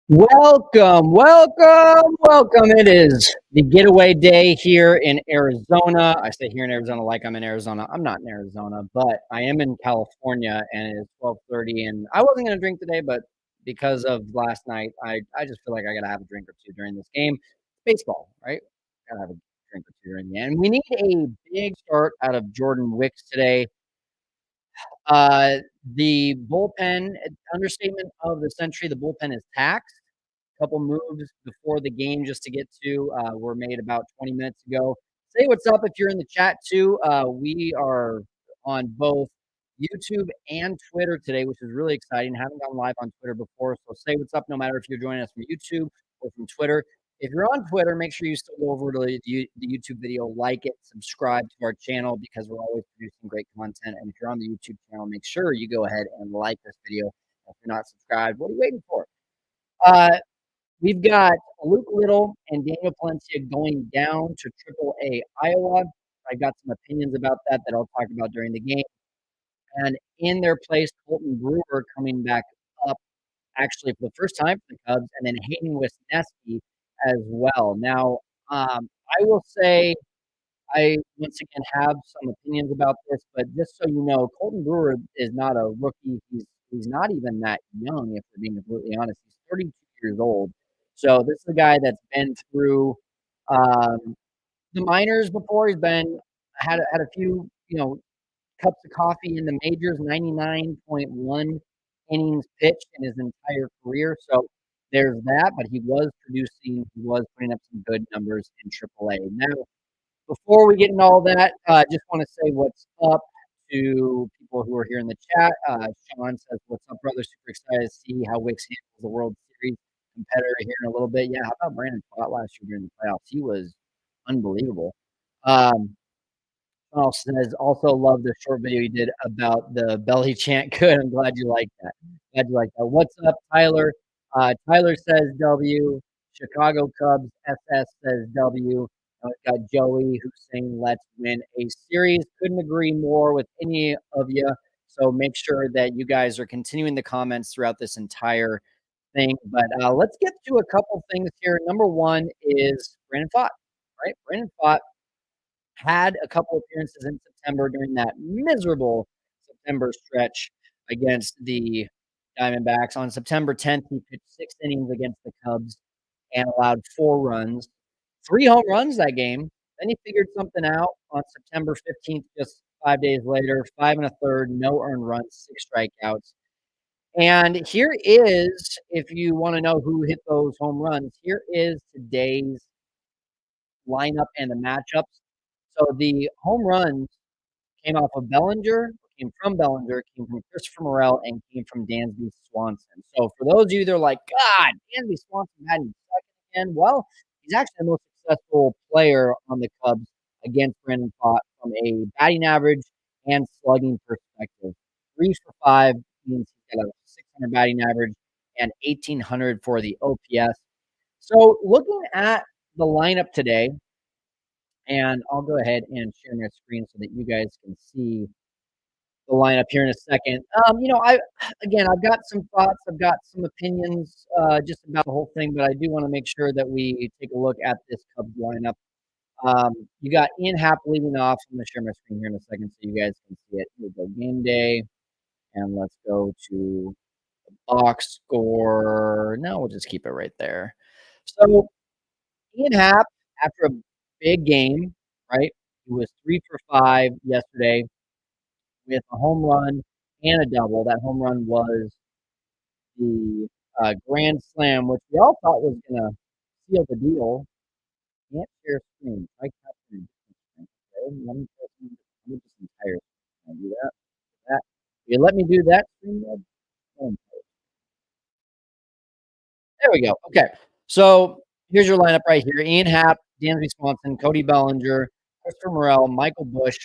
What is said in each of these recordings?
Welcome, welcome, welcome. It is the getaway day here in Arizona. I say here in Arizona like I'm in Arizona. I'm not in Arizona, but I am in California and it is 12:30 and I wasn't going to drink today, but because of last night, I just feel like I got to have a drink or two during this game. Baseball, right? Got to have a drink or two during the end. We need a big start out of Jordan Wicks today. Uh, the bullpen, understatement of the century, the bullpen is taxed. Couple moves before the game just to get to were made about 20 minutes ago. Say what's up if you're in the chat too. We are on both YouTube and Twitter today, which is really exciting. Haven't gone live on Twitter before, so say what's up no matter if you're joining us from YouTube or from Twitter. If you're on Twitter, make sure you still go over to the YouTube video, like it, subscribe to our channel because we're always producing great content. And if you're on the YouTube channel, make sure you go ahead and like this video. If you're not subscribed, what are you waiting for? We've got Luke Little and Daniel Palencia going down to Triple-A Iowa. I've got some opinions about that I'll talk about during the game. And in their place, Colton Brewer coming back up actually for the first time for the Cubs, and then Hayden Wesneski as well. Now, I will say I once again have some opinions about this, but just so you know, Colton Brewer is not a rookie. He's not even that young, if we're being completely honest. He's 32 years old. So this is a guy that's been through um, the minors before. He's been had a few, cups of coffee in the majors, 99.1 innings pitched in his entire career. So there's that, but he was producing, he was putting up some good numbers in AAA. Now, before we get into all that, I just want to say what's up to people who are here in the chat. Sean says, "What's up, brother? Super excited to see how Wicks handles the World Series competitor here in a little bit." Yeah, how about Brandon Pfaadt last year during the playoffs? He was unbelievable. Um, also says, also love the short video you did about the belly chant. Good. I'm glad you like that. Glad you like that. What's up, Tyler? Tyler says W. Chicago Cubs. SS says W. We've got Joey who's saying let's win a series. Couldn't agree more with any of you. So make sure that you guys are continuing the comments throughout this entire thing. But let's get to a couple things here. Number one is Brandon Pfaadt, right? Brandon Pfaadt had a couple appearances in September during that miserable September stretch against the Diamondbacks. On September 10th, he pitched 6 innings against the Cubs and allowed 4 runs, 3 home runs that game. Then he figured something out on September 15th, just 5 days later, 5 1/3, no earned runs, 6 strikeouts. And here is, if you want to know who hit those home runs, here is today's lineup and the matchups. So the home runs came off of Bellinger, came from Bellinger, came from Christopher Morel, and came from Dansby Swanson. So for those of you that are like, God, Dansby Swanson had him second again, well, he's actually the most successful player on the Cubs against Brandon Pfaadt from a batting average and slugging perspective. 3 for 5 means he's got a 600 batting average and 1,800 for the OPS. So looking at the lineup today, and I'll go ahead and share my screen so that you guys can see the lineup here in a second. I've got some thoughts, I've got some opinions just about the whole thing, but I do want to make sure that we take a look at this Cubs lineup. You got Ian Happ leading off. I'm going to share my screen here in a second so you guys can see it. Here we go, game day, and let's go to the box score. No, we'll just keep it right there. So Ian Happ, after a big game, right? He was 3 for 5 yesterday with a home run and a double. That home run was the grand slam, which we all thought was going to seal the deal. Can't share screen. I can't share screen. Okay, let me just entire screen. Can I do that? That. You let me do that screen. There we go. Okay. So here's your lineup right here. Ian Happ, Dansby Swanson, Cody Bellinger, Christopher Morel, Michael Busch,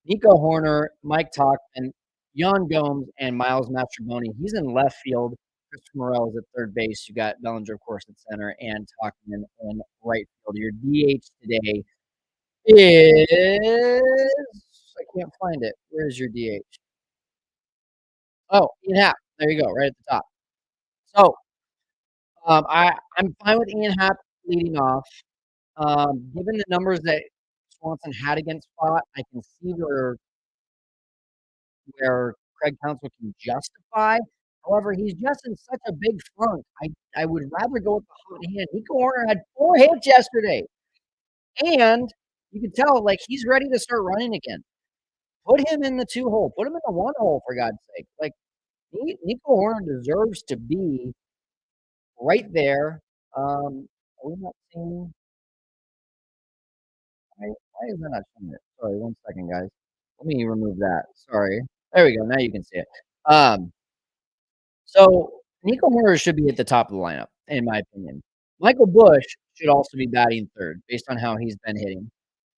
Nico Horner, Mike Tauchman, Yan Gomes, and Miles Mastroboni. He's in left field. Christopher Morel is at third base. You got Bellinger, of course, at center, and Tauchman in right field. Your DH today is I can't find it. Where is your DH? Oh, Ian Happ. There you go, right at the top. So I'm fine with Ian Happ leading off. Given the numbers that Swanson had against Fott, I can see where Craig Counsell can justify. However, he's just in such a big funk. I would rather go with the hot hand. Nico Horner had 4 hits yesterday, and you can tell, like, he's ready to start running again. Put him in the 2 hole. Put him in the 1 hole, for God's sake. Like, Nico Horner deserves to be right there. Are we not seeing why is that not showing it? Sorry, 1 second, guys. Let me remove that. Sorry. There we go. Now you can see it. Um, so Nico Horner should be at the top of the lineup, in my opinion. Michael Busch should also be batting 3rd based on how he's been hitting.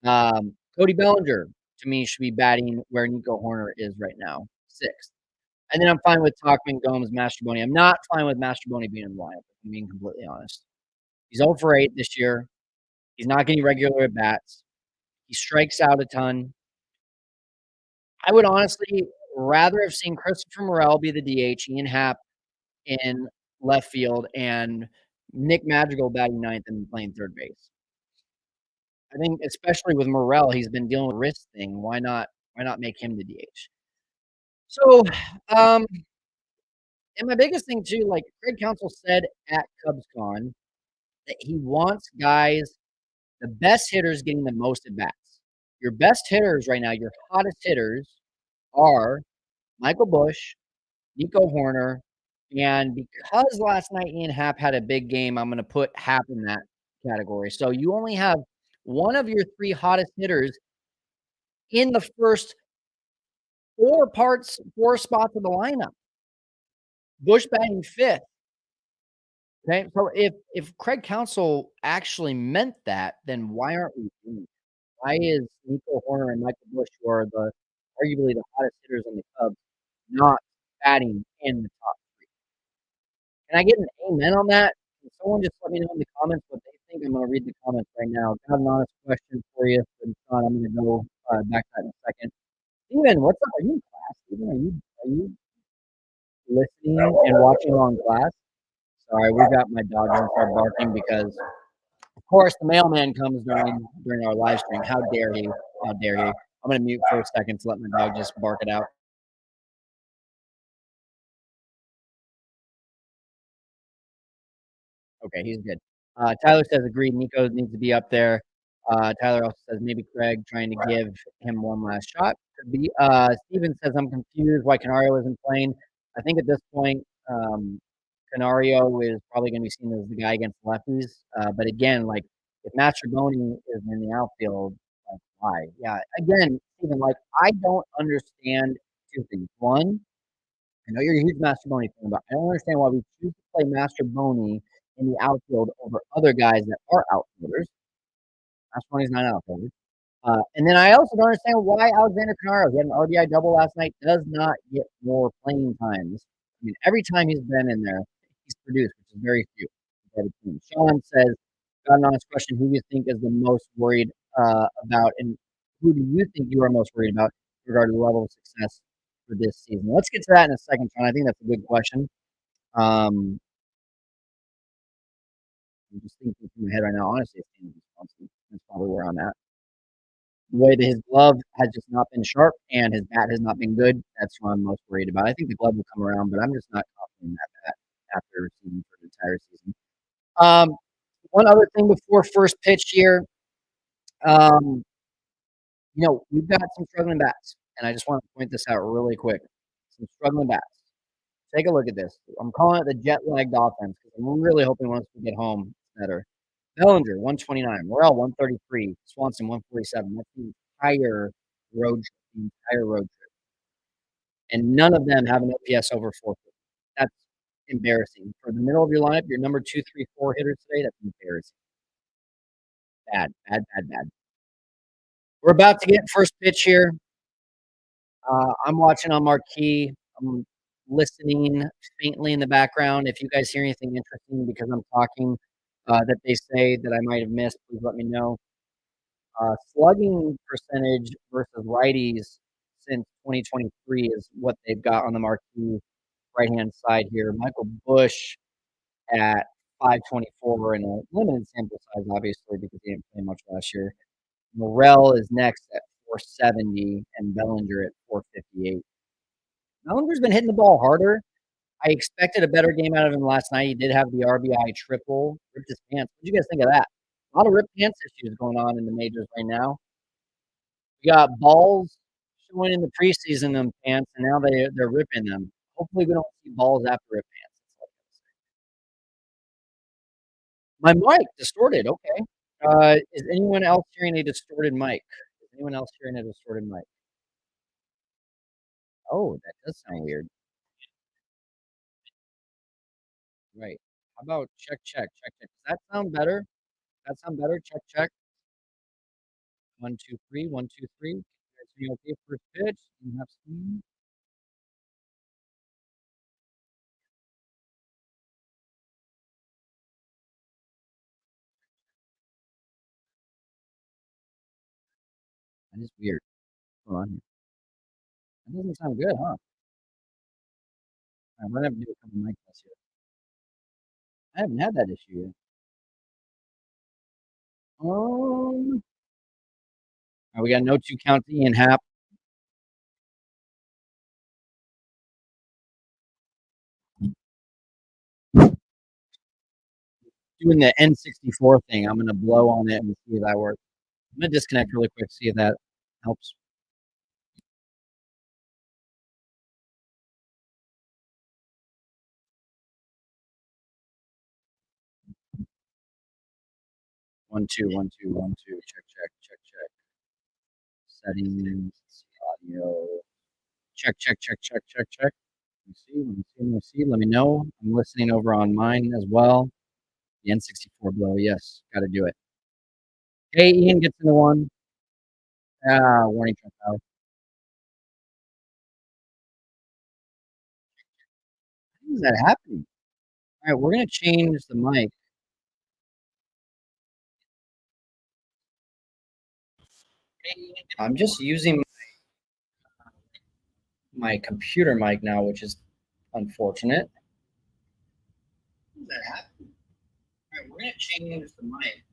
Cody Bellinger, to me, should be batting where Nico Horner is right now, 6th. And then I'm fine with Tauchman, Gomes, Mastroboni. I'm not fine with Mastroboni being in the lineup, if I'm being completely honest. He's 0 for 8 this year. He's not getting regular at bats. He strikes out a ton. I would honestly rather have seen Christopher Morel be the DH, Ian Happ in left field, and Nick Madrigal batting 9th and playing 3rd base. I think especially with Morel, he's been dealing with a wrist thing. Why not make him the DH? So, um, and my biggest thing too, like Craig Counsell said at CubsCon, that he wants guys, the best hitters getting the most at bats. Your best hitters right now, your hottest hitters are Michael Busch, Nico Horner, and because last night Ian Happ had a big game, I'm gonna put Happ in that category. So you only have one of your 3 hottest hitters in the first 4 spots of the lineup. Busch batting 5th. Okay, so if Craig Counsell actually meant that, then why aren't we doing it? Why is Nico Horner and Michael Busch, who are arguably the hottest hitters on the Cubs, not batting in the top 3? Can I get an amen on that? Can someone just let me know in the comments what they think? I'm gonna read the comments right now. I have an honest question for you, but if not, I'm gonna go back to that in a second. Steven, what's up? Are you in class, Steven? Are you listening and watching along class? Sorry, we got my dog gonna start barking because of course the mailman comes during our live stream. How dare he? How dare he? I'm gonna mute for a second to let my dog just bark it out. Okay, he's good. Tyler says agreed. Nico needs to be up there. Tyler also says maybe Craig trying to give him one last shot. Could be. Steven says I'm confused why Canario isn't playing. I think at this point, Canario is probably going to be seen as the guy against lefties. But again, like if Mastroboni is in the outfield, like why? Yeah. Again, Steven, like I don't understand 2 things. One, I know you're a huge Mastroboni fan, but I don't understand why we choose to play Mastroboni in the outfield over other guys that are outfielders. Mastroboni's not an outfielder. And then I also don't understand why Alexander Canario, he had an RBI double last night, does not get more playing times. I mean, every time he's been in there, he's produced, which is very few. Sean says, got an honest question. Who do you think is the most worried about, and who do you think you are most worried about regarding the level of success for this season? Let's get to that in a second, Sean. I think that's a good question. I'm just thinking through my head right now. Honestly, it's Dansby Swanson. That's probably where I'm at. The way that his glove has just not been sharp and his bat has not been good, that's what I'm most worried about. I think the glove will come around, but I'm just not confident in that bat after seeing for the entire season. Um, One other thing before first pitch here, um, we've got some struggling bats, and I just want to point this out really quick. Some struggling bats. Take a look at this. I'm calling it the jet lagged offense because I'm really hoping once we get home, it's better. Bellinger, 129. Morel, 133. Swanson, 147. That's the entire road trip. And none of them have an OPS over 450. That's embarrassing. For the middle of your lineup, your number 2, 3, 4 hitters today, that's embarrassing. Bad, bad, bad, bad. We're about to get first pitch here. I'm watching on marquee. I'm listening faintly in the background. If you guys hear anything interesting because I'm talking that they say that I might have missed, please let me know. Slugging percentage versus righties since 2023 is what they've got on the marquee right-hand side here. Michael Busch at 524 in a limited sample size, obviously, because he didn't play much last year. Morel is next at 470 and Bellinger at 458. Bellinger's been hitting the ball harder. I expected a better game out of him last night. He did have the RBI triple, ripped his pants. What did you guys think of that? A lot of ripped pants issues going on in the majors right now. We got balls showing in the preseason them pants, and now they're ripping them. Hopefully, we don't see balls after rip pants. My mic distorted. Okay. Is anyone else hearing a distorted mic? Is anyone else hearing a distorted mic? Oh, that does sound weird. Right. How about check, check, check, check? Does that sound better? Does that sound better? Check, check. 1, 2, 3. 1, 2, 3. You guys hear me okay? First pitch. You have steam. That is weird. Hold on. That doesn't sound good, huh? I'm gonna have to do a couple mic tests here. I haven't had that issue yet. We got no 2 count to Ian Happ. Doing the N64 thing. I'm gonna blow on it and see if that works. I'm gonna disconnect really quick, see if that helps. One, two, one, two, one, two. Check, check, check, check. Settings, audio. Check, check, check, check, check, check. Let me see, let me see, let me see. Let me know. I'm listening over on mine as well. The N64 blow, yes, got to do it. Hey, Ian gets in the one. Warning track out. How is that happening? All right, we're gonna change the mic. I'm just using my computer mic now, which is unfortunate. How does that happen? All right, we're gonna change the mic.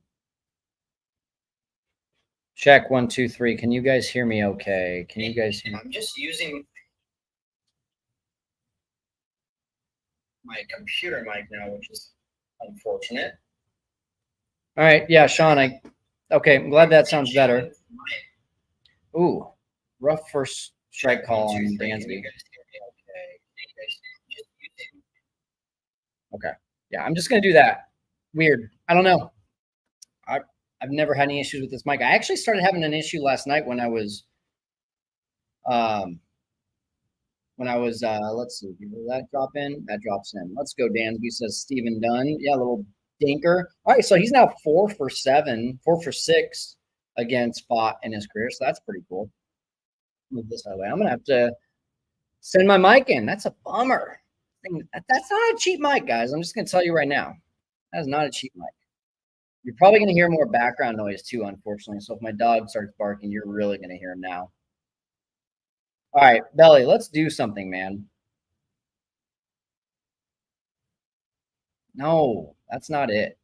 Check 1, 2, 3. Can you guys hear me okay? Can you guys hear me? I'm just using my computer mic now, which is unfortunate. All right, yeah, Sean, okay, I'm glad that sounds better. Ooh, rough first strike call on Dansby. Okay, yeah, I'm just gonna do that. Weird. I don't know. I've never had any issues with this mic. I actually started having an issue last night when I was let's see, will that drop in? That drops in. Let's go. Dansby says Steven Dunn. Yeah, a little dinker. All right, so he's now 4 for 6 against Spot in his career. So that's pretty cool. Move this way. I'm gonna have to send my mic in. That's a bummer. That's not a cheap mic, guys. I'm just gonna tell you right now. That is not a cheap mic. You're probably gonna hear more background noise too, unfortunately. So if my dog starts barking, you're really gonna hear him now. All right, Belly, let's do something, man. No, that's not it.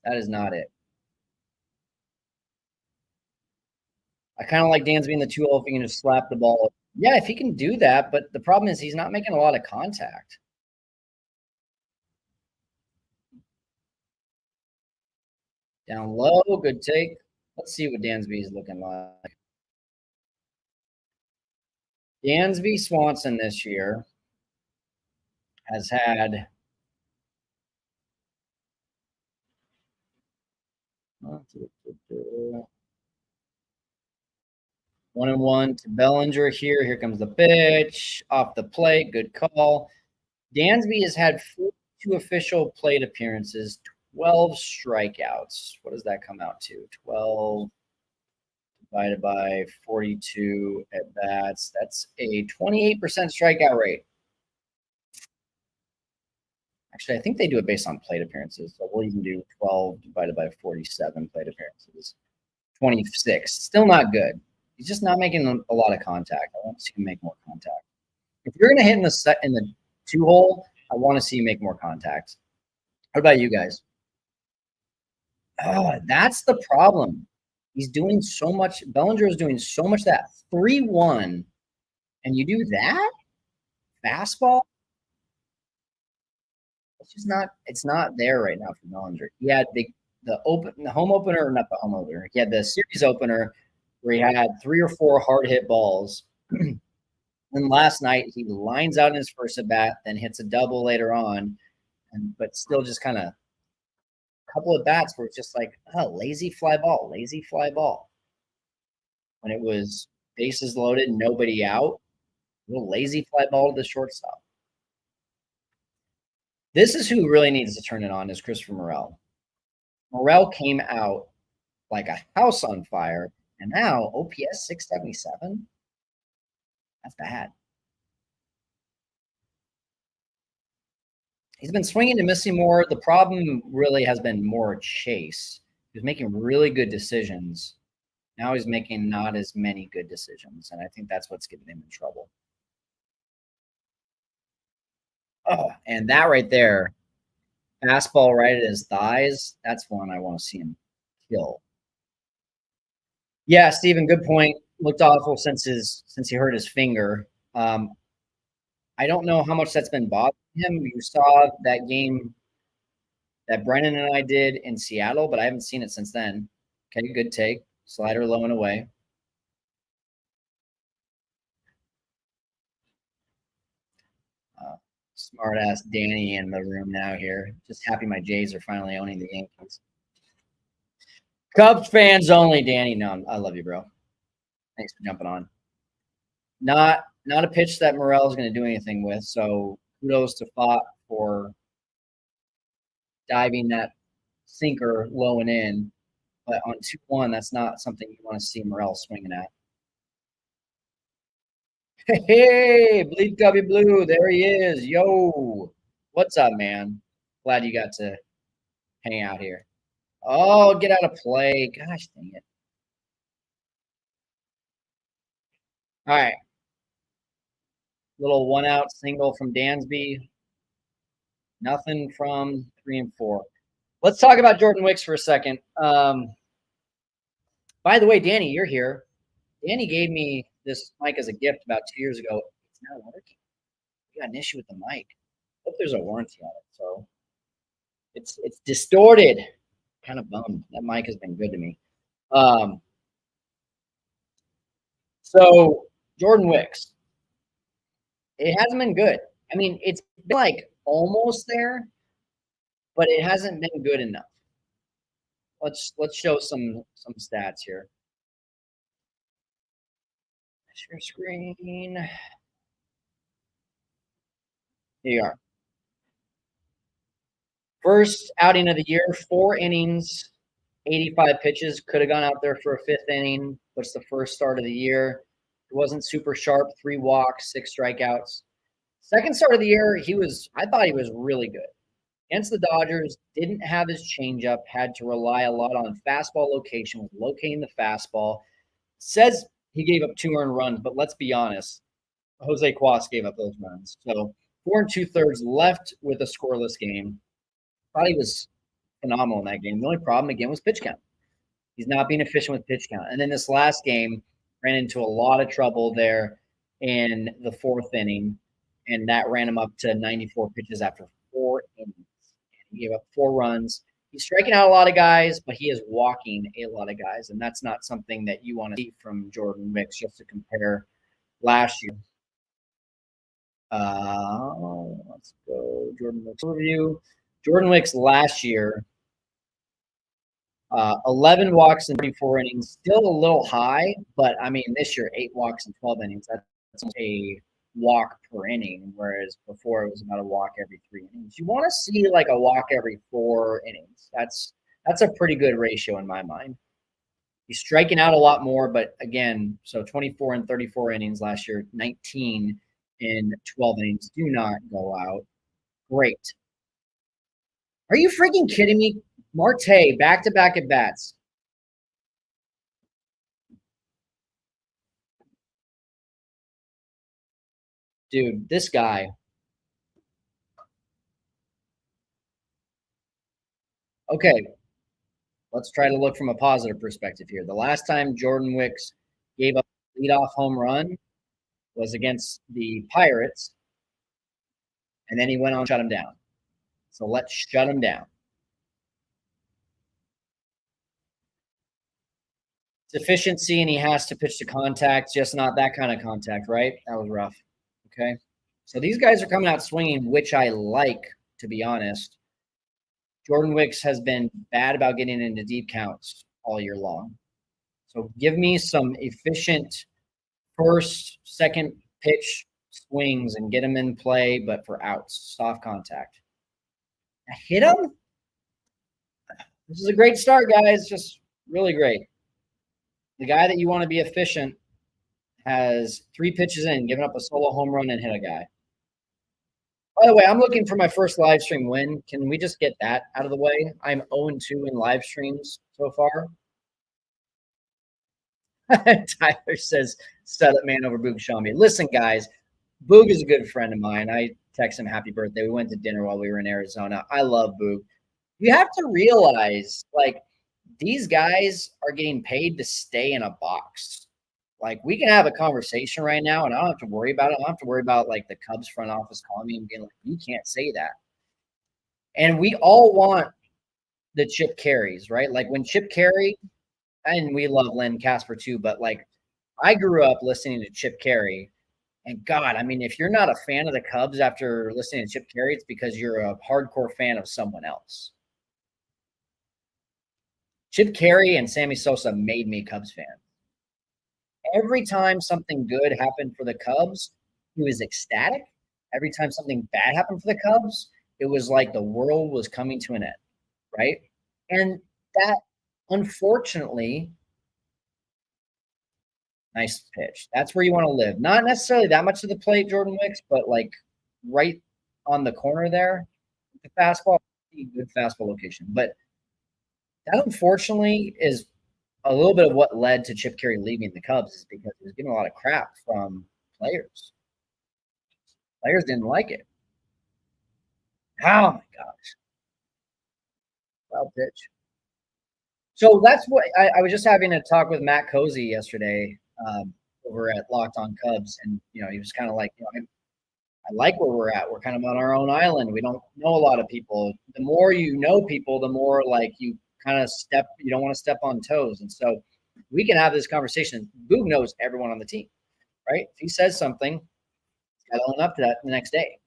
That is not it. I kind of like Dansby in the 2-0 if he can just slap the ball. Yeah, if he can do that, but the problem is he's not making a lot of contact. Down low, good take. Let's see what Dansby is looking like. Dansby Swanson this year has had 1-1 to Bellinger here. Here comes the pitch. Off the plate. Good call. Dansby has had 42 official plate appearances, 12 strikeouts. What does that come out to? 12 divided by 42 at bats. That's a 28% strikeout rate. Actually, I think they do it based on plate appearances. So we'll even do 12 divided by 47 plate appearances. 26. Still not good. He's just not making a lot of contact. I want to see him make more contact. If you're going to hit in the 2 hole, I want to see you make more contact. What about you guys? Oh, that's the problem. He's doing so much. Bellinger is doing so much that 3-1, and you do that fastball. It's just not. It's not there right now for Bellinger. He had the home opener, not the home opener. He had the series opener where he had 3 or 4 hard hit balls. Then last night he lines out in his first at bat, then hits a double later on, and but still just kind of a couple of bats where it's just like, oh, lazy fly ball, lazy fly ball. When it was bases loaded, nobody out, a little lazy fly ball to the shortstop. This is who really needs to turn it on is Christopher Morel. Morel came out like a house on fire, and now OPS 677. That's bad. He's been swinging and missing more. The problem really has been more chase. He was making really good decisions. Now he's making not as many good decisions, and I think that's what's getting him in trouble. Oh, and that right there, fastball right at his thighs, that's one I want to see him kill. Yeah, Steven, good point. Looked awful since he hurt his finger. I don't know how much that's been bothering him. You saw that game that Brennan and I did in Seattle, but I haven't seen it since then. Okay, good take. Slider low and away. Smart ass Danny in the room now here. Just happy my Jays are finally owning the Yankees. Cubs fans only, Danny. No, I love you, bro. Thanks for jumping on. Not a pitch that Morel is going to do anything with. So kudos to Fott for diving that sinker low and in. But on 2-1, that's not something you want to see Morel swinging at. Hey, Bleed Cubby Blue, there he is. Yo, what's up, man? Glad you got to hang out here. Oh, get out of play. Gosh dang it. All right. Little 1-out single from Dansby. Nothing from 3 and 4. Let's talk about Jordan Wicks for a second. By the way, Danny, you're here. Danny gave me this mic as a gift about 2 years ago. It's not working. We got an issue with the mic. Hope there's a warranty on it. So it's distorted. Kind of bummed. That mic has been good to me. So Jordan Wicks, it hasn't been good. I mean, it's been like almost there, but it hasn't been good enough. Let's show some stats here. Share screen. Here you are. First outing of the year, 4 innings, 85 pitches. Could have gone out there for a 5th inning, but it's the first start of the year. It wasn't super sharp. 3 walks, 6 strikeouts. Second start of the year, I thought he was really good. Against the Dodgers, didn't have his changeup, had to rely a lot on fastball location, was locating the fastball. Says he gave up 2 earned runs, but let's be honest, Jose Cuas gave up those runs. So 4 2/3 left with a scoreless game. Thought he was phenomenal in that game. The only problem, again, was pitch count. He's not being efficient with pitch count. And then this last game ran into a lot of trouble there in the 4th inning, and that ran him up to 94 pitches after 4 innings. He gave up 4 runs. He's striking out a lot of guys, but he is walking a lot of guys, and that's not something that you want to see from Jordan Wicks. Just to compare last year. Let's go Jordan Wicks review. Jordan Wicks last year, 11 walks in 34 innings, still a little high, but I mean, this year, 8 walks in 12 innings. That's a walk per inning, whereas before it was about a walk every 3 innings. You want to see like a walk every 4 innings. That's a pretty good ratio in my mind. He's striking out a lot more, but again, so 24 and 34 innings last year, 19 in 12 innings. Do not go out. Great. Are you freaking kidding me? Marte, back-to-back at bats. Dude, this guy. Okay, let's try to look from a positive perspective here. The last time Jordan Wicks gave up a leadoff home run was against the Pirates, and then he went on and shut him down. So let's shut him down. It's efficiency, and he has to pitch to contact, just not that kind of contact, right? That was rough. Okay. So these guys are coming out swinging, which I like, to be honest. Jordan Wicks has been bad about getting into deep counts all year long. So give me some efficient first, second pitch swings and get him in play, but for outs, soft contact. I hit him? This is a great start, guys. Just really great. The guy that you want to be efficient has 3 pitches in, given up a solo home run and hit a guy. By the way, I'm looking for my first live stream win. Can we just get that out of the way? I'm 0-2 in live streams so far. Tyler says, set up man over Boog Shambi. Listen, guys, Boog is a good friend of mine. I text him happy birthday. We went to dinner while we were in Arizona. I love Boog. You have to realize, like, these guys are getting paid to stay in a box. Like, we can have a conversation right now, and I don't have to worry about it. I don't have to worry about, like, the Cubs front office calling me and being like, you can't say that. And we all want the Chip Carries, right? Like, when Chip Carey, and we love Len Casper too, but, like, I grew up listening to Chip Carey. And God, I mean, if you're not a fan of the Cubs after listening to Chip Carey, it's because you're a hardcore fan of someone else. Chip Carey and Sammy Sosa made me Cubs fan. Every time something good happened for the Cubs, he was ecstatic. Every time something bad happened for the Cubs, it was like the world was coming to an end, right? And that, unfortunately, nice pitch. That's where you want to live. Not necessarily that much to the plate, Jordan Wicks, but like right on the corner there, the fastball, good fastball location. But that, unfortunately, is a little bit of what led to Chip Carey leaving the Cubs, is because he was getting a lot of crap from players. Players didn't like it. Oh my gosh. Wild pitch. So that's what I was just having a talk with Matt Cozy yesterday over at Locked On Cubs, and he was kind of like, I like where we're at. We're kind of on our own island. We don't know a lot of people. The more you know people, the more like you kind of you don't want to step on toes. And so we can have this conversation. Boog knows everyone on the team, right? If he says something, he's got to own up to that the next day.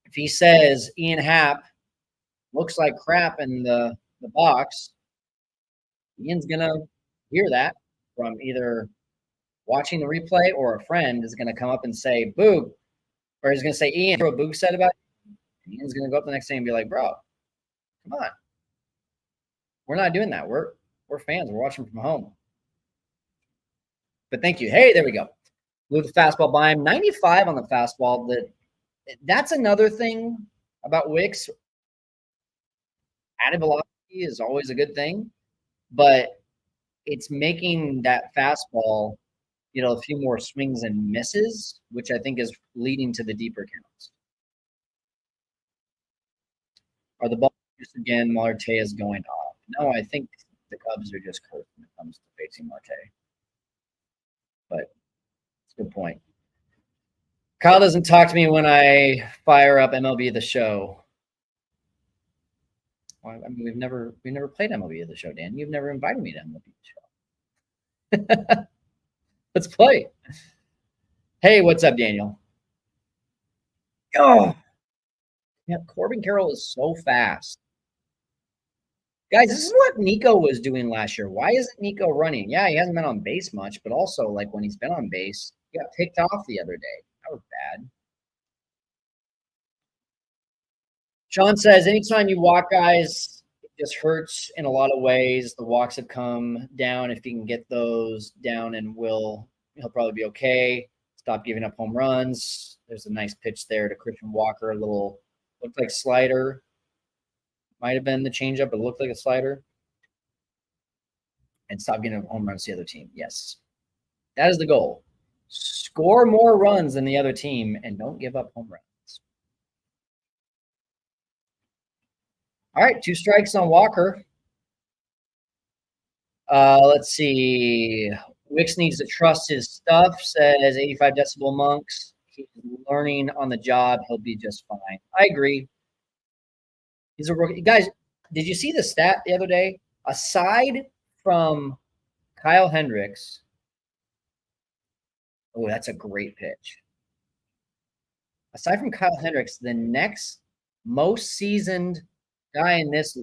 If he says Ian Happ looks like crap in the box, Ian's going to hear that from either watching the replay, or a friend is going to come up and say, Boog, or he's going to say, Ian, what Boog said about you? Ian's going to go up the next day and be like, bro, come on. We're not doing that. We're fans. We're watching from home. But thank you. Hey, there we go. Blew the fastball by him. 95 on the fastball. That's another thing about Wicks. Added velocity is always a good thing, but it's making that fastball, a few more swings and misses, which I think is leading to the deeper counts. Are the balls just again? Marte is going off. No, I think the Cubs are just cursed when it comes to facing Marte. But it's a good point. Kyle doesn't talk to me when I fire up MLB The Show. Well, I mean, we've never played MLB The Show, Dan. You've never invited me to MLB The Show. Let's play. Hey, what's up, Daniel? Oh, yeah, Corbin Carroll is so fast. Guys, this is what Nico was doing last year. Why isn't Nico running? Yeah, he hasn't been on base much, but also, like, when he's been on base, he got picked off the other day. That was bad. Sean says, anytime you walk guys, it just hurts in a lot of ways. The walks have come down. If he can get those down, and he'll probably be okay. Stop giving up home runs. There's a nice pitch there to Christian Walker. Looked like slider. Might have been the changeup, but it looked like a slider. And stop getting home runs to the other team. Yes. That is the goal. Score more runs than the other team and don't give up home runs. All right, 2 strikes on Walker. Let's see. Wicks needs to trust his stuff, says 85 decibel monks. He's learning on the job. He'll be just fine. I agree. He's a rookie. Guys, did you see the stat the other day? Aside from Kyle Hendricks, oh, that's a great pitch. Aside from Kyle Hendricks, the next most seasoned guy in this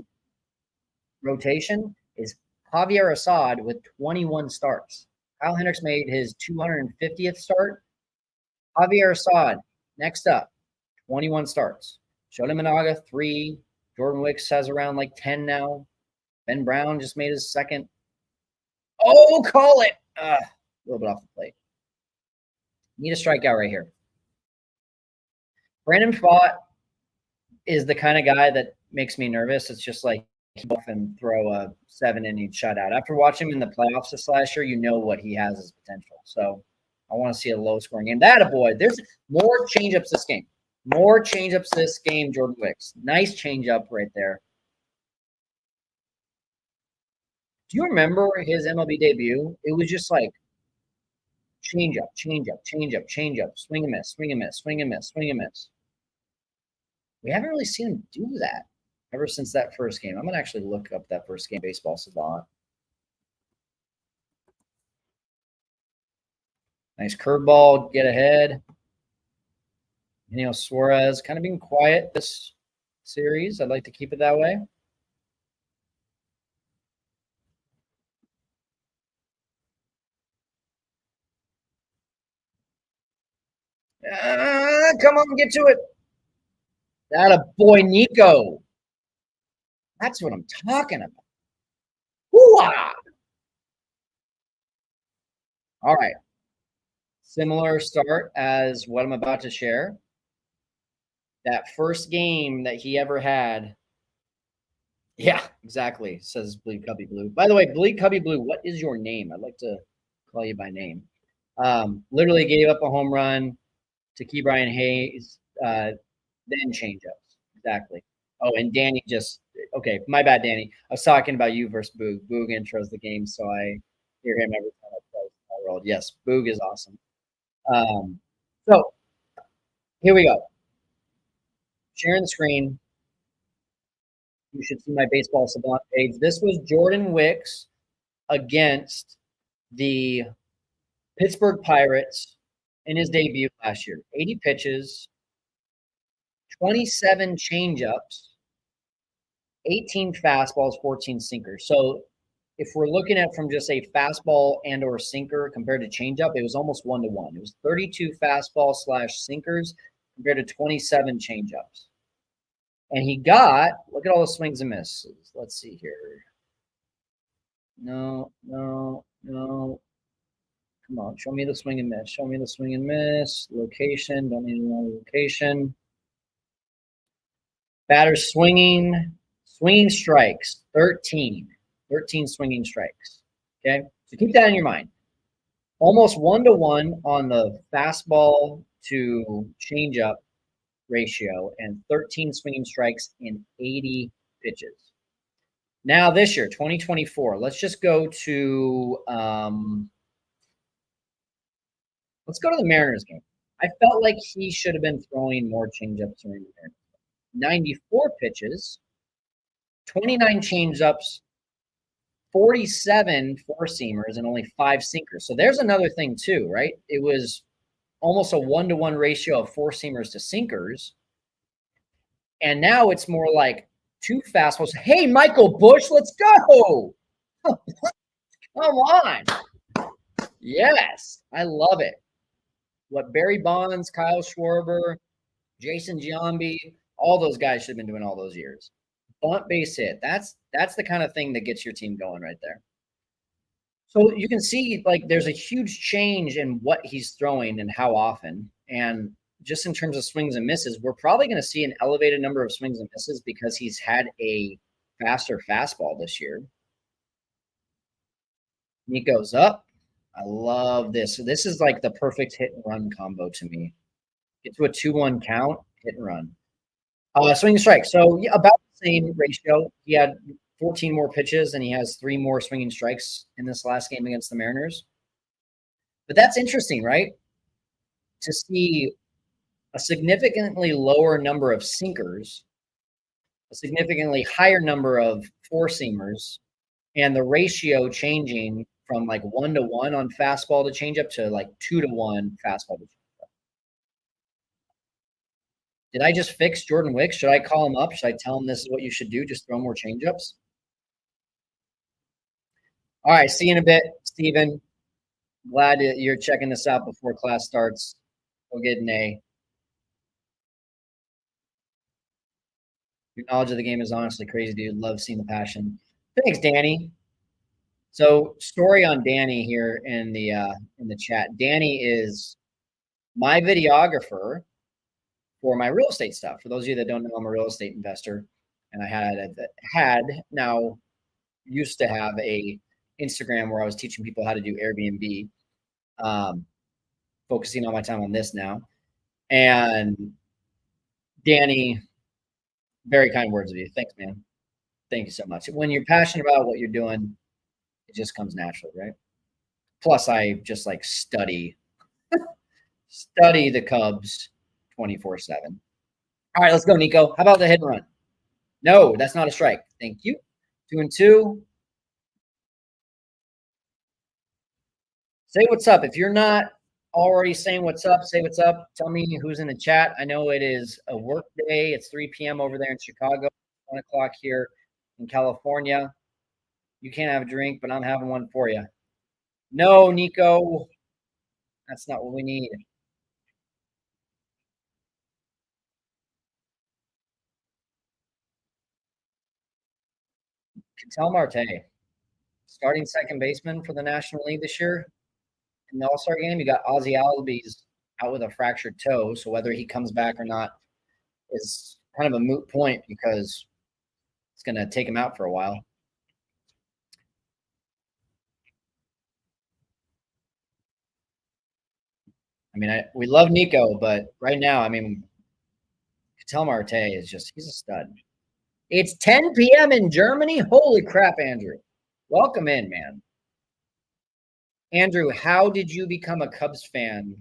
rotation is Javier Assad with 21 starts. Kyle Hendricks made his 250th start. Javier Assad, next up, 21 starts. Shota Managa, 3. Jordan Wicks has around like 10 now. Ben Brown just made his second. Oh, call it. A little bit off the plate. Need a strikeout right here. Brandon Pfaadt is the kind of guy that makes me nervous. It's just like he often throw a 7-inning shutout. After watching him in the playoffs this last year, you know what he has as potential. So I want to see a low-scoring game. That a boy. There's more changeups this game. More changeups this game, Jordan Wicks. Nice changeup right there. Do you remember his MLB debut? It was just like changeup, changeup, changeup, changeup, swing and miss, swing and miss, swing and miss, swing and miss. We haven't really seen him do that ever since that first game. I'm going to actually look up that first game, Baseball Savant. Nice curveball, get ahead. Suarez kind of being quiet this series. I'd like to keep it that way. Come on, get to it. That a boy, Nico. That's what I'm talking about. Hoo-ah! All right. Similar start as what I'm about to share. That first game that he ever had. Yeah, exactly, says Bleak Cubby Blue. By the way, Bleak Cubby Blue, what is your name? I'd like to call you by name. Literally gave up a home run to Key Brian Hayes, then changeups. Exactly. Oh, and Danny just okay. My bad, Danny. I was talking about you versus Boog. Boog intros the game, so I hear him every time I play my world. Yes, Boog is awesome. So here we go. Sharing the screen. You should see my Baseball Savant page. This was Jordan Wicks against the Pittsburgh Pirates in his debut last year. 80 pitches, 27 changeups, 18 fastballs, 14 sinkers. So if we're looking at from just a fastball and or sinker compared to changeup, it was almost 1-to-1. It was 32 fastball / sinkers compared to 27 changeups. And he got, look at all the swings and misses. Let's see here. No. Come on, show me the swing and miss. Show me the swing and miss. Location, don't need another location. Batters swinging strikes, 13. 13 swinging strikes. Okay, so keep that in your mind. Almost 1-to-1 on the fastball to changeup ratio and 13 swinging strikes in 80 pitches. Now this year, 2024, let's just go to let's go to the Mariners game. I felt like he should have been throwing more changeups during the Mariners game. 94 pitches, 29 changeups, 47 four-seamers, and only 5 sinkers. So there's another thing too, right? It was almost a 1-to-1 ratio of four-seamers to sinkers. And now it's more like 2 fastballs. Hey, Michael Bush, let's go. Come on. Yes, I love it. What Barry Bonds, Kyle Schwarber, Jason Giambi, all those guys should have been doing all those years. Bunt base hit. That's the kind of thing that gets your team going right there. So you can see like there's a huge change in what he's throwing and how often. And just in terms of swings and misses, we're probably going to see an elevated number of swings and misses because he's had a faster fastball this year. He goes up. I love this. So this is like the perfect hit and run combo to me. Get to a 2-1 count, hit and run. Swing and strike. So yeah, about same ratio. He had 14 more pitches, and he has 3 more swinging strikes in this last game against the Mariners. But that's interesting, right? To see a significantly lower number of sinkers, a significantly higher number of four-seamers, and the ratio changing from like 1-to-1 on fastball to changeup to like 2-to-1 fastball to changeup. Did I just fix Jordan Wicks? Should I call him up? Should I tell him this is what you should do? Just throw more changeups? All right, see you in a bit, Steven. Glad you're checking this out before class starts. Go get an A. Your knowledge of the game is honestly crazy, dude. Love seeing the passion. Thanks, Danny. So, story on Danny here in the chat. Danny is my videographer for my real estate stuff. For those of you that don't know, I'm a real estate investor, and I had now used to have a Instagram where I was teaching people how to do Airbnb. Focusing all my time on this now. And Danny, very kind words of you. Thanks, man. Thank you so much. When you're passionate about what you're doing, it just comes naturally, right? Plus, I just like study the Cubs 24/7. All right, let's go, Nico. How about the hit and run? No, that's not a strike. Thank you. 2-2. Say what's up. If you're not already saying what's up, say what's up. Tell me who's in the chat. I know it is a work day. It's 3 p.m. over there in Chicago, 1 o'clock here in California. You can't have a drink, but I'm having one for you. No, Nico. That's not what we need. Ketel Marte, starting second baseman for the National League this year. In the All-Star game, you got Ozzie Albies out with a fractured toe, so whether he comes back or not is kind of a moot point because it's going to take him out for a while. I mean, we love Nico, but right now, I mean, Ketel Marte is he's a stud. It's 10 p.m. in Germany. Holy crap, Andrew. Welcome in, man. Andrew, how did you become a Cubs fan?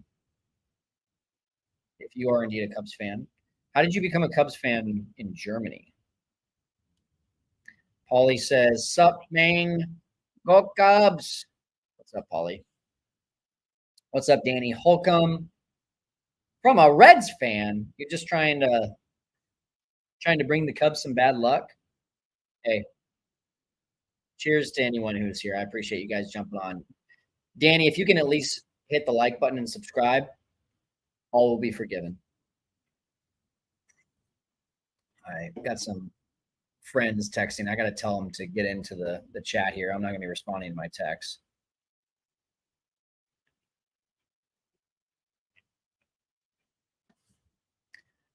If you are indeed a Cubs fan, how did you become a Cubs fan in Germany? Paulie says, "Sup, man? Go Cubs." What's up, Paulie? What's up, Danny Holcomb? From a Reds fan, you're just trying to bring the Cubs some bad luck. Hey, cheers to anyone who's here. I appreciate you guys jumping on. Danny, if you can at least hit the like button and subscribe, all will be forgiven. I got some friends texting. I got to tell them to get into the chat here. I'm not going to be responding to my texts.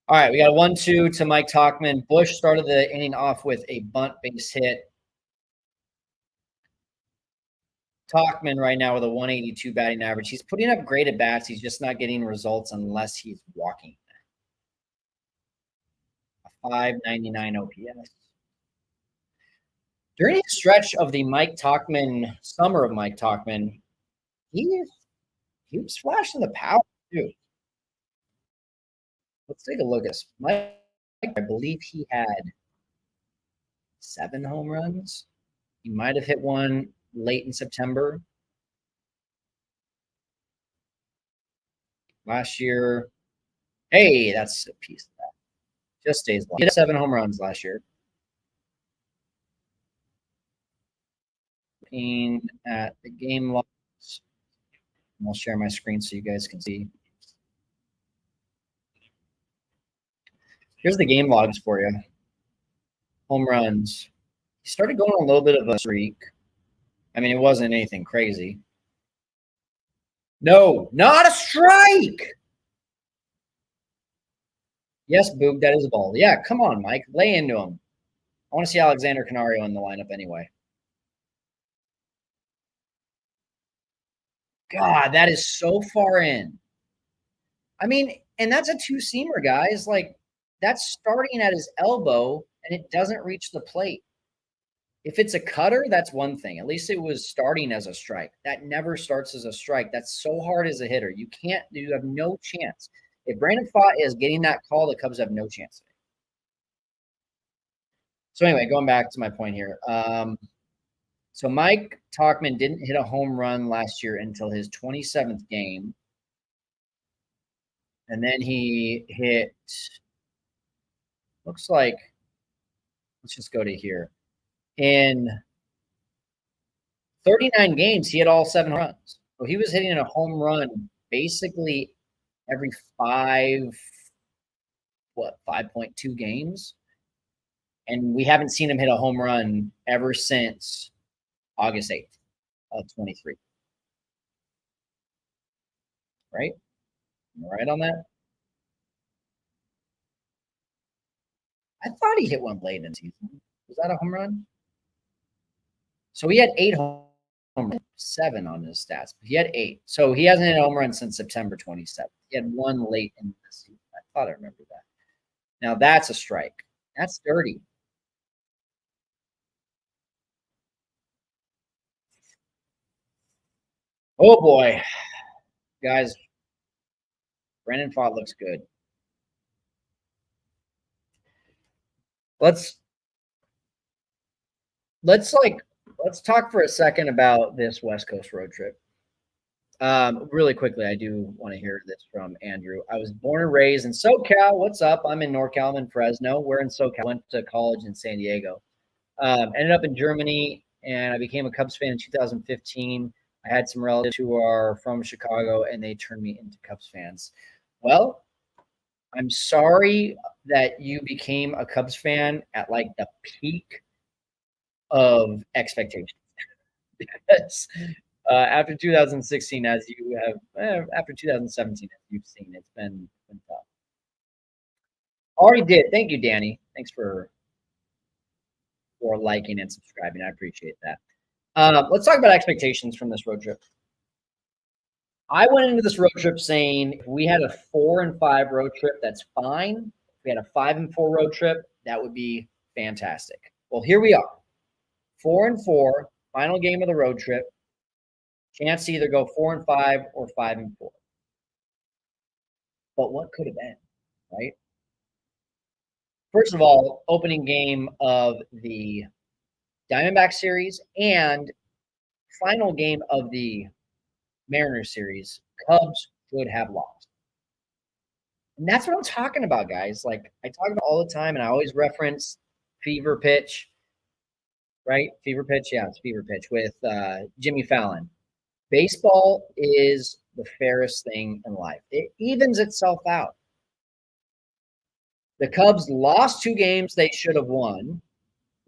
All right, we got a 1-2 to Mike Tauchman. Bush started the inning off with a bunt base hit. Tauchman right now with a 182 batting average. He's putting up great at bats. He's just not getting results unless he's walking. A 599 OPS. During a stretch of the Mike Tauchman, summer of Mike Tauchman, he was flashing the power too. Let's take a look at this. Mike, I believe he had 7 home runs. He might have hit one late in September. Last year, hey, that's a piece of that. Just stays long. He had 7 home runs last year. Looking at the game logs. I'll share my screen so you guys can see. Here's the game logs for you. Home runs. He started going on a little bit of a streak. I mean, it wasn't anything crazy. No, not a strike. Yes, Boog, that is a ball. Yeah, come on, Mike. Lay into him. I want to see Alexander Canario in the lineup anyway. God, that is so far in. I mean, and that's a two-seamer, guys. Like, that's starting at his elbow and it doesn't reach the plate. If it's a cutter, that's one thing. At least it was starting as a strike. That never starts as a strike. That's so hard as a hitter. You have no chance. If Brandon Pfaadt is getting that call, the Cubs have no chance. So anyway, going back to my point here. So Mike Tauchman didn't hit a home run last year until his 27th game. And then he hit, looks like, let's just go to here. In 39 games, he had all 7 runs. So he was hitting a home run basically every 5.2 games. And we haven't seen him hit a home run ever since August 8th of 23. Right? Am I right on that? I thought he hit one late in the season. Was that a home run? So he had 8 home runs, 7 on his stats. But he had 8. So he hasn't hit a home run since September 27th. He had 1 late in the season. I thought I remembered that. Now that's a strike. That's dirty. Oh boy, guys, Brandon Pfaadt looks good. Let's talk for a second about this West Coast road trip. Really quickly, I do want to hear this from Andrew. I was born and raised in SoCal. What's up? I'm in NorCal. I'm in Fresno. We're in SoCal. Went to college in San Diego. Ended up in Germany, and I became a Cubs fan in 2015. I had some relatives who are from Chicago, and they turned me into Cubs fans. Well, I'm sorry that you became a Cubs fan at like the peak of expectations. Because after 2016, as you have, after 2017, as you've seen, it's been tough. Already did. Thank you, Danny. Thanks for liking and subscribing. I appreciate that. Let's talk about expectations from this road trip. I went into this road trip saying if we had a 4-5 road trip, that's fine. If we had a 5-4 road trip, that would be fantastic. Well, here we are. 4-4, final game of the road trip. Chance to either go 4-5 or 5-4. But what could have been, right? First of all, opening game of the Diamondback series and final game of the Mariners series, Cubs should have lost. And that's what I'm talking about, guys. Like I talk about all the time, and I always reference fever pitch, right? Fever pitch, yeah, it's fever pitch with Jimmy Fallon. Baseball is the fairest thing in life. It evens itself out. The Cubs lost 2 games they should have won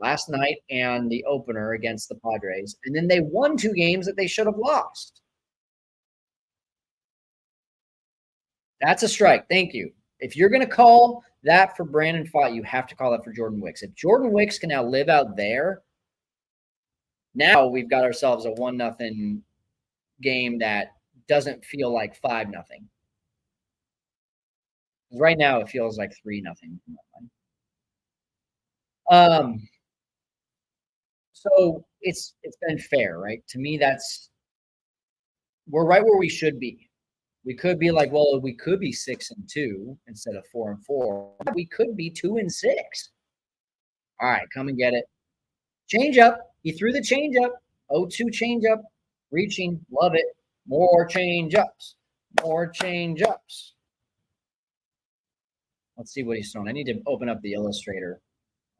last night and the opener against the Padres, and then they won 2 games that they should have lost. That's a strike. Thank you. If you're going to call that for Brandon Pfaadt, you have to call that for Jordan Wicks. If Jordan Wicks can now live out there, now we've got ourselves a 1-0 game that doesn't feel like 5-0. Right now, it feels like 3-0. So it's been fair, right? To me, we're right where we should be. We could be like, well, we could be 6-2 instead of 4-4. We could be 2-6. All right, come and get it. Change up. He threw the change up. 0-2 change up. Reaching. Love it. More change ups. More change ups. Let's see what he's thrown. I need to open up the Illustrator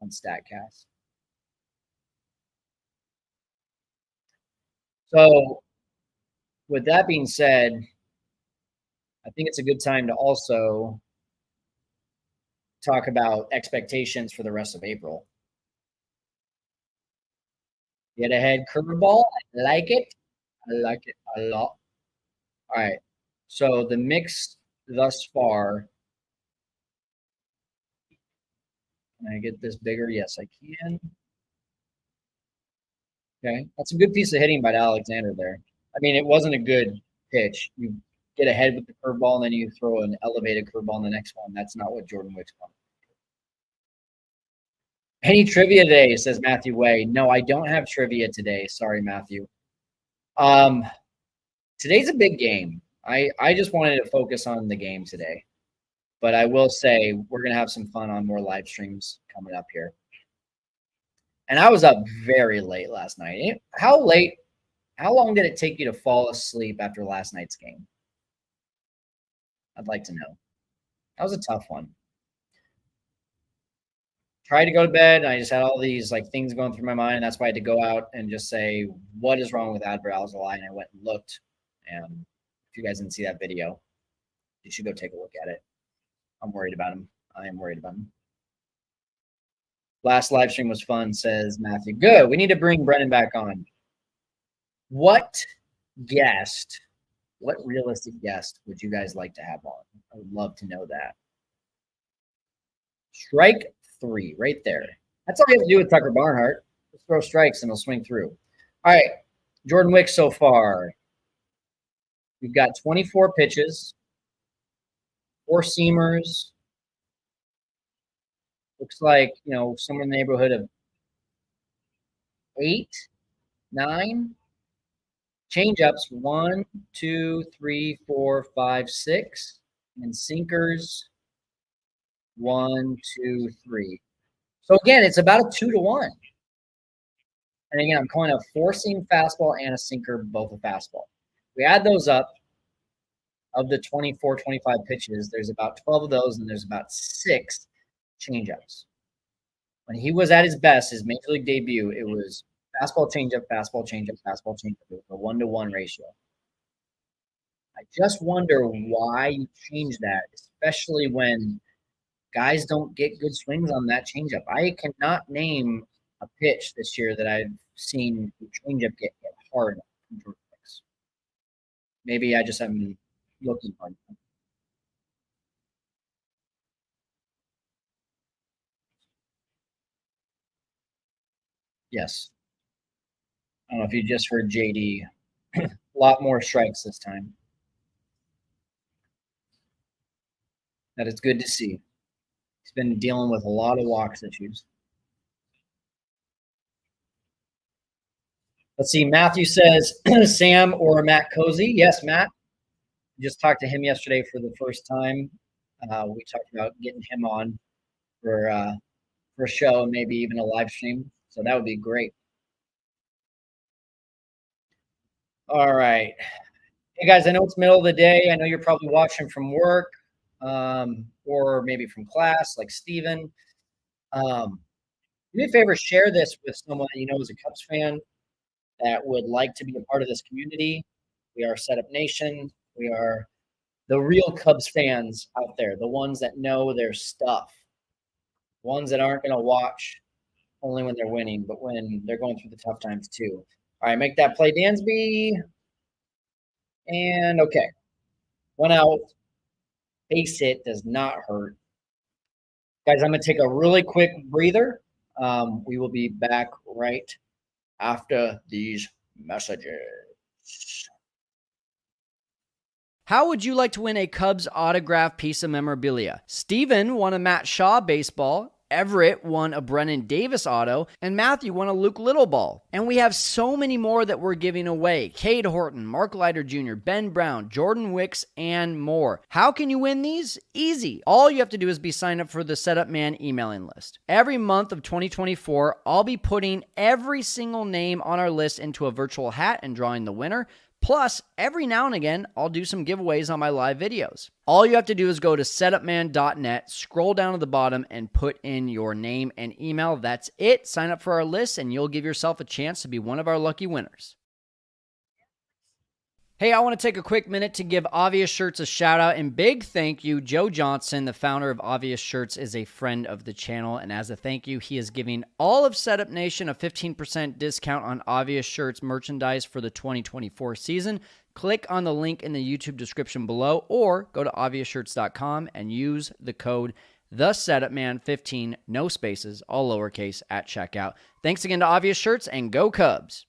on StatCast. So, with that being said, I think it's a good time to also talk about expectations for the rest of April. Get ahead curveball. I like it. I like it a lot. All right. So the mix thus far. Can I get this bigger? Yes, I can. Okay. That's a good piece of hitting by Alexander there. I mean, it wasn't a good pitch. You get ahead with the curveball and then you throw an elevated curveball in the next one. That's not what Jordan Wicks wanted. Any trivia today, says Matthew Way. No, I don't have trivia today. Sorry, Matthew. Um, Today's a big game. I just wanted to focus on the game today. But I will say we're gonna have some fun on more live streams coming up here. And I was up very late last night. How late? How long did it take you to fall asleep after last night's game? I'd like to know. That was a tough one. Tried to go to bed. And I just had all these like things going through my mind. And that's why I had to go out and just say, what is wrong with Adver Alzali? And I went and looked. And if you guys didn't see that video, you should go take a look at it. I'm worried about him. I am worried about him. Last live stream was fun, says Matthew. Good. We need to bring Brennan back on. What guest, what realistic guest would you guys like to have on? I would love to know that. Strike 3 right there. That's all you have to do with Tucker Barnhart. Just throw strikes and he'll swing through. All right. Jordan Wicks so far. We've got 24 pitches, 4 seamers. Looks like, somewhere in the neighborhood of 8, 9. Change-ups, 1, 2, 3, 4, 5, 6. And sinkers, 1, 2, 3. So again, it's about a 2-to-1. And again, I'm calling a 4-seam fastball and a sinker, both a fastball. We add those up. Of the 24, 25 pitches, there's about 12 of those, and there's about 6 changeups. When he was at his best, his major league debut, it was fastball, changeup, fastball, changeup, fastball, changeup. It was a 1-to-1 ratio. I just wonder why you change that, especially when guys don't get good swings on that changeup. I cannot name a pitch this year that I've seen the changeup get hit hard from Jordan Wicks. Maybe I just haven't looking hard. Yes. I don't know if you just heard JD. A lot more strikes this time. That is good to see. He's been dealing with a lot of walks issues. Let's see. Matthew says Sam or Matt Cozy. Yes, Matt. Just talked to him yesterday for the first time. We talked about getting him on for a show and maybe even a live stream. So that would be great. All right. Hey guys, I know it's middle of the day. I know you're probably watching from work or maybe from class, like Steven. Do me a favor, share this with someone that you know is a Cubs fan that would like to be a part of this community. We are Setup Nation. We are the real Cubs fans out there, the ones that know their stuff, ones that aren't going to watch only when they're winning, but when they're going through the tough times too. All right, make that play, Dansby. And okay, 1 out. Base hit does not hurt. Guys, I'm going to take a really quick breather. We will be back right after these messages. How would you like to win a Cubs autographed piece of memorabilia? Steven won a Matt Shaw baseball. Everett won a Brennan Davis auto, and Matthew won a Luke Little ball. And we have so many more that we're giving away. Cade Horton, Mark Leiter Jr., Ben Brown, Jordan Wicks, and more. How can you win these? Easy. All you have to do is be signed up for the Setup Man emailing list. Every month of 2024, I'll be putting every single name on our list into a virtual hat and drawing the winner. Plus, every now and again, I'll do some giveaways on my live videos. All you have to do is go to setupman.net, scroll down to the bottom, and put in your name and email. That's it. Sign up for our list, and you'll give yourself a chance to be one of our lucky winners. Hey, I want to take a quick minute to give Obvious Shirts a shout out and big thank you. Joe Johnson, the founder of Obvious Shirts, is a friend of the channel. And as a thank you, he is giving all of Setup Nation a 15% discount on Obvious Shirts merchandise for the 2024 season. Click on the link in the YouTube description below or go to obviousshirts.com and use the code TheSetupMan15, no spaces, all lowercase, at checkout. Thanks again to Obvious Shirts and go Cubs.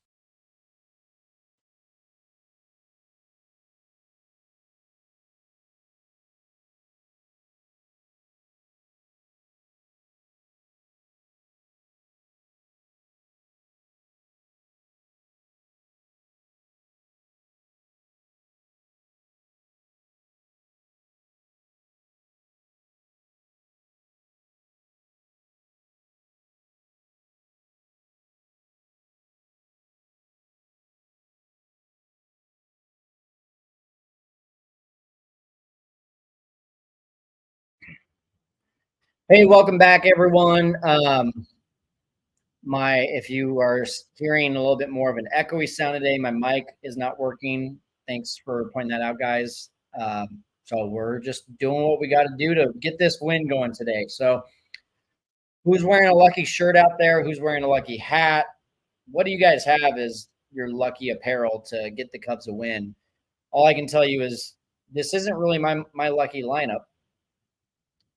Hey, welcome back, everyone. If you are hearing a little bit more of an echoey sound today, my mic is not working. Thanks for pointing that out, guys. So we're just doing what we got to do to get this win going today. So, who's wearing a lucky shirt out there? Who's wearing a lucky hat? What do you guys have as your lucky apparel to get the Cubs a win? All I can tell you is this isn't really my lucky lineup.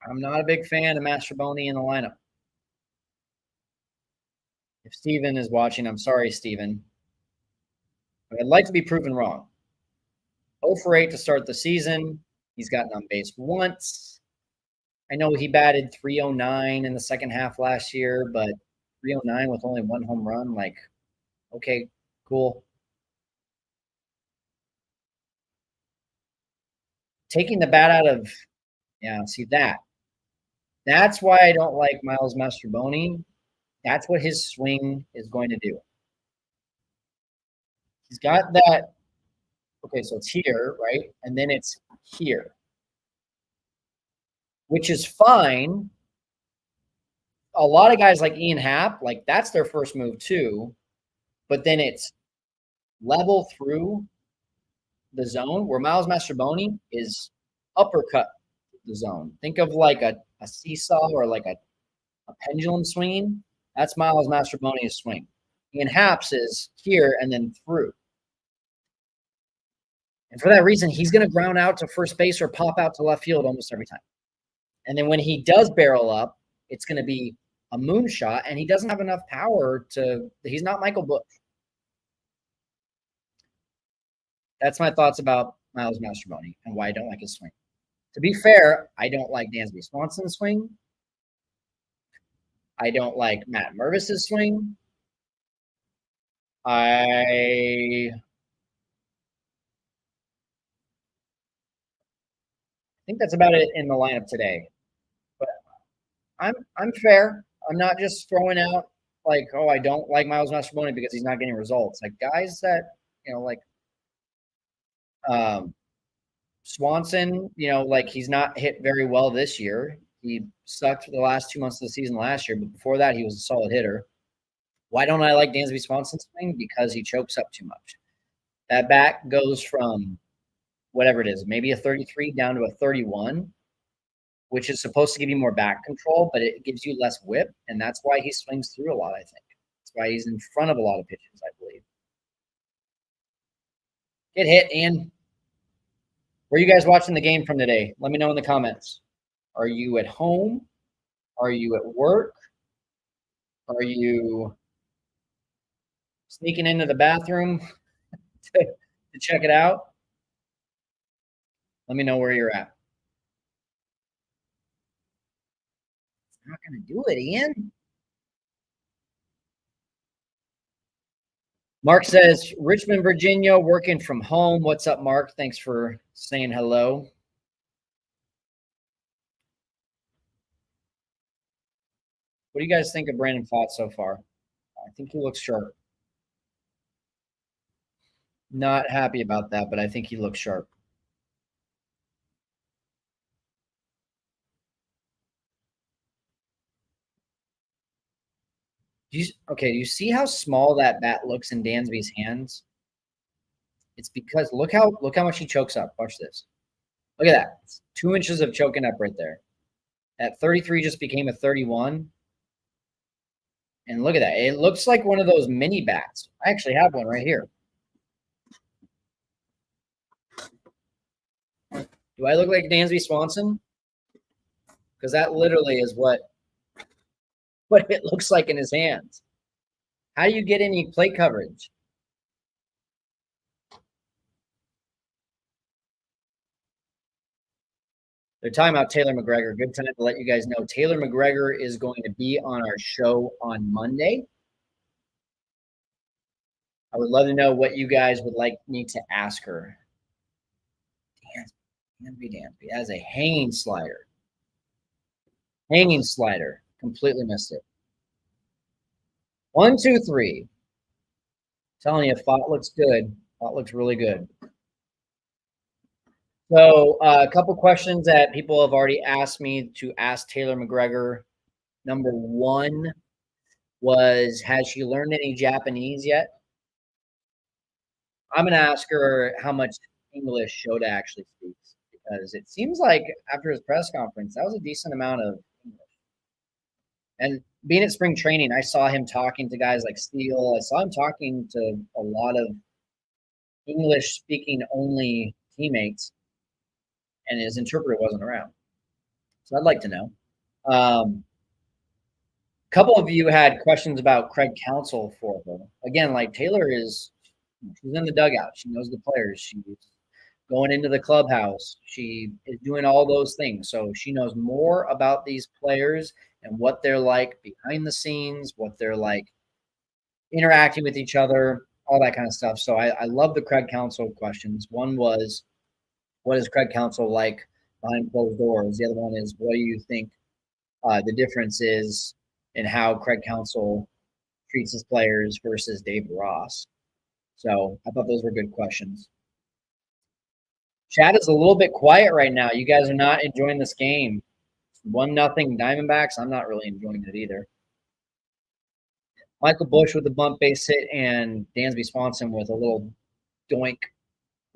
I'm not a big fan of Mastroboni in the lineup. If Steven is watching, I'm sorry, Steven. I'd like to be proven wrong. 0 for 8 to start the season. He's gotten on base once. I know he batted 309 in the second half last year, but 309 with only one home run, like, okay, cool. Taking the bat out of, yeah, see that. That's why I don't like Miles Mastroboni. That's what his swing is going to do. He's got that. Okay, so it's here, right? And then it's here, which is fine. A lot of guys like Ian Happ, like that's their first move too, but then it's level through the zone where Miles Mastroboni is uppercut the zone. Think of like a seesaw or like a pendulum swinging. That's Miles Mastroboni's swing. Ian Happ's is here and then through. And for that reason, he's going to ground out to first base or pop out to left field almost every time. And then when he does barrel up, it's going to be a moonshot, and he doesn't have enough power to. He's not Michael Bush. That's my thoughts about Miles Mastroboni and why I don't like his swing. To be fair, I don't like Dansby Swanson's swing. I don't like Matt Mervis's swing. I think that's about it in the lineup today. But I'm fair. I'm not just throwing out like, oh, I don't like Miles Mastroboni because he's not getting results. Like guys that like Swanson, like he's not hit very well this year. He sucked for the last 2 months of the season last year, but before that, he was a solid hitter. Why don't I like Dansby Swanson's swing? Because he chokes up too much. That bat goes from whatever it is, maybe a 33 down to a 31, which is supposed to give you more back control, but it gives you less whip, and that's why he swings through a lot, I think. That's why he's in front of a lot of pitches, I believe. Get hit, Ian. Where are you guys watching the game from today? Let me know in the comments. Are you at home? Are you at work? Are you sneaking into the bathroom to check it out? Let me know where you're at. It's not going to do it, Ian. Mark says, Richmond, Virginia, working from home. What's up, Mark? Thanks for saying hello. What do you guys think of Brandon Pfaadt so far? I think he looks sharp. Not happy about that, but I think he looks sharp. Do you see how small that bat looks in Dansby's hands? It's because look how much he chokes up. Watch this. Look at that. It's 2 inches of choking up right there. That 33 just became a 31. And look at that. It looks like one of those mini bats. I actually have one right here. Do I look like Dansby Swanson? Because that literally is what it looks like in his hands. How do you get any plate coverage? They're talking about Taylor McGregor. Good time to let you guys know. Taylor McGregor is going to be on our show on Monday. I would love to know what you guys would like me to ask her. Dansby has a hanging slider. Hanging slider. Completely missed it. 1, 2, 3. Telling you, Pfaadt looks good. Pfaadt looks really good. So, a couple questions that people have already asked me to ask Taylor McGregor. Number one was, has she learned any Japanese yet? I'm going to ask her how much English Shota actually speaks because it seems like after his press conference, that was a decent amount of English. And being at spring training, I saw him talking to guys like Steele. I saw him talking to a lot of English speaking only teammates, and his interpreter wasn't around. So I'd like to know. A couple of you had questions about Craig Counsell for her. Again, like Taylor she's in the dugout. She knows the players. She's going into the clubhouse. She is doing all those things. So she knows more about these players and what they're like behind the scenes, what they're like interacting with each other, all that kind of stuff. So I love the Craig Counsell questions. One was, what is Craig Counsell like behind closed doors? The other one is, what do you think the difference is in how Craig Counsell treats his players versus David Ross? So I thought those were good questions. Chat is a little bit quiet right now. You guys are not enjoying this game. 1-0 Diamondbacks. I'm not really enjoying it either. Michael Bush with the bunt base hit and Dansby Swanson with a little doink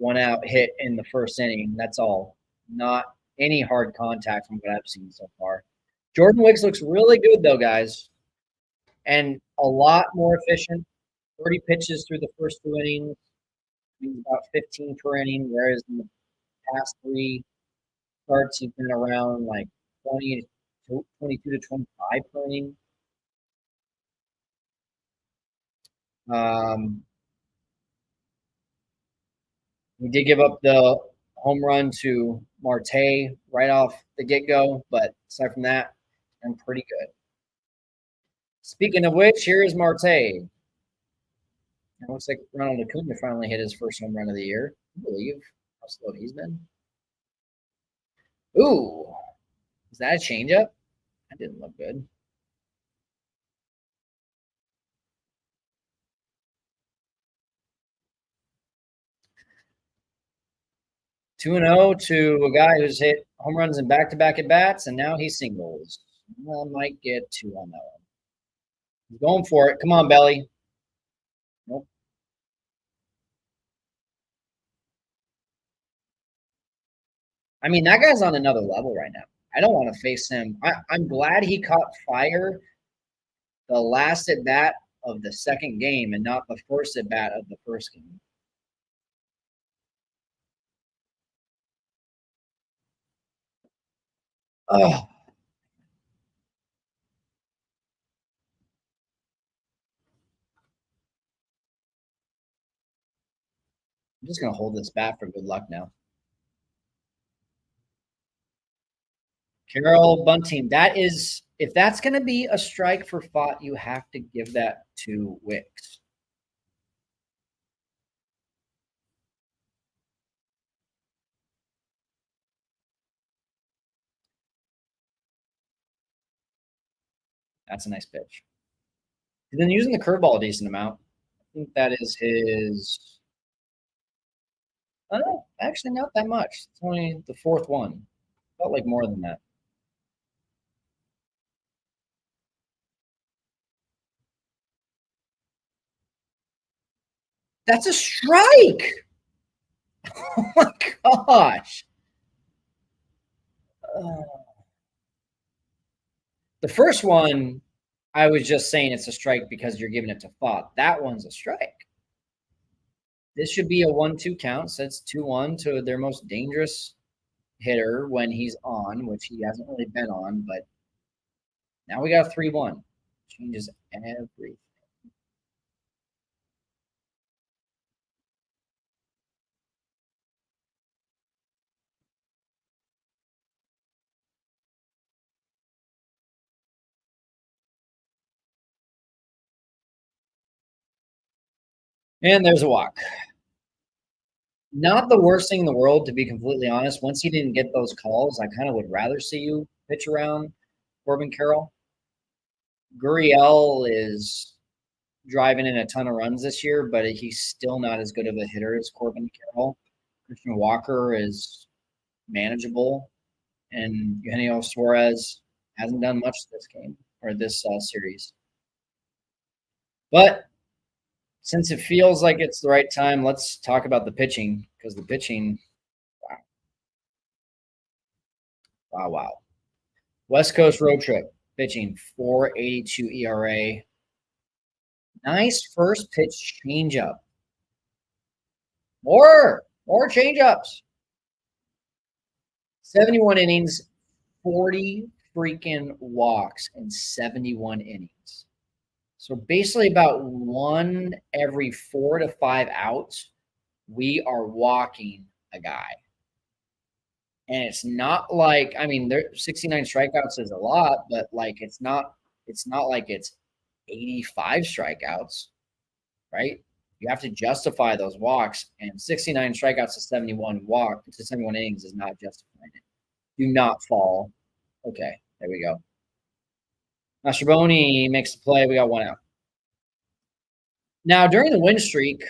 1-out hit in the first inning. That's all. Not any hard contact from what I've seen so far. Jordan Wicks looks really good though, guys, and a lot more efficient. 30 pitches through the first 2 innings, means about 15 per inning, whereas in the past 3 starts he's been around like 20 to 22 to 25 per inning. We did give up the home run to Marte right off the get-go, but aside from that, I'm pretty good. Speaking of which, here is Marte. It looks like Ronald Acuna finally hit his first home run of the year. I believe how slow he's been. Ooh, is that a changeup? That didn't look good. Two and 0 to a guy who's hit home runs in back-to-back at bats, and now he singles. I might get 2 on that one. He's going for it. Come on, Belly. Nope. I mean, that guy's on another level right now. I don't want to face him. I'm glad he caught fire the last at bat of the second game and not the first at bat of the first game. Oh, I'm just going to hold this bat for good luck now. Carol Bunting, that is, if that's going to be a strike for Fott, you have to give that to Wicks. That's a nice pitch. He's been using the curveball a decent amount. I think that is his. Oh, actually, not that much. It's only the 4th one. Felt like more than that. That's a strike. Oh my gosh. The first one, I was just saying it's a strike because you're giving it to Fott. That one's a strike. This should be a 1-2 count. So it's 2-1 to their most dangerous hitter when he's on, which he hasn't really been on. But now we got a 3-1. Changes everything. And there's a walk. Not the worst thing in the world, to be completely honest. Once he didn't get those calls, I kind of would rather see you pitch around Corbin Carroll. Gurriel is driving in a ton of runs this year, but he's still not as good of a hitter as Corbin Carroll. Christian Walker is manageable. And Eugenio Suarez hasn't done much this game or this series. But since it feels like it's the right time, let's talk about the pitching because the pitching, wow. West Coast road trip pitching 4.82 ERA. Nice first pitch changeup. More changeups. 71 innings, 40 freaking walks in 71 innings. So basically about 1 every 4 to 5 outs, we are walking a guy. And it's not like, I mean, there 69 strikeouts is a lot, but like it's not like it's 85 strikeouts, right? You have to justify those walks, and 69 strikeouts to 71 innings is not justifying it. Do not fall. Okay, there we go. Mastrobuoni makes the play. We got 1 out. Now, during the win streak,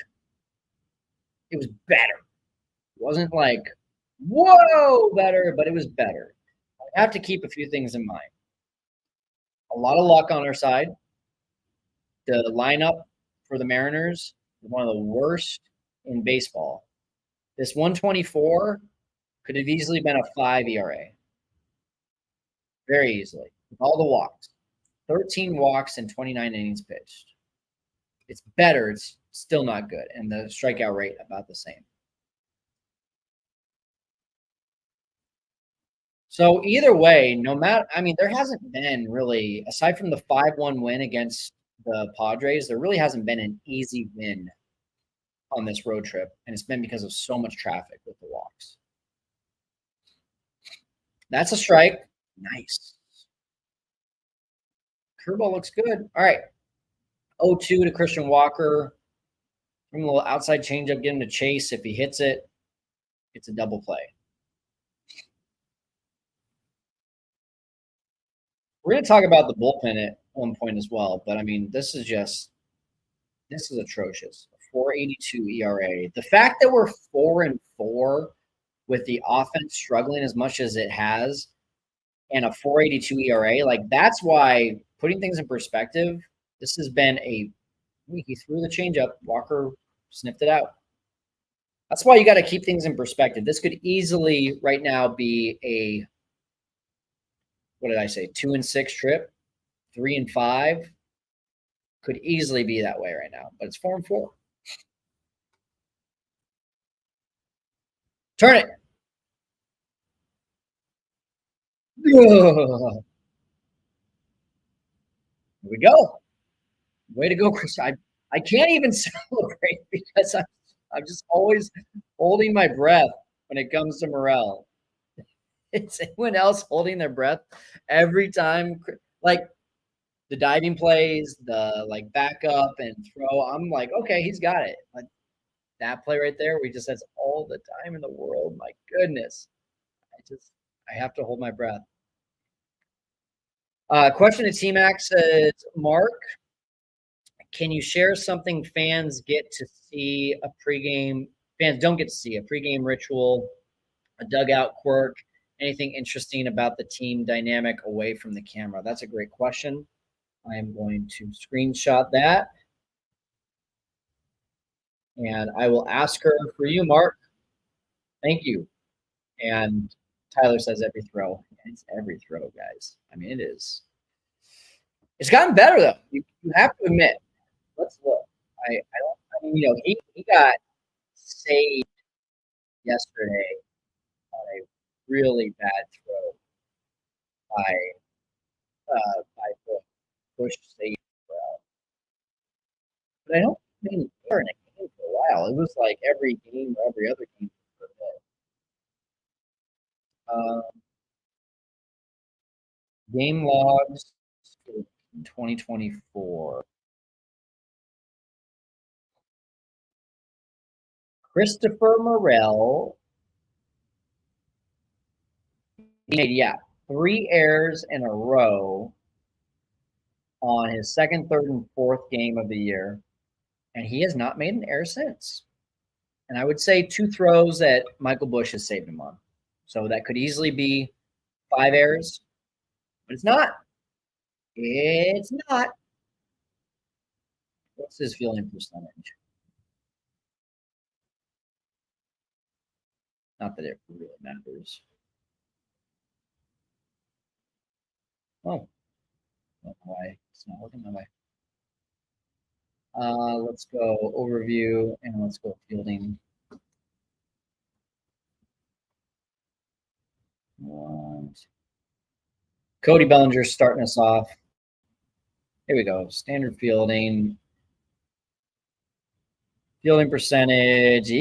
it was better. It wasn't like, whoa, better, but it was better. I have to keep a few things in mind. A lot of luck on our side. The lineup for the Mariners is one of the worst in baseball. This 124 could have easily been a 5 ERA. Very easily. With all the walks. 13 walks and 29 innings pitched. It's better. It's still not good. And the strikeout rate about the same. So either way, no matter, I mean, there hasn't been really, aside from the 5-1 win against the Padres, there really hasn't been an easy win on this road trip. And it's been because of so much traffic with the walks. That's a strike. Nice. Curveball looks good. All right. 0-2 to Christian Walker. From a little outside changeup, get him to chase. If he hits it, it's a double play. We're going to talk about the bullpen at one point as well, but I mean, this is atrocious. 4.82 ERA. The fact that we're 4-4 with the offense struggling as much as it has, and a 4.82 ERA, like that's why, putting things in perspective, this has been he threw the changeup. Walker sniffed it out. That's why you got to keep things in perspective. This could easily right now be a, what did I say, 2-6 trip, 3-5. Could easily be that way right now, but it's 4-4. Turn it. Here we go. Way to go, Chris. I can't even celebrate because I'm just always holding my breath when it comes to Morel. Is anyone else holding their breath every time? Like the diving plays, the like backup and throw. I'm like, okay, he's got it. Like that play right there, we just has all the time in the world. My goodness. I have to hold my breath. Question to T-Max says, Mark, can you share something fans get to see a pregame? Fans don't get to see a pregame ritual, a dugout quirk, anything interesting about the team dynamic away from the camera? That's a great question. I am going to screenshot that. And I will ask her for you, Mark. Thank you. And Tyler says every throw. It's every throw, guys. I mean, it is. It's gotten better, though. You have to admit. Let's look. I mean, he got saved yesterday on a really bad throw by Bush saved. But I don't think they were in a game for a while. It was like every game or every other game for a bit. Game logs in 2024. Christopher Morel made 3 errors in a row on his second, third, and fourth game of the year, and he has not made an error since. And I would say 2 throws that Michael Bush has saved him on. So that could easily be 5 errors, but it's not. It's not. What's his fielding percentage? Not that it really matters. Oh, why it's not working that way. Let's go overview and let's go fielding. Cody Bellinger starting us off. Here we go. Standard fielding. Fielding percentage.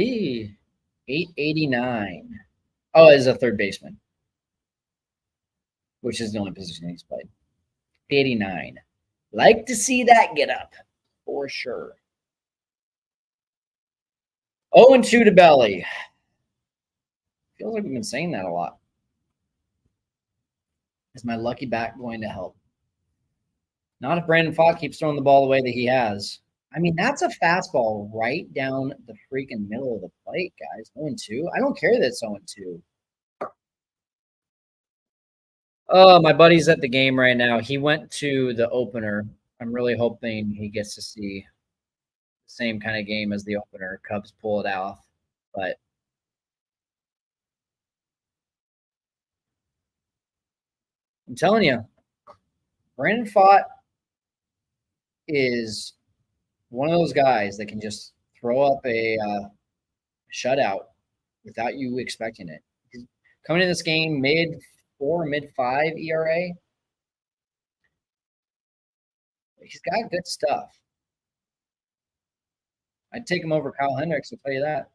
889. Oh, as a third baseman, which is the only position he's played. 89. Like to see that get up for sure. 0-2 to Belly. Feels like we've been saying that a lot. Is my lucky bat going to help? Not if Brandon Pfaadt keeps throwing the ball the way that he has. I mean, that's a fastball right down the freaking middle of the plate, guys. 0-2. I don't care that it's 0-2. Oh, my buddy's at the game right now. He went to the opener. I'm really hoping he gets to see the same kind of game as the opener. Cubs pull it out, but I'm telling you, Brandon Pfaadt is one of those guys that can just throw up a shutout without you expecting it. He's coming in this game mid 4, mid 5 ERA. He's got good stuff. I'd take him over Kyle Hendricks, I'll tell you that.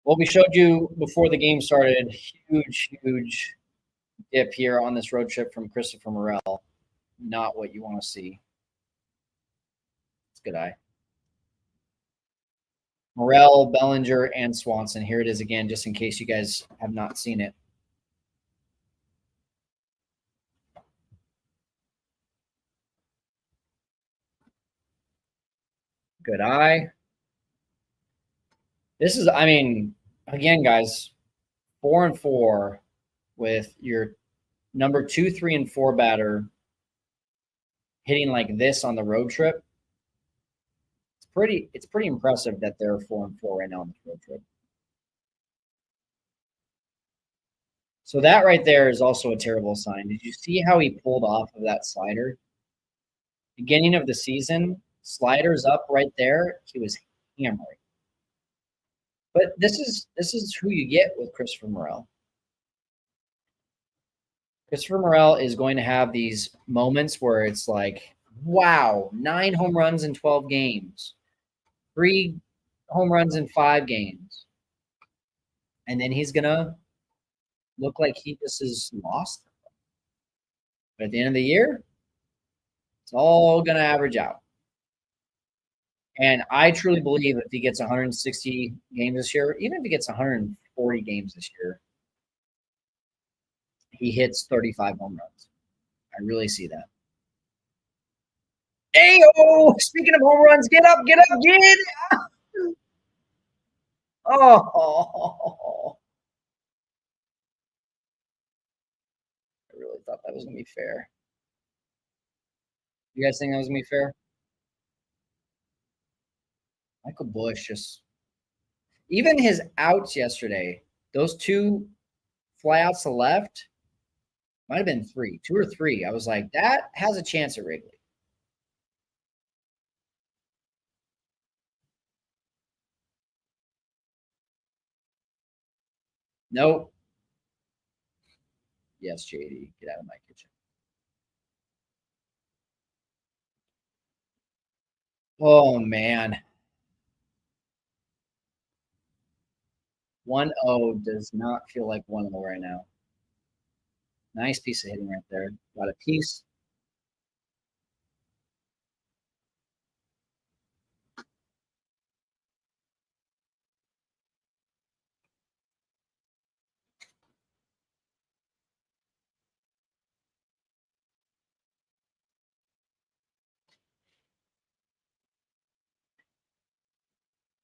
Well, we showed you before the game started, huge dip here on this road trip from Christopher Morel. Not what you want to see. It's good eye. Morel, Bellinger, and Swanson. Here it is again, just in case you guys have not seen it. Good eye. This is, I mean, again, guys, 4-4 with your number 2, 3, and 4 batter hitting like this on the road trip. It's pretty impressive that they're 4-4 right now on this road trip. So that right there is also a terrible sign. Did you see how he pulled off of that slider? Beginning of the season, sliders up right there, he was hammering. But this is who you get with Christopher Morel. Christopher Morel is going to have these moments where it's like, wow, 9 home runs in 12 games, 3 home runs in 5 games. And then he's going to look like he just is lost. But at the end of the year, it's all going to average out. And I truly believe if he gets 160 games this year, even if he gets 140 games this year, he hits 35 home runs. I really see that. Hey, oh, speaking of home runs, get up, get up, get up. Oh, I really thought that was going to be fair. You guys think that was going to be fair? Michael Bush just, even his outs yesterday, those 2 flyouts to left, might have been 3, 2 or 3. I was like, that has a chance at Wrigley. Nope. Yes, JD, get out of my kitchen. Oh, man. 1-0 does not feel like 1-0 right now. Nice piece of hitting right there. Got a piece.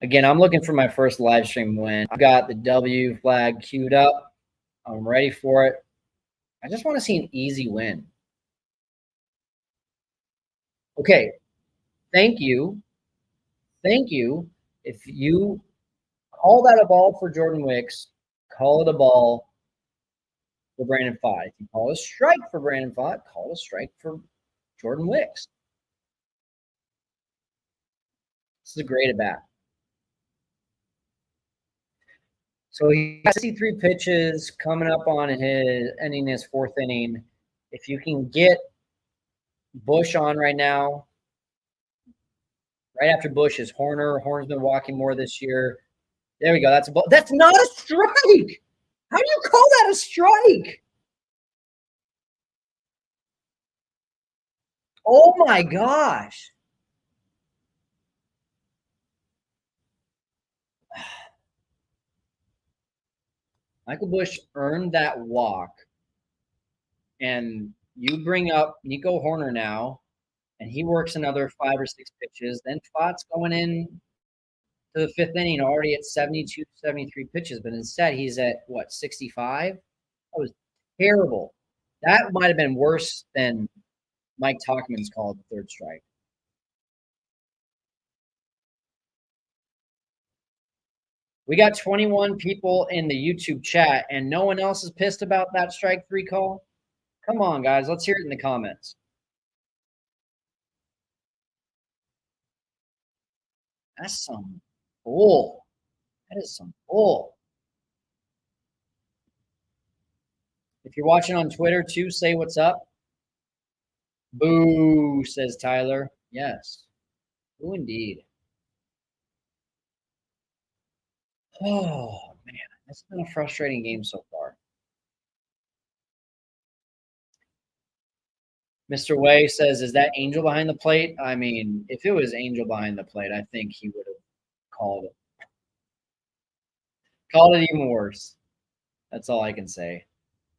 Again, I'm looking for my first live stream win. I've got the W flag queued up. I'm ready for it. I just want to see an easy win. Okay. Thank you. Thank you. If you call that a ball for Jordan Wicks, call it a ball for Brandon Fott. If you call it a strike for Brandon Fott, call it a strike for Jordan Wicks. This is a great at bat. So he has 63 pitches coming up on his ending his fourth inning. If you can get Bush on right now, right after Bush is Horner. Horner's been walking more this year. There we go. That's a ball. That's not a strike. How do you call that a strike? Oh my gosh. Michael Bush earned that walk. And you bring up Nico Horner now, and he works another 5 or 6 pitches. Then Fott's going in to the fifth inning already at 72, 73 pitches. But instead, he's at what, 65? That was terrible. That might have been worse than Mike Talkman's called the third strike. We got 21 people in the YouTube chat, and no one else is pissed about that strike three call. Come on, guys. Let's hear it in the comments. That's some bull. That is some bull. If you're watching on Twitter too, say what's up. Boo, says Tyler. Yes. Boo indeed. Oh, man. That's been a frustrating game so far. Mr. Way says, is that Angel behind the plate? I mean, if it was Angel behind the plate, I think he would have called it. Called it even worse. That's all I can say.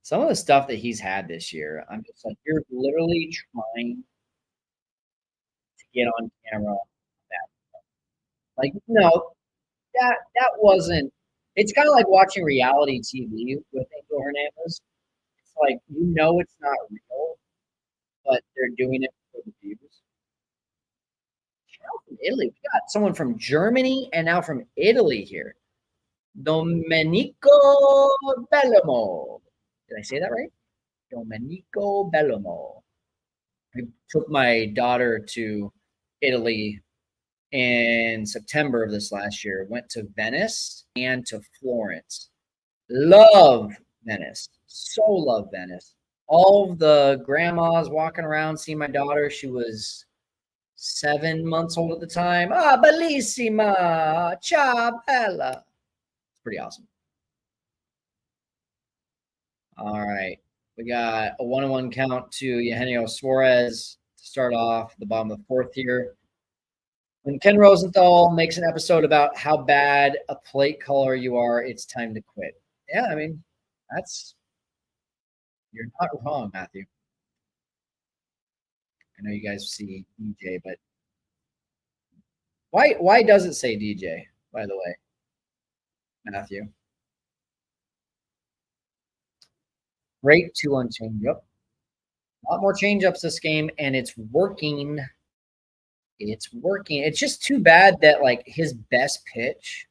Some of the stuff that he's had this year, I'm just like, you're literally trying to get on camera. Like, no, that wasn't. It's kind of like watching reality TV with Angel Hernandez. It's like it's not real, but they're doing it for the views. From Italy, we got someone from Germany and now from Italy here. Domenico Bellomo. Did I say that right? Domenico Bellomo. I took my daughter to Italy in September of this last year. Went to Venice and to Florence. Love Venice. So love Venice. All of the grandmas walking around seeing my daughter. She was 7 months old at the time. Ah, bellissima. Ciao, bella. It's pretty awesome. All right. We got a 1-1 count to Eugenio Suarez to start off the bottom of the fourth here. When Ken Rosenthal makes an episode about how bad a plate caller you are, it's time to quit. Yeah, I mean, you're not wrong, Matthew. I know you guys see DJ, but why does it say DJ, by the way, Matthew? Great 2-1 changeup. A lot more changeups this game, and it's working. It's working. It's just too bad that like his best pitch,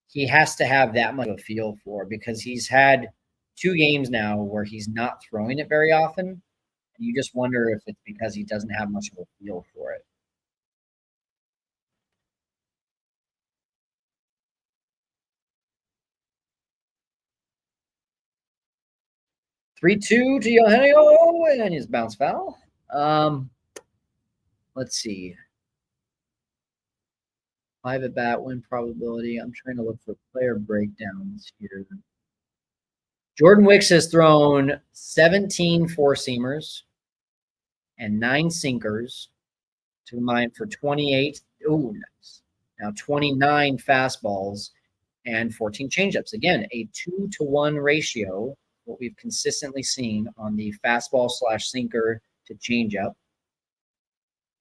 he has to have that much of a feel for, because he's had 2 games now where he's not throwing it very often. And you just wonder if it's because he doesn't have much of a feel for it. Three-two to Eugenio, and his bounce foul. Let's see. 5 at bat win probability. I'm trying to look for player breakdowns here. Jordan Wicks has thrown 17 four-seamers and 9 sinkers to mine for 28. Ooh, nice. Now 29 fastballs and 14 changeups. Again, a 2-to-1 ratio, what we've consistently seen on the fastball / sinker to changeup.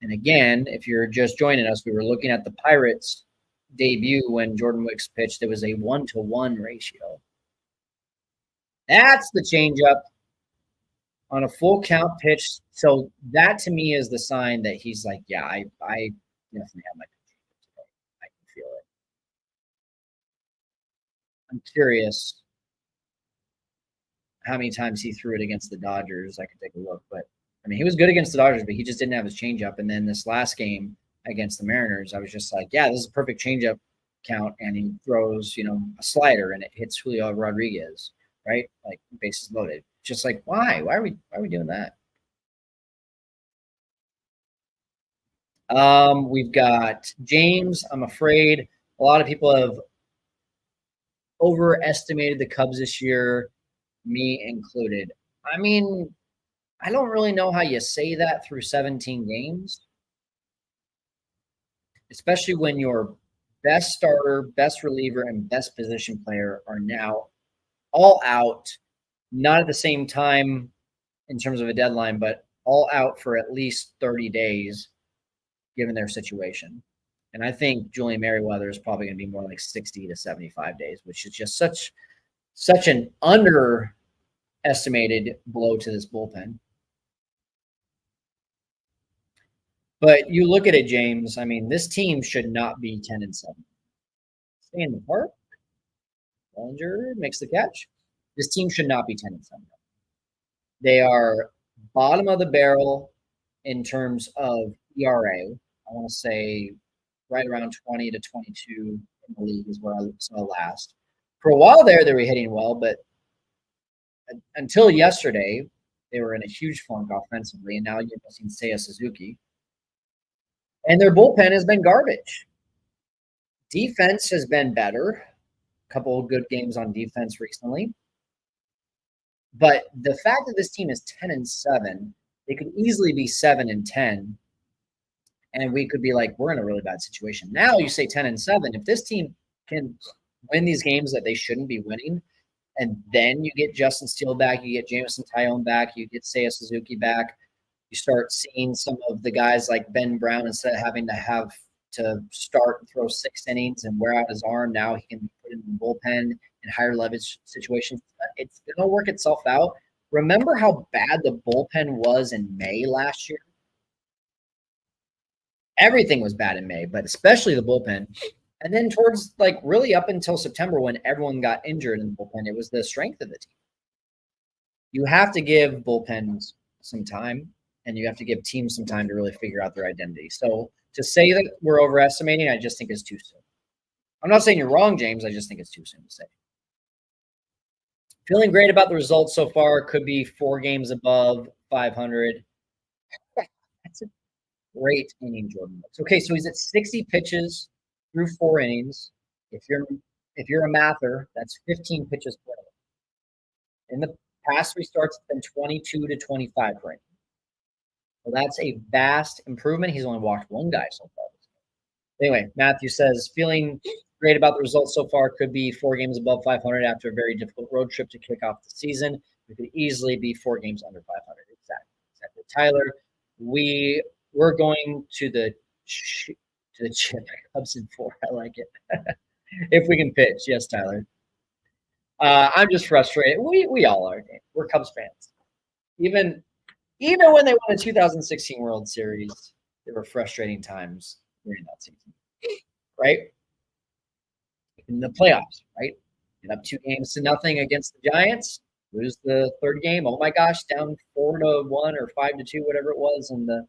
And again, if you're just joining us, we were looking at the Pirates debut when Jordan Wicks pitched, there was a 1-to-1 ratio. That's the changeup on a full count pitch. So that to me is the sign that he's like, yeah, I definitely have my changeup today. I can feel it. I'm curious how many times he threw it against the Dodgers. I could take a look, but I mean, he was good against the Dodgers, but he just didn't have his changeup. And then this last game against the Mariners, I was just like, yeah, this is a perfect changeup count, and he throws, a slider, and it hits Julio Rodriguez, right? Like bases loaded. Just like, why? Why are we doing that? We've got James. I'm afraid a lot of people have overestimated the Cubs this year, me included. I mean, I don't really know how you say that through 17 games, especially when your best starter, best reliever, and best position player are now all out, not at the same time in terms of a deadline, but all out for at least 30 days, given their situation. And I think Julian Merriweather is probably going to be more like 60 to 75 days, which is just such an underestimated blow to this bullpen. But you look at it, James. I mean, this team should not be 10-7. Stay in the park. Bellinger makes the catch. This team should not be 10-7. They are bottom of the barrel in terms of ERA. I want to say right around 20 to 22 in the league is where I saw last. For a while there, they were hitting well, but until yesterday, they were in a huge funk offensively, and now you're missing Seiya Suzuki. And their bullpen has been garbage. Defense has been better. A couple of good games on defense recently. But the fact that this team is 10-7, they could easily be 7-10, and we could be like, we're in a really bad situation. Now you say 10-7. If this team can win these games that they shouldn't be winning, and then you get Justin Steele back, you get Jameson Taillon back, you get Seiya Suzuki back, you start seeing some of the guys like Ben Brown, instead of having to have to start and throw 6 innings and wear out his arm, now he can be put in the bullpen in higher leverage situations. It's going to work itself out. Remember how bad the bullpen was in May last year? Everything was bad in May, but especially the bullpen. And then towards really up until September, when everyone got injured in the bullpen, it was the strength of the team. You have to give bullpens some time, and you have to give teams some time to really figure out their identity. So to say that we're overestimating, I just think is too soon. I'm not saying you're wrong, James. I just think it's too soon to say. Feeling great about the results so far. Could be 4 games above 500. That's a great inning, Jordan Wicks. Okay, so he's at 60 pitches through 4 innings. If you're a mather, that's 15 pitches per inning. In the past 3 starts, it's been 22 to 25 per inning. So that's a vast improvement. He's only walked 1 guy so far. Anyway, Matthew says, feeling great about the results so far. Could be 4 games above 500 after a very difficult road trip to kick off the season. We could easily be 4 games under 500. Exactly. Tyler, we're going to the chip. Cubs in 4. I like it. If we can pitch, yes, Tyler. I'm just frustrated. We all are. We're Cubs fans. Even when they won the 2016 World Series, there were frustrating times during that season, right? In the playoffs, right? Get up 2-0 against the Giants, lose the 3rd game. Oh my gosh, down 4-1 or 5-2, whatever it was, in the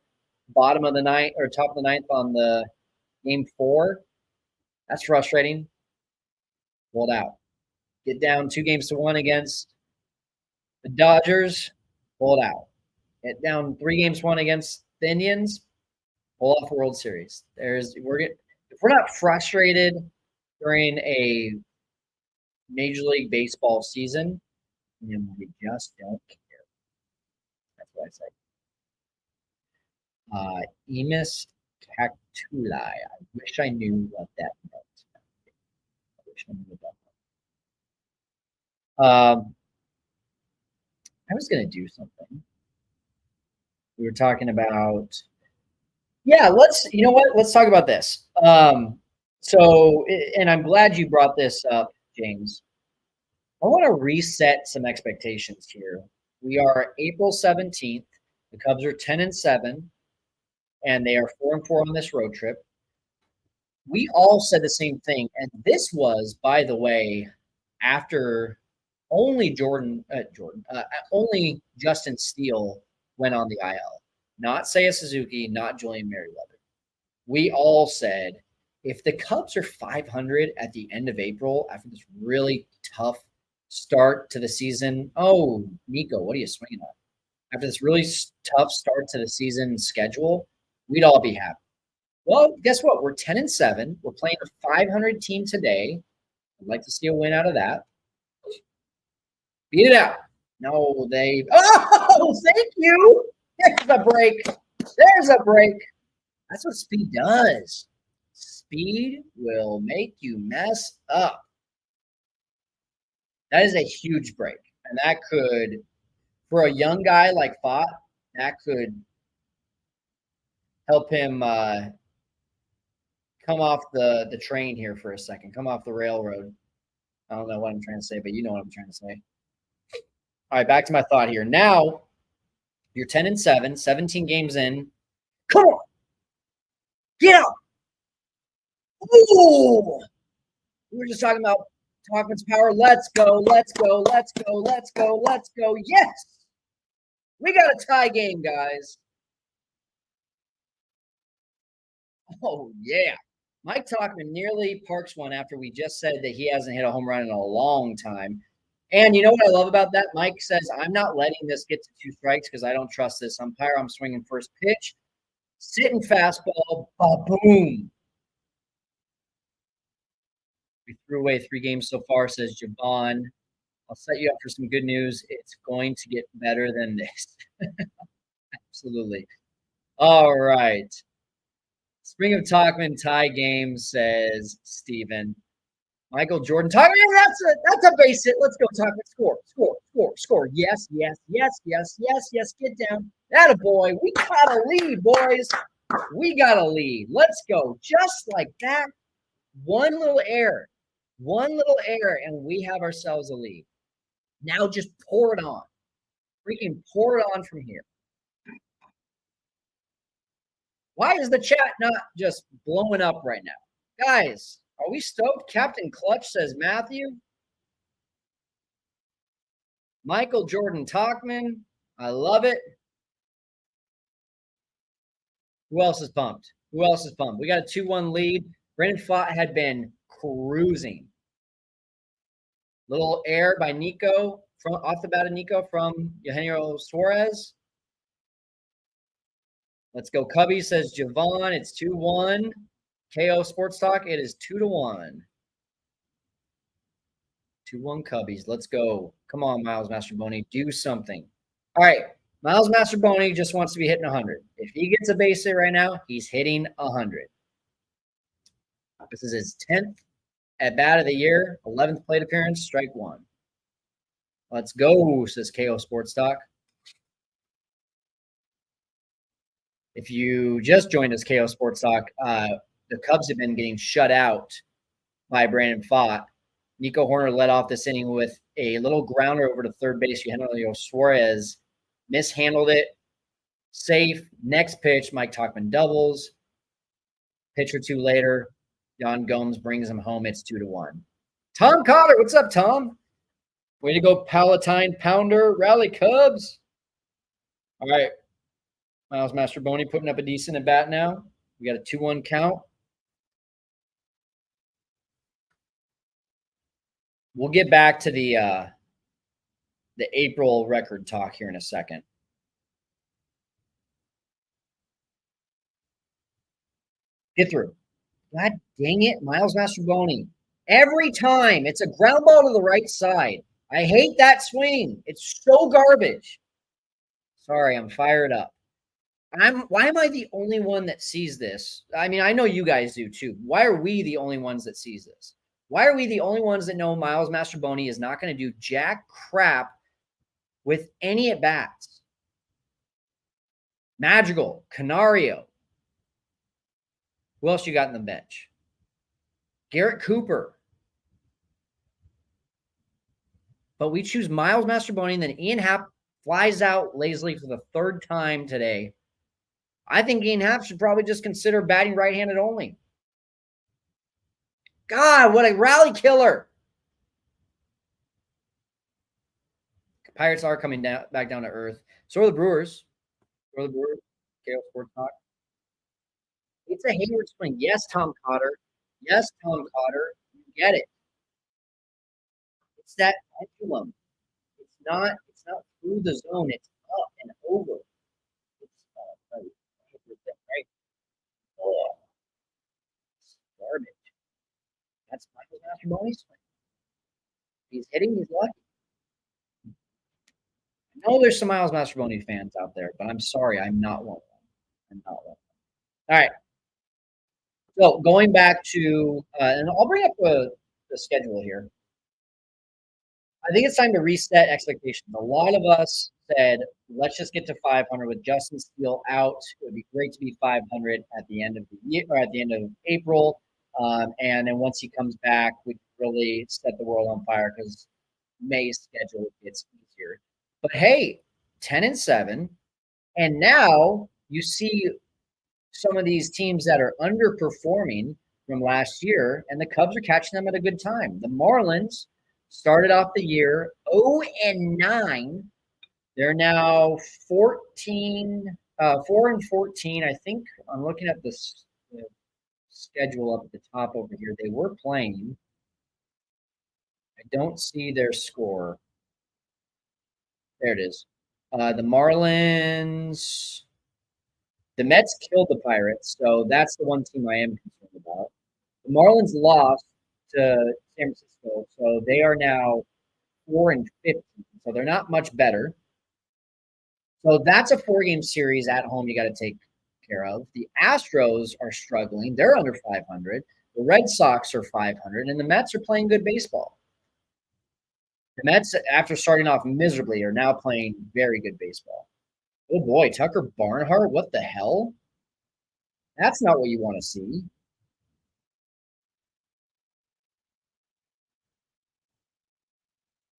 bottom of the 9th or top of the 9th on the game 4. That's frustrating. Pulled out. Get down 2-1 against the Dodgers. Pulled out. Get down 3-1 against the Indians. Pull off a World Series. If we're not frustrated during a Major League Baseball season, then we just don't care. That's what I say. Emis cactuli. I wish I knew what that meant. I wish I knew what that meant. I was going to do something. We were talking about, yeah, you know what? Let's talk about this. So, and I'm glad you brought this up, James. I want to reset some expectations here. We are April 17th. The Cubs are 10-7, and they are 4-4 on this road trip. We all said the same thing, and this was, by the way, after only only Justin Steele went on the IL, not Seiya Suzuki, not Julian Merryweather. We all said if the Cubs are 500 at the end of April after this really tough start to the season, oh, Nico, what are you swinging on? After this really tough start to the season schedule, we'd all be happy. Well, guess what? We're 10-7. We're playing a 500 team today. I'd like to see a win out of that. Beat it out. No, they. Oh, thank you. There's a break. There's a break. That's what speed does. Speed will make you mess up. That is a huge break. And that could, for a young guy like Fott, that could help him come off the train here for a second. Come off the railroad. I don't know what I'm trying to say, but you know what I'm trying to say. All right, back to my thought here. Now, you're 10-7, 17 games in. Come on. Get up. Ooh. We were just talking about Talkman's power. Let's go. Let's go. Let's go. Let's go. Let's go. Yes. We got a tie game, guys. Oh, yeah. Mike Talkman nearly parks one after we just said that he hasn't hit a home run in a long time. And you know what I love about that? Mike says, I'm not letting this get to 2 strikes because I don't trust this umpire. I'm swinging first pitch, sitting fastball, boom. We threw away 3 games so far, says Javon. I'll set you up for some good news. It's going to get better than this. Absolutely. All right. Spring of Talkman tie game, says Steven. Michael Jordan. Talkman, that's a base hit. Let's go, Talkman. Score. Yes. Get down. Atta boy. We got a lead, boys. We got a lead. Let's go. Just like that. One little error, and we have ourselves a lead. Now just pour it on. Freaking pour it on from here. Why is the chat not just blowing up right now? Guys, are we stoked? Captain Clutch, says Matthew. Michael Jordan Talkman. I love it. Who else is pumped? We got a 2-1 lead. Brandon Fott had been cruising. Little air by Nico, off the bat of Nico from Eugenio Suarez. Let's go, Cubby, says Javon. It's 2-1. KO Sports Talk, it is 2-1. 2-1 Cubbies. Let's go. Come on, Miles Mastroboni. Do something. All right. Miles Mastroboni just wants to be hitting 100. If he gets a base hit right now, he's hitting 100. This is his 10th at bat of the year, 11th plate appearance, strike 1. Let's go, says KO Sports Talk. If you just joined us, KO Sports Talk, the Cubs have been getting shut out by Brandon Fott. Nico Horner led off this inning with a little grounder over to third base. Eugenio Suarez mishandled it. Safe. Next pitch, Mike Talkman doubles. Pitch or two later, Jan Gomes brings him home. It's 2-1. Tom Cotter, what's up, Tom? Way to go, Palatine Pounder. Rally Cubs. All right. Miles Mastroboni putting up a decent at bat now. We got a 2-1 count. We'll get back to the April record talk here in a second. Get through. God dang it, Miles Mastroboni. Every time it's a ground ball to the right side. I hate that swing. It's so garbage. Sorry, I'm fired up. Why am I the only one that sees this? I mean, I know you guys do too. Why are we the only ones that sees this? Why are we the only ones that know Miles Mastroboni is not going to do jack crap with any at-bats? Madrigal, Canario. Who else you got in the bench? Garrett Cooper. But we choose Miles Mastrobuoni, and then Ian Happ flies out lazily for the third time today. I think Ian Happ should probably just consider batting right-handed only. God, what a rally killer. Pirates are coming back down to earth. So are the Brewers. So are the Brewers. KO Sports Talk. It's a Hayward swing. Yes, Tom Cotter. Yes, Tom Cotter. You get it. It's that pendulum. It's not through the zone. It's up and over. It's right. Oh, it's garbage. That's Michael Mastrobuoni's swing. He's hitting. He's lucky. I know there's some Miles Mastrobuoni fans out there, but I'm sorry, I'm not one of them. I'm not one. All right. So going back to, and I'll bring up the schedule here. I think it's time to reset expectations. A lot of us said, let's just get to 500 with Justin Steele out. It would be great to be 500 at the end of the year or at the end of April. And then once he comes back, we really set the world on fire because May's schedule gets easier. But hey, 10-7, and now you see some of these teams that are underperforming from last year, and the Cubs are catching them at a good time. The Marlins started off the year 0-9. They're now 14, 4-14. I think I'm looking at the schedule up at the top over here. They were playing. I don't see their score. There it is. The Marlins. The Mets killed the Pirates, so that's the one team I am concerned about. The Marlins lost to San Francisco, so they are now 4-15. So they're not much better. So that's a 4-game series at home you got to take care of. The Astros are struggling. They're under 500. The Red Sox are 500, and the Mets are playing good baseball. The Mets, after starting off miserably, are now playing very good baseball. Oh boy, Tucker Barnhart, what the hell? That's not what you want to see.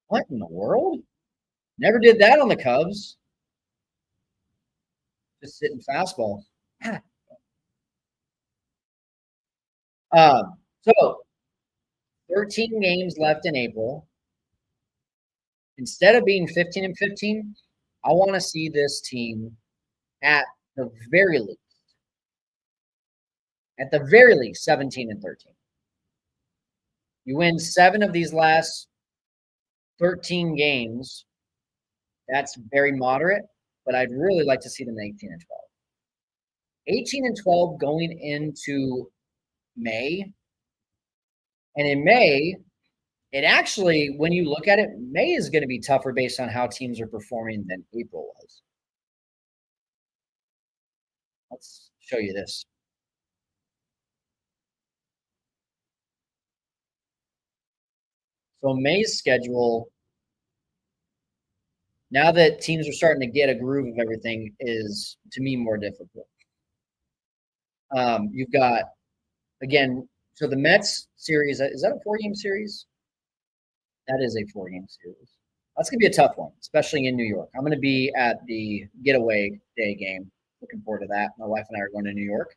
What in the world? Never did that on the Cubs. Just sitting fastball. So 13 games left in April. Instead of being 15-15, I want to see this team at the very least, 17-13. You win 7 of these last 13 games. That's very moderate, but I'd really like to see them 18-12. 18-12 going into May. And in May, it actually, when you look at it, May is going to be tougher based on how teams are performing than April was. Let's show you this. So May's schedule, now that teams are starting to get a groove of everything, is, to me, more difficult. You've got, again, so the Mets series, is that a 4-game series? That is a 4-game series. That's going to be a tough one, especially in New York. I'm going to be at the getaway day game. Looking forward to that. My wife and I are going to New York.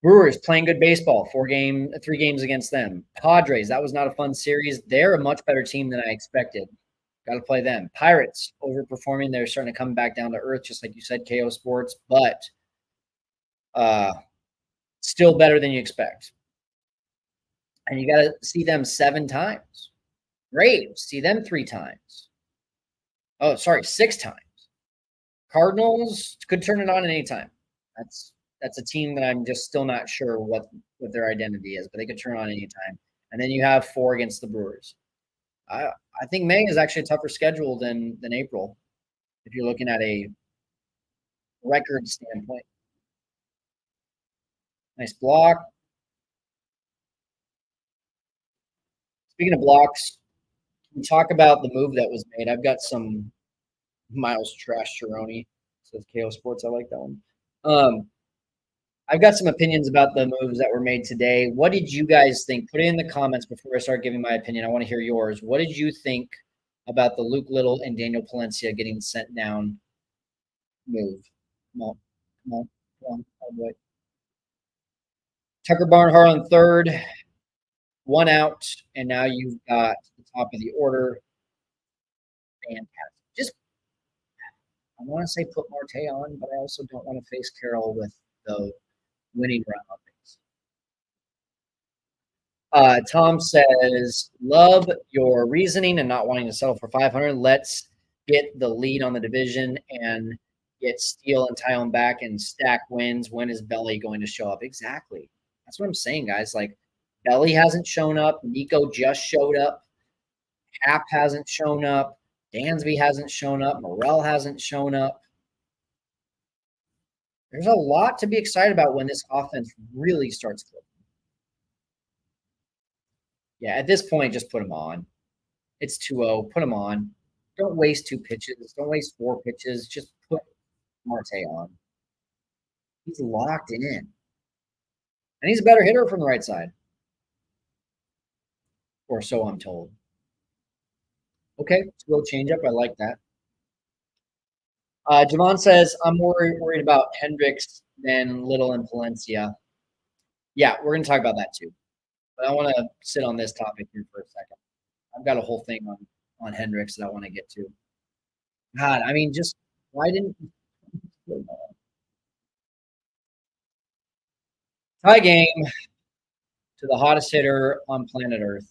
Brewers playing good baseball, 3 games against them. Padres, that was not a fun series. They're a much better team than I expected. Got to play them. Pirates overperforming. They're starting to come back down to earth, just like you said, KO Sports, but still better than you expect. And you got to see them 7 times. Braves, see them 3 times. Oh, sorry, 6 times. Cardinals could turn it on at any time. That's a team that I'm just still not sure what their identity is, but they could turn on any time. And then you have 4 against the Brewers. I think May is actually a tougher schedule than April if you're looking at a record standpoint. Nice block. Speaking of blocks, we talk about the move that was made. I've got some Miles Trash Chironi, says KO Sports. I like that one. I've got some opinions about the moves that were made today. What did you guys think? Put it in the comments before I start giving my opinion. I want to hear yours. What did you think about the Luke Little and Daniel Palencia getting sent down move? Come on, come on, come on. Oh boy. Tucker Barnhart on third, one out, and now you've got the top of the order. Fantastic. Just, I want to say put Marte on, but I also don't want to face Carroll with the winning run on things. Tom says, love your reasoning and not wanting to settle for 500. Let's get the lead on the division and get Steele and Tyon back and stack wins. When is Belly going to show up? Exactly. That's what I'm saying, guys. Like, Belly hasn't shown up. Nico just showed up. Hap hasn't shown up. Dansby hasn't shown up. Morel hasn't shown up. There's a lot to be excited about when this offense really starts clicking. Yeah, at this point, just put them on. It's 2-0. Put them on. Don't waste 2 pitches. Don't waste 4 pitches. Just put Marte on. He's locked in. And he's a better hitter from the right side. Or so I'm told. Okay, 2-0 changeup. I like that. Javon says, I'm more worried about Hendricks than Little and Palencia. Yeah, we're going to talk about that too. But I want to sit on this topic here for a second. I've got a whole thing on Hendricks that I want to get to. God, I mean, just why didn't tie game to the hottest hitter on planet Earth?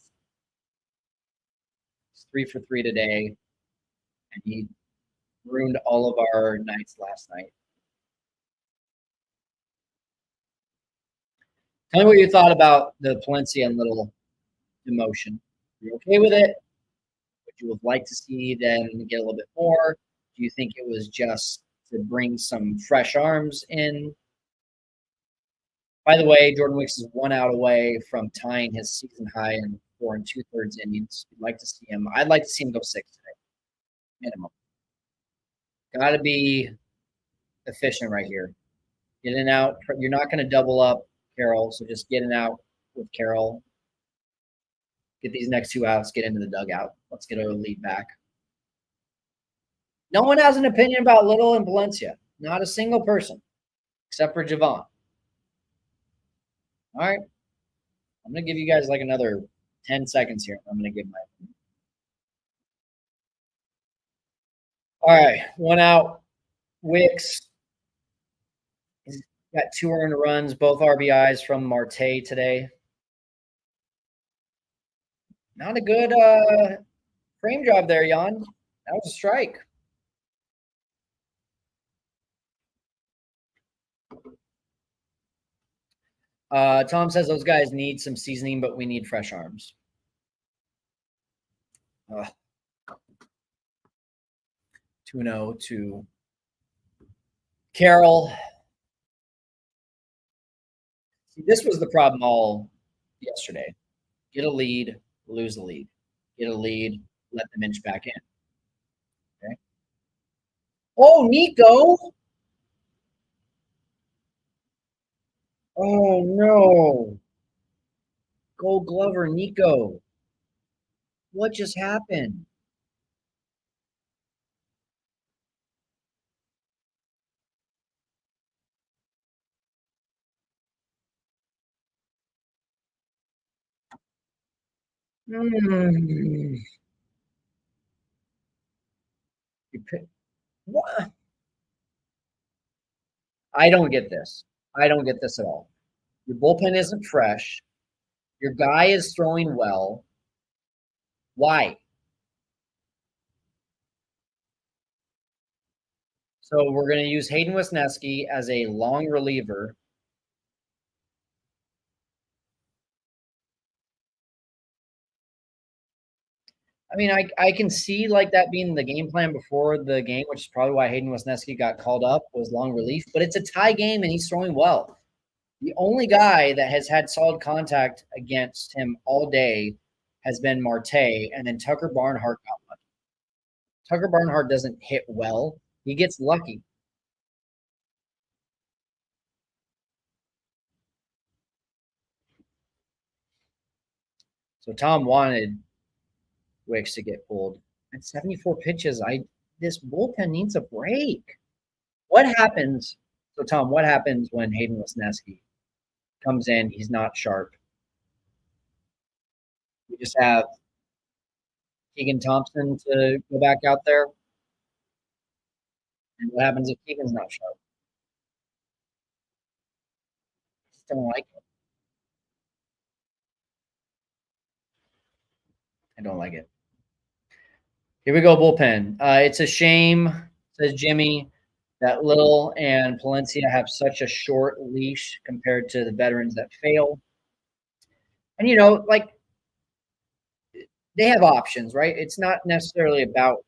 It's 3 for 3 today, and he ruined all of our nights last night. Tell me what you thought about the Palencia and Little demotion. Are you okay with it? Would you have liked to see them get a little bit more? Do you think it was just to bring some fresh arms in? By the way, Jordan Wicks is 1 out away from tying his season high in 4 2/3 innings. You'd like to see him. I'd like to see him go 6 today, minimum. Got to be efficient right here. Get in out. You're not going to double up Carroll, so just get in out with Carroll. Get these next 2 outs. Get into the dugout. Let's get our lead back. No one has an opinion about Little and Valencia. Not a single person, except for Javon. All right. I'm going to give you guys like another 10 seconds here. I'm going to give my opinion. All right. 1 out. Wicks. He's got 2 earned runs, both RBIs from Marte today. Not a good frame job there, Jan. That was a strike. Tom says those guys need some seasoning, but we need fresh arms. 2-0 to Carroll. See, this was the problem all yesterday. Get a lead, lose the lead. Get a lead, let them inch back in. Okay. Oh, Nico. Oh, no. Gold Glover, Nico. What just happened? What? I don't get this. I don't get this at all. Your bullpen isn't fresh. Your guy is throwing well. Why? So we're going to use Hayden Wisniewski as a long reliever. I mean, I can see like that being the game plan before the game, which is probably why Hayden Wisniewski got called up, was long relief. But it's a tie game, and he's throwing well. The only guy that has had solid contact against him all day has been Marte, and then Tucker Barnhart got lucky. Tucker Barnhart doesn't hit well. He gets lucky. So Tom wanted Wicks to get pulled. At 74 pitches, this bullpen needs a break. What happens? So Tom, what happens when Hayden Wesneski comes in? He's not sharp. We just have Keegan Thompson to go back out there. And what happens if Keegan's not sharp? I just don't like it. I don't like it. Here we go, bullpen. It's a shame, says Jimmy, that Little and Palencia have such a short leash compared to the veterans that fail. And, like they have options, right? It's not necessarily about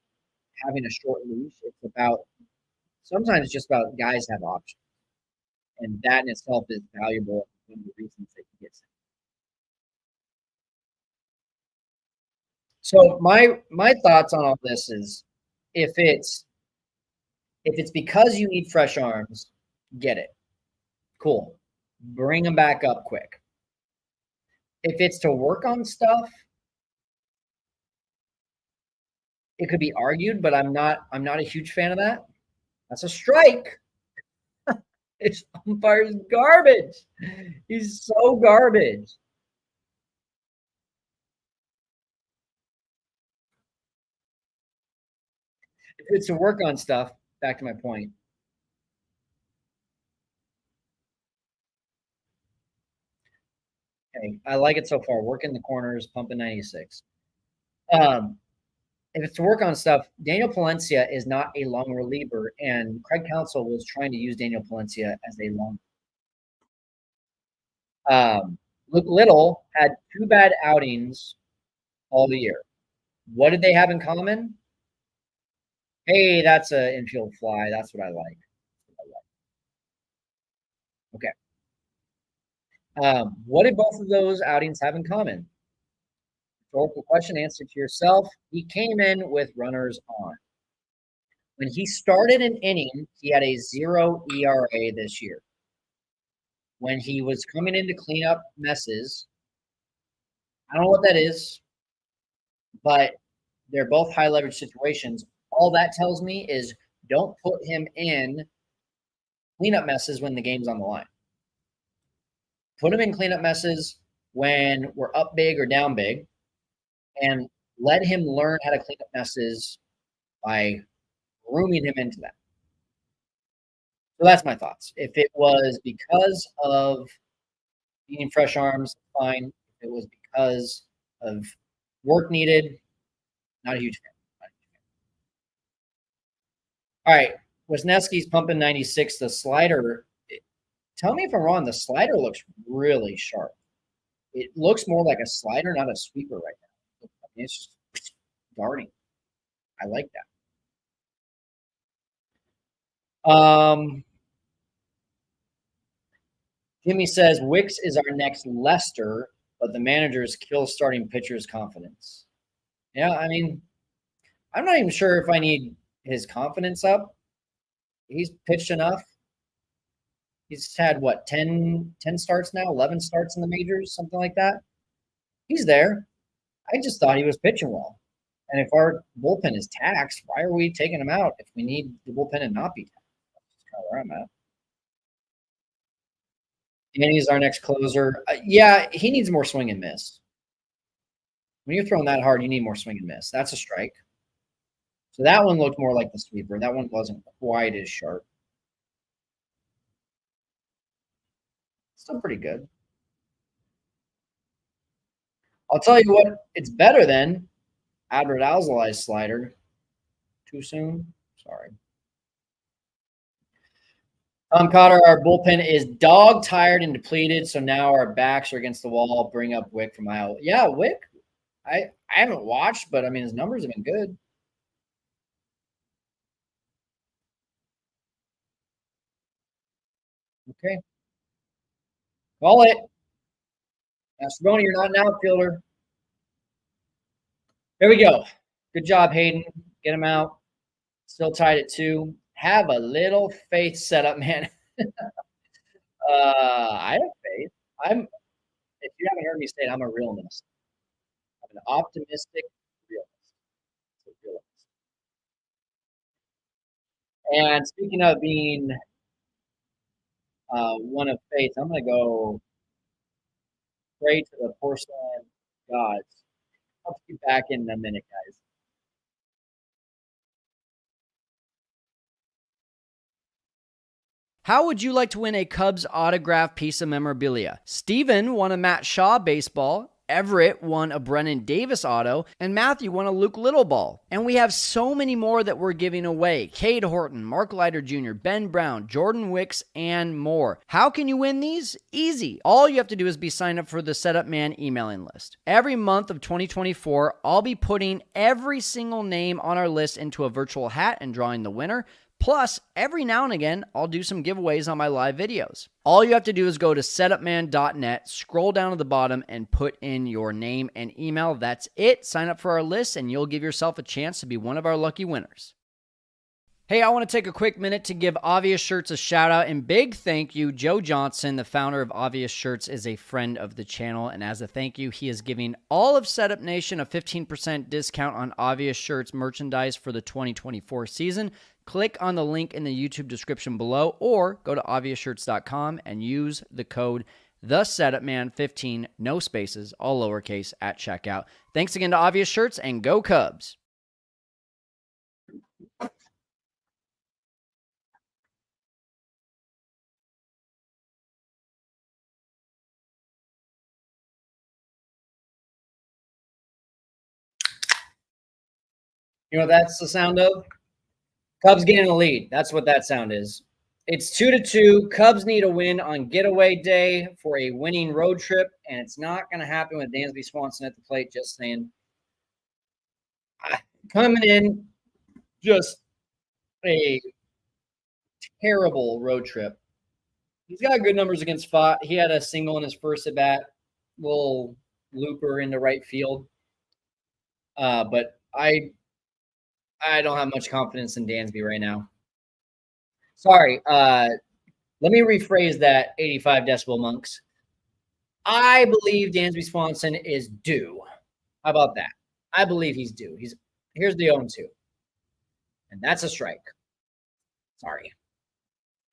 having a short leash. It's about sometimes it's just about guys have options. And that in itself is valuable. One of the reasons that he gets it. So my thoughts on all this is if it's because you need fresh arms, get it. Cool. Bring them back up quick. If it's to work on stuff, it could be argued, but I'm not a huge fan of that. That's a strike. This umpire's garbage. He's so garbage. If it's to work on stuff, back to my point. Okay, I like it so far. Working the corners, pumping 96. If it's to work on stuff, Daniel Palencia is not a long reliever, and Craig Counsell was trying to use Daniel Palencia as a long. Luke Little had 2 bad outings all the year. What did they have in common? Hey, that's an infield fly. That's what I like. Okay. What did both of those outings have in common? Rhetorical question, answer to yourself. He came in with runners on. When he started an inning, he had a 0 ERA this year. When he was coming in to clean up messes, I don't know what that is, but they're both high leverage situations. All that tells me is don't put him in cleanup messes when the game's on the line. Put him in cleanup messes when we're up big or down big, and let him learn how to clean up messes by grooming him into that. So that's my thoughts. If it was because of needing fresh arms, fine. If it was because of work needed, not a huge fan. All right. Wisniewski's pumping 96. The slider, tell me if I'm wrong, the slider looks really sharp. It looks more like a slider, not a sweeper right now. I mean, it's just darting. I like that. Jimmy says Wicks is our next Lester, but the managers kill starting pitchers' confidence. Yeah, I mean, I'm not even sure if I need his confidence up. He's pitched enough. He's had what 10 starts now, 11 starts in the majors, something like that. He's there. I just thought he was pitching well. And if our bullpen is taxed, why are we taking him out if we need the bullpen to not be taxed? That's kind of where I'm at. Danny's our next closer. Yeah, he needs more swing and miss. When you're throwing that hard, you need more swing and miss. That's a strike. So that one looked more like the sweeper. That one wasn't quite as sharp. Still pretty good. I'll tell you what, it's better than Adbert Alzolai's slider. Too soon? Sorry. Tom Cotter, our bullpen is dog tired and depleted, so now our backs are against the wall. Bring up Wick from Iowa. Yeah, Wick. I haven't watched, but I mean his numbers have been good. Okay. Call it. Mastrobuoni, you're not an outfielder. Here we go. Good job, Hayden. Get him out. Still tied at 2. Have a little faith set up, man. I have faith. If you haven't heard me say it, I'm a realist. An optimistic realist. So realist. And speaking of being one of faith, I'm going to go pray to the porcelain gods. I'll be back in a minute, guys. How would you like to win a Cubs autographed piece of memorabilia? Steven won a Matt Shaw baseball, Everett won a Brennan Davis auto, and Matthew won a Luke Little ball. And we have so many more that we're giving away. Cade Horton, Mark Leiter Jr., Ben Brown, Jordan Wicks, and more. How can you win these? Easy. All you have to do is be signed up for the Setup Man emailing list. Every month of 2024, I'll be putting every single name on our list into a virtual hat and drawing the winner. Plus, every now and again, I'll do some giveaways on my live videos. All you have to do is go to setupman.net, scroll down to the bottom, and put in your name and email. That's it. Sign up for our list, and you'll give yourself a chance to be one of our lucky winners. Hey, I want to take a quick minute to give Obvious Shirts a shout out and big thank you. Joe Johnson, the founder of Obvious Shirts, is a friend of the channel. And as a thank you, he is giving all of Setup Nation a 15% discount on Obvious Shirts merchandise for the 2024 season. Click on the link in the YouTube description below or go to obviousshirts.com and use the code TheSetupMan15, no spaces, all lowercase, at checkout. Thanks again to Obvious Shirts and go Cubs. You know what that's the sound of? Cubs getting the lead. That's what that sound is. It's 2-2. Cubs need a win on getaway day for a winning road trip, and it's not going to happen with Dansby Swanson at the plate. Just saying. Coming in, just a terrible road trip. He's got good numbers against Fott. He had a single in his first at bat, little looper into right field. But I don't have much confidence in Dansby right now. Sorry. Let me rephrase that, 85 decibel monks. I believe Dansby Swanson is due. How about that? I believe he's due. Here's the 0-2. And that's a strike. Sorry.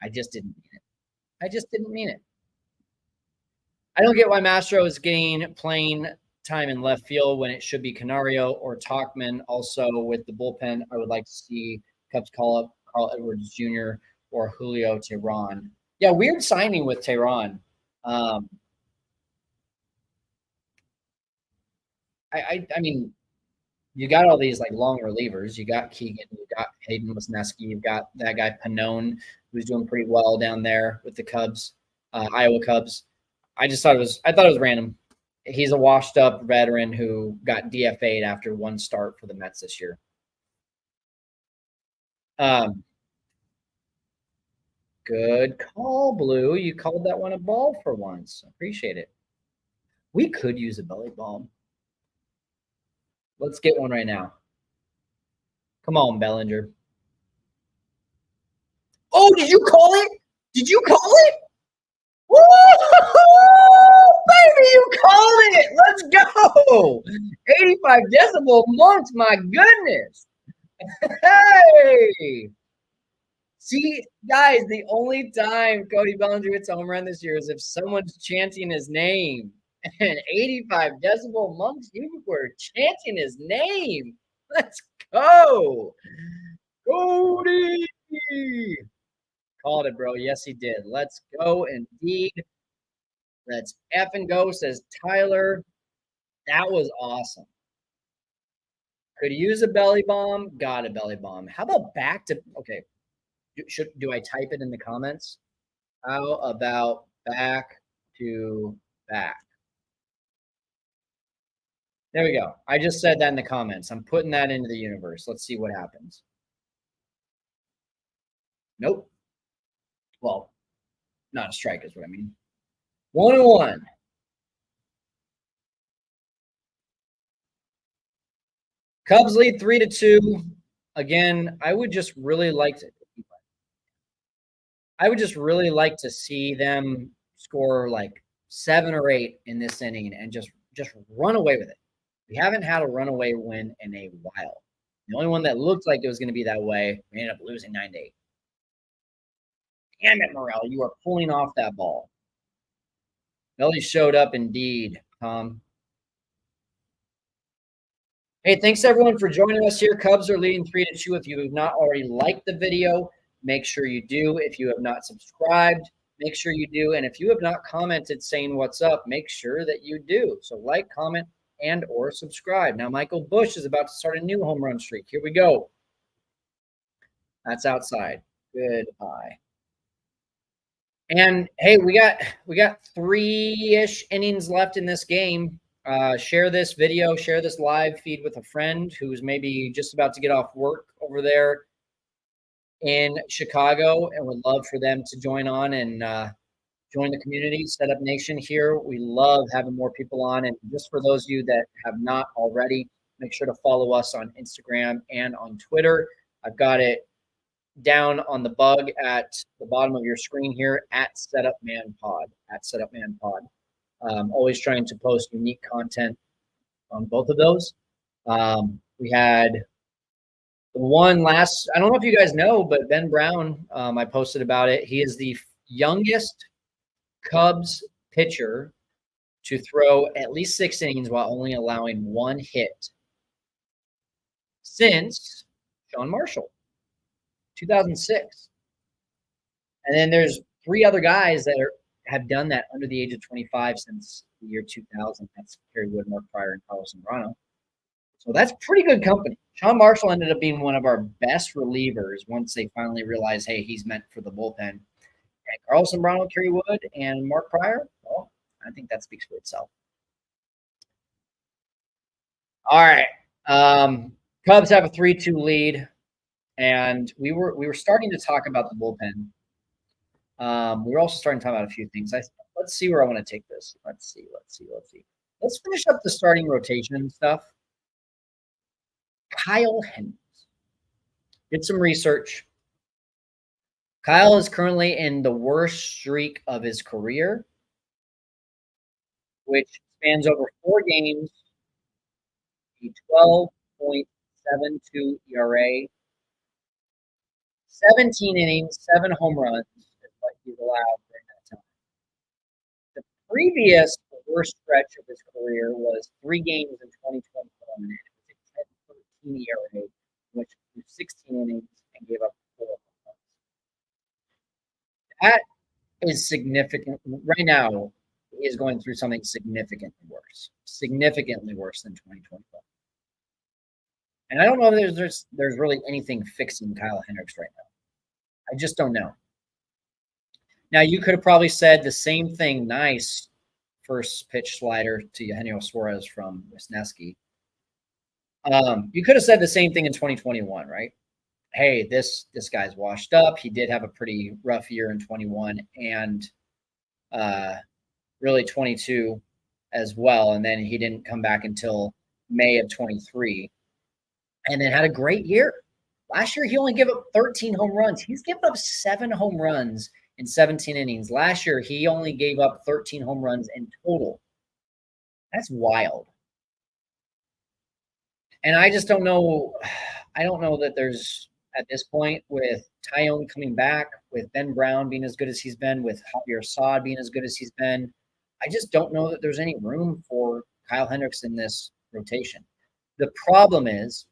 I just didn't mean it. I don't get why Mastro is getting playing time in left field when it should be Canario or Tauchman. Also, with the bullpen, I would like to see Cubs call up Carl Edwards Jr. or Julio Teheran. Yeah, weird signing with Teheran. I mean, you got all these like long relievers. You got Keegan, you got Hayden Wisniewski, you've got that guy Pannone, who's doing pretty well down there with the Cubs, Iowa Cubs. I thought it was random. He's a washed-up veteran who got DFA'd after one start for the Mets this year. Good call, Blue. You called that one a ball for once. Appreciate it. We could use a belly balm. Let's get one right now. Come on, Bellinger. Oh, did you call it? Did you call it? Woo! Baby, you called it. Let's go. 85 decibel monks, my goodness. Hey. See, guys, the only time Cody Bellinger hits a home run this year is if someone's chanting his name. And 85 decibel monks, you were chanting his name. Let's go. Cody. Called it, bro. Yes, he did. Let's go indeed. Let's effing go, says Tyler. That was awesome. Could use a belly bomb. Got a belly bomb. How about back to – okay. Do I type it in the comments? How about back to back? There we go. I just said that in the comments. I'm putting that into the universe. Let's see what happens. Nope. Well, not a strike is what I mean. 1-1. Cubs lead 3-2. Again, I would just really like to see them score like 7 or 8 in this inning and just run away with it. We haven't had a runaway win in a while. The only one that looked like it was going to be that way, we ended up losing 9-8. Damn it, Morel, you are pulling off that ball. Belly showed up indeed, Tom. Hey, thanks everyone for joining us here. Cubs are leading 3-2. If you have not already liked the video, make sure you do. If you have not subscribed, make sure you do. And if you have not commented saying what's up, make sure that you do. So like, comment, and or subscribe. Now, Michael Busch is about to start a new home run streak. Here we go. That's outside. Goodbye. And hey, we got 3-ish innings left in this game. Share this video, share this live feed with a friend who's maybe just about to get off work over there in Chicago, and would love for them to join on and join the community, Setup Nation here. We love having more people on. And just for those of you that have not already, make sure to follow us on Instagram and on Twitter. I've got it down on the bug at the bottom of your screen here at SetupManPod, at SetupManPod. Always trying to post unique content on both of those. We had the one last, I don't know if you guys know, but Ben Brown, I posted about it. He is the youngest Cubs pitcher to throw at least 6 innings while only allowing 1 hit since Sean Marshall, 2006. And then there's 3 other guys that have done that under the age of 25 since the year 2000. That's Kerry Wood, Mark Pryor, and Carlos Zambrano. So that's pretty good company. Sean Marshall ended up being one of our best relievers once they finally realized, hey, he's meant for the bullpen. And Carlos Zambrano, Kerry Wood, and Mark Pryor, well, I think that speaks for itself. All right. Cubs have a 3-2 lead, and we were starting to talk about the bullpen. We were also starting to talk about a few things. Let's see where I want to take this. Let's see. Let's finish up the starting rotation stuff. Kyle Hendricks. Did some research. Kyle is currently in the worst streak of his career, which spans over 4 games, a 12.72 ERA, 17 innings, 7 home runs is what he's allowed during that time. The previous worst stretch of his career was 3 games in 2021, and it was a 10-13 ERA, which threw 16 innings and gave up 4 home runs. That is significant. Right now, he is going through something significantly worse than 2021. And I don't know if there's really anything fixing Kyle Hendricks right now. I just don't know. Now, you could have probably said the same thing. Nice first pitch slider to Eugenio Suarez from Wisniewski. You could have said the same thing in 2021, right? Hey, this guy's washed up. He did have a pretty rough year in 21 and really 22 as well. And then he didn't come back until May of 23 and then had a great year. Last year, he only gave up 13 home runs. He's given up 7 home runs in 17 innings. Last year, he only gave up 13 home runs in total. That's wild. And I just don't know. I don't know that there's, at this point, with Tyone coming back, with Ben Brown being as good as he's been, with Javier Assad being as good as he's been, I just don't know that there's any room for Kyle Hendricks in this rotation. The problem is,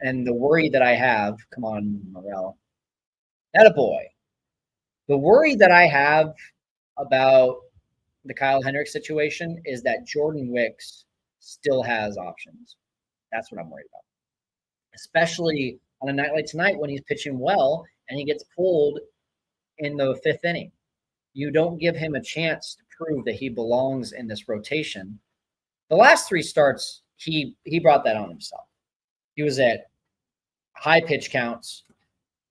and the worry that I have, come on, Morel, attaboy. The worry that I have about the Kyle Hendricks situation is that Jordan Wicks still has options. That's what I'm worried about, especially on a night like tonight when he's pitching well and he gets pulled in the 5th inning. You don't give him a chance to prove that he belongs in this rotation. The last 3 starts, he brought that on himself. He was at high pitch counts.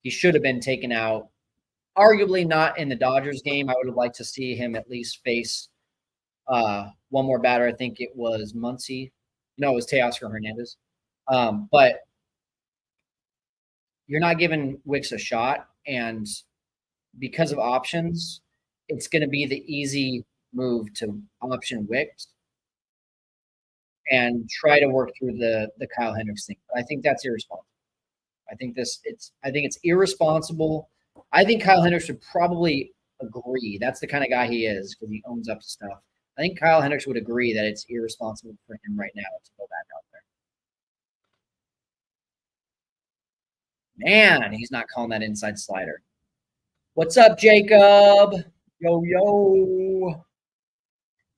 He should have been taken out. Arguably not in the Dodgers game. I would have liked to see him at least face one more batter. I think it was Muncy. No, it was Teoscar Hernandez. But you're not giving Wicks a shot. And because of options, it's going to be the easy move to option Wicks. and try to work through the Kyle Hendricks thing. But I think that's irresponsible. I think it's irresponsible. I think Kyle Hendricks would probably agree. That's the kind of guy he is because he owns up to stuff. I think Kyle Hendricks would agree that it's irresponsible for him right now to go back out there. Man, he's not calling that inside slider. What's up, Jacob? Yo, yo.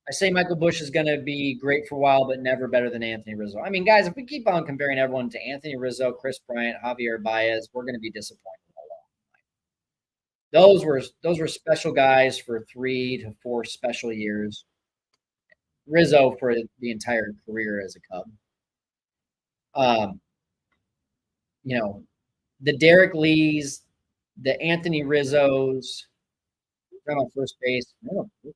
I say Michael Busch is going to be great for a while, but never better than Anthony Rizzo. I mean, guys, if we keep on comparing everyone to Anthony Rizzo, Chris Bryant, Javier Baez, we're going to be disappointed. Those were special guys for 3 to 4 special years. Rizzo for the entire career as a Cub. You know, the Derek Lees, the Anthony Rizzos, on first base. Oh, good.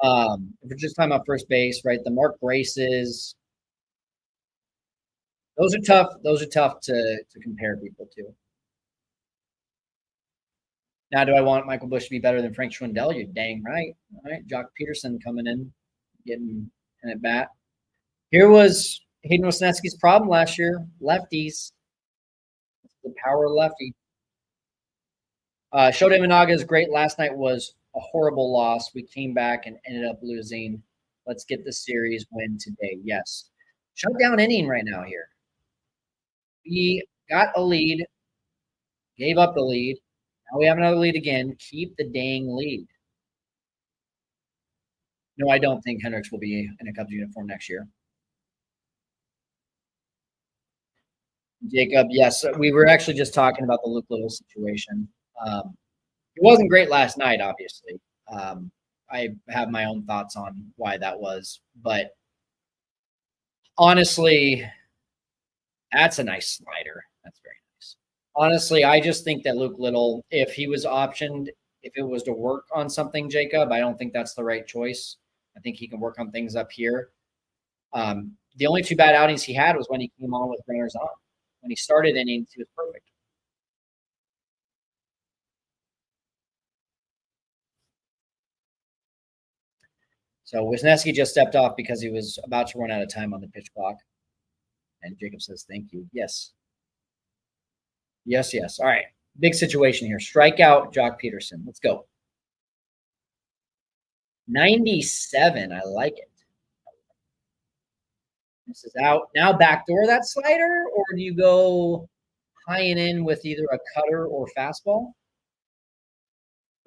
If we're just talking about first base, right? The Mark Braces, those are tough. Those are tough to compare people to. Now, do I want Michael Busch to be better than Frank Schwindel? You're dang right. All right, Jock Peterson coming in, getting in at bat. Here was Hayden Wesneski's problem last year: lefties. The power of lefty. Shota Imanaga is great. Last night was a horrible loss. We came back and ended up losing. Let's get the series win today. Yes. Shutdown inning right now here. We got a lead, gave up the lead. Now we have another lead again. Keep the dang lead. No, I don't think Hendricks will be in a Cubs uniform next year. Jacob, yes, we were actually just talking about the Luke Little situation. It wasn't great last night, obviously. I have my own thoughts on why that was, but honestly, that's a nice slider. That's very nice. Honestly, I just think that Luke Little, if he was optioned, if it was to work on something, Jacob, I don't think that's the right choice. I think he can work on things up here. The only 2 bad outings he had was when he came on with runners on. When he started innings, he was perfect. So Wisniewski just stepped off because he was about to run out of time on the pitch clock. And Jacob says, thank you. Yes. Yes, yes. All right. Big situation here. Strikeout, Jock Peterson. Let's go. 97. I like it. This is out. Now backdoor that slider, or do you go high and in with either a cutter or fastball?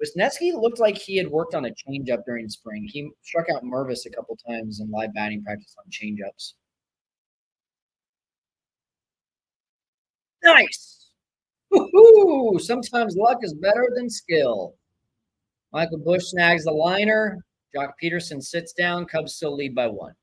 Wisniewski looked like he had worked on a changeup during spring. He struck out Mervis a couple times in live batting practice on changeups. Nice. Woo-hoo! Sometimes luck is better than skill. Michael Busch snags the liner. Jock Peterson sits down. Cubs still lead by 1.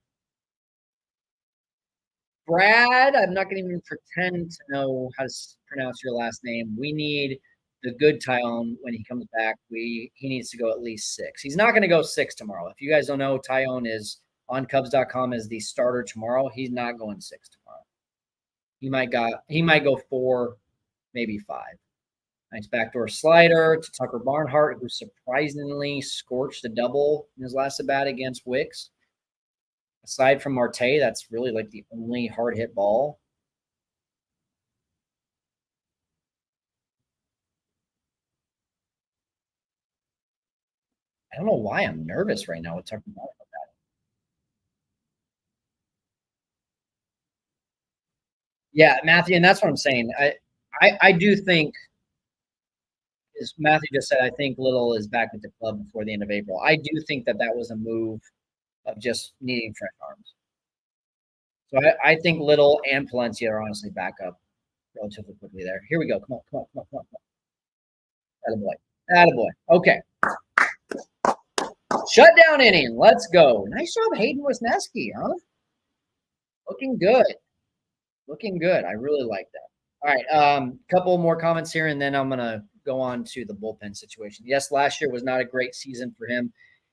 Brad, I'm not going to even pretend to know how to pronounce your last name. We need the good Tyone when he comes back. He needs to go at least 6. He's not going to go 6 tomorrow. If you guys don't know, Tyone is on Cubs.com as the starter tomorrow. He's not going 6 tomorrow. He might go 4, maybe 5. Nice backdoor slider to Tucker Barnhart, who surprisingly scorched a double in his last at bat against Wicks. Aside from Marte, that's really like the only hard hit ball. I don't know why I'm nervous right now with Tucker Barnhart. Yeah, Matthew, and that's what I'm saying. I do think, as Matthew just said, I think Little is back at the club before the end of April. I do think that was a move of just needing fresh arms. So I think Little and Palencia are honestly back up relatively quickly there. Here we go. Come on, come on, come on, come on. Attaboy. Attaboy. Okay. Shutdown inning. Let's go. Nice job, Hayden Wesneski, huh? Looking good. Looking good. I really like that. All right. Couple more comments here, and then I'm gonna go on to the bullpen situation. Yes, last year was not a great season for him.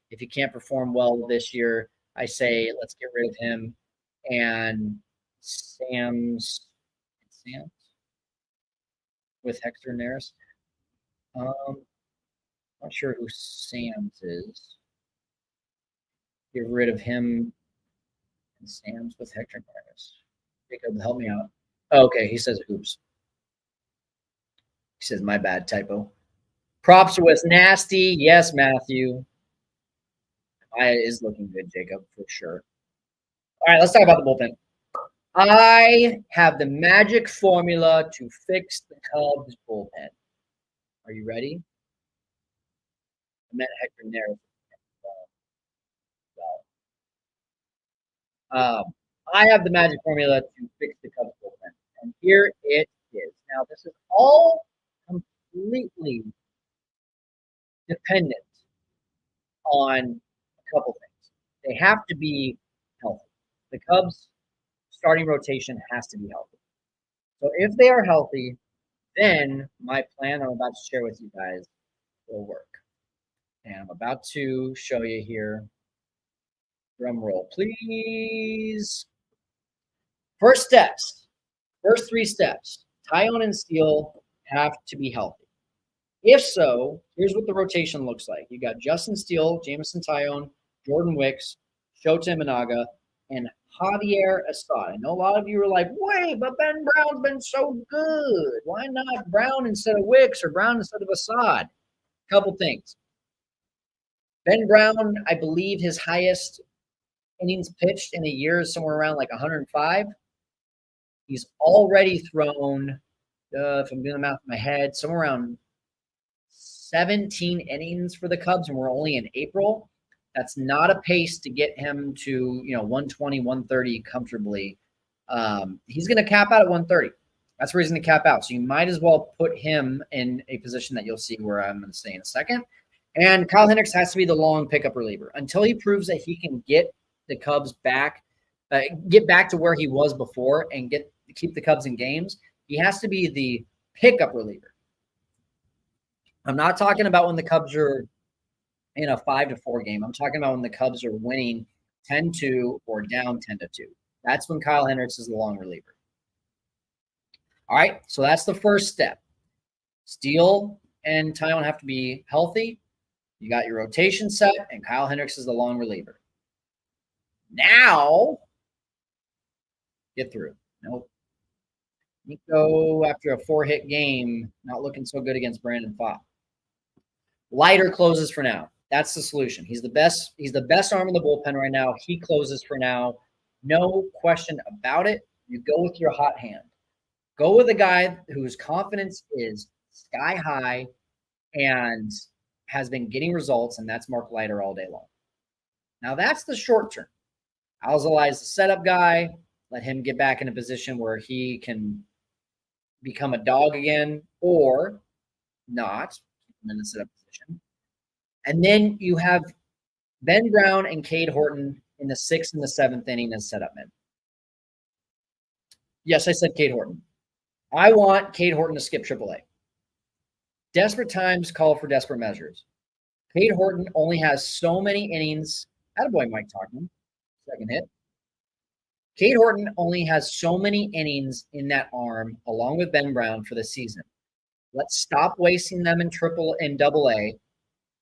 If he can't perform well this year, I say let's get rid of him and Sam's with Hector Neris. Not sure who Sam's is. get rid of him and Sam's with Hector Neris. Jacob, help me out. Okay, he says oops. He says my bad, typo. Props was nasty. Yes, Matthew. Is looking good, Jacob, for sure. All right, let's talk about the bullpen. I have the magic formula to fix the Cubs bullpen. Are you ready? I met Hector Neris. I have the magic formula to fix the Cubs bullpen, and here it is. Now, this is all completely dependent on a couple things. They have to be healthy. The Cubs starting rotation has to be healthy. So if they are healthy, then my plan I'm about to share with you guys will work. And I'm about to show you here. Drum roll, please. First steps. First three steps. Tyone and Steele have to be healthy. If so, here's what the rotation looks like. You got Justin Steele, Jameson Tyone, Jordan Wicks, Shota Imanaga, and Javier Assad. I know a lot of you are like, wait, but Ben Brown's been so good. Why not Brown instead of Wicks or Brown instead of Assad? Couple things. Ben Brown, I believe his highest innings pitched in a year is somewhere around like 105. He's already thrown, if I'm doing the math in my head, somewhere around 17 innings for the Cubs, and we're only in April. That's not a pace to get him to 120, 130 comfortably. He's going to cap out at 130. That's where he's going to cap out. So you might as well put him in a position that you'll see where I'm going to say in a second. And Kyle Hendricks has to be the long pickup reliever until he proves that he can get the Cubs back, get back to where he was before, and keep the Cubs in games. He has to be the pickup reliever. I'm not talking about when the Cubs are in a 5-4 game. I'm talking about when the Cubs are winning 10-2 or down 10-2. That's when Kyle Hendricks is the long reliever. All right, so that's the first step. Steele and Tyone have to be healthy. You got your rotation set, and Kyle Hendricks is the long reliever. Now, get through. Nope. Nico, after a 4-hit game, not looking so good against Brandon Pfaadt. Leiter closes for now. That's the solution. He's the best. He's the best arm in the bullpen right now. He closes for now. No question about it. You go with your hot hand. Go with a guy whose confidence is sky high and has been getting results, and that's Mark Leiter all day long. Now, that's the short term. Alzolay is the setup guy. Let him get back in a position where he can become a dog again or not. Keep him in the setup position. And then you have Ben Brown and Cade Horton in the 6th and the 7th inning as setup men. Yes, I said Cade Horton. I want Cade Horton to skip AAA. Desperate times call for desperate measures. Cade Horton only has so many innings. Attaboy, Mike Tauchman. Second hit. Cade Horton only has so many innings in that arm, along with Ben Brown, for the season. Let's stop wasting them in AA.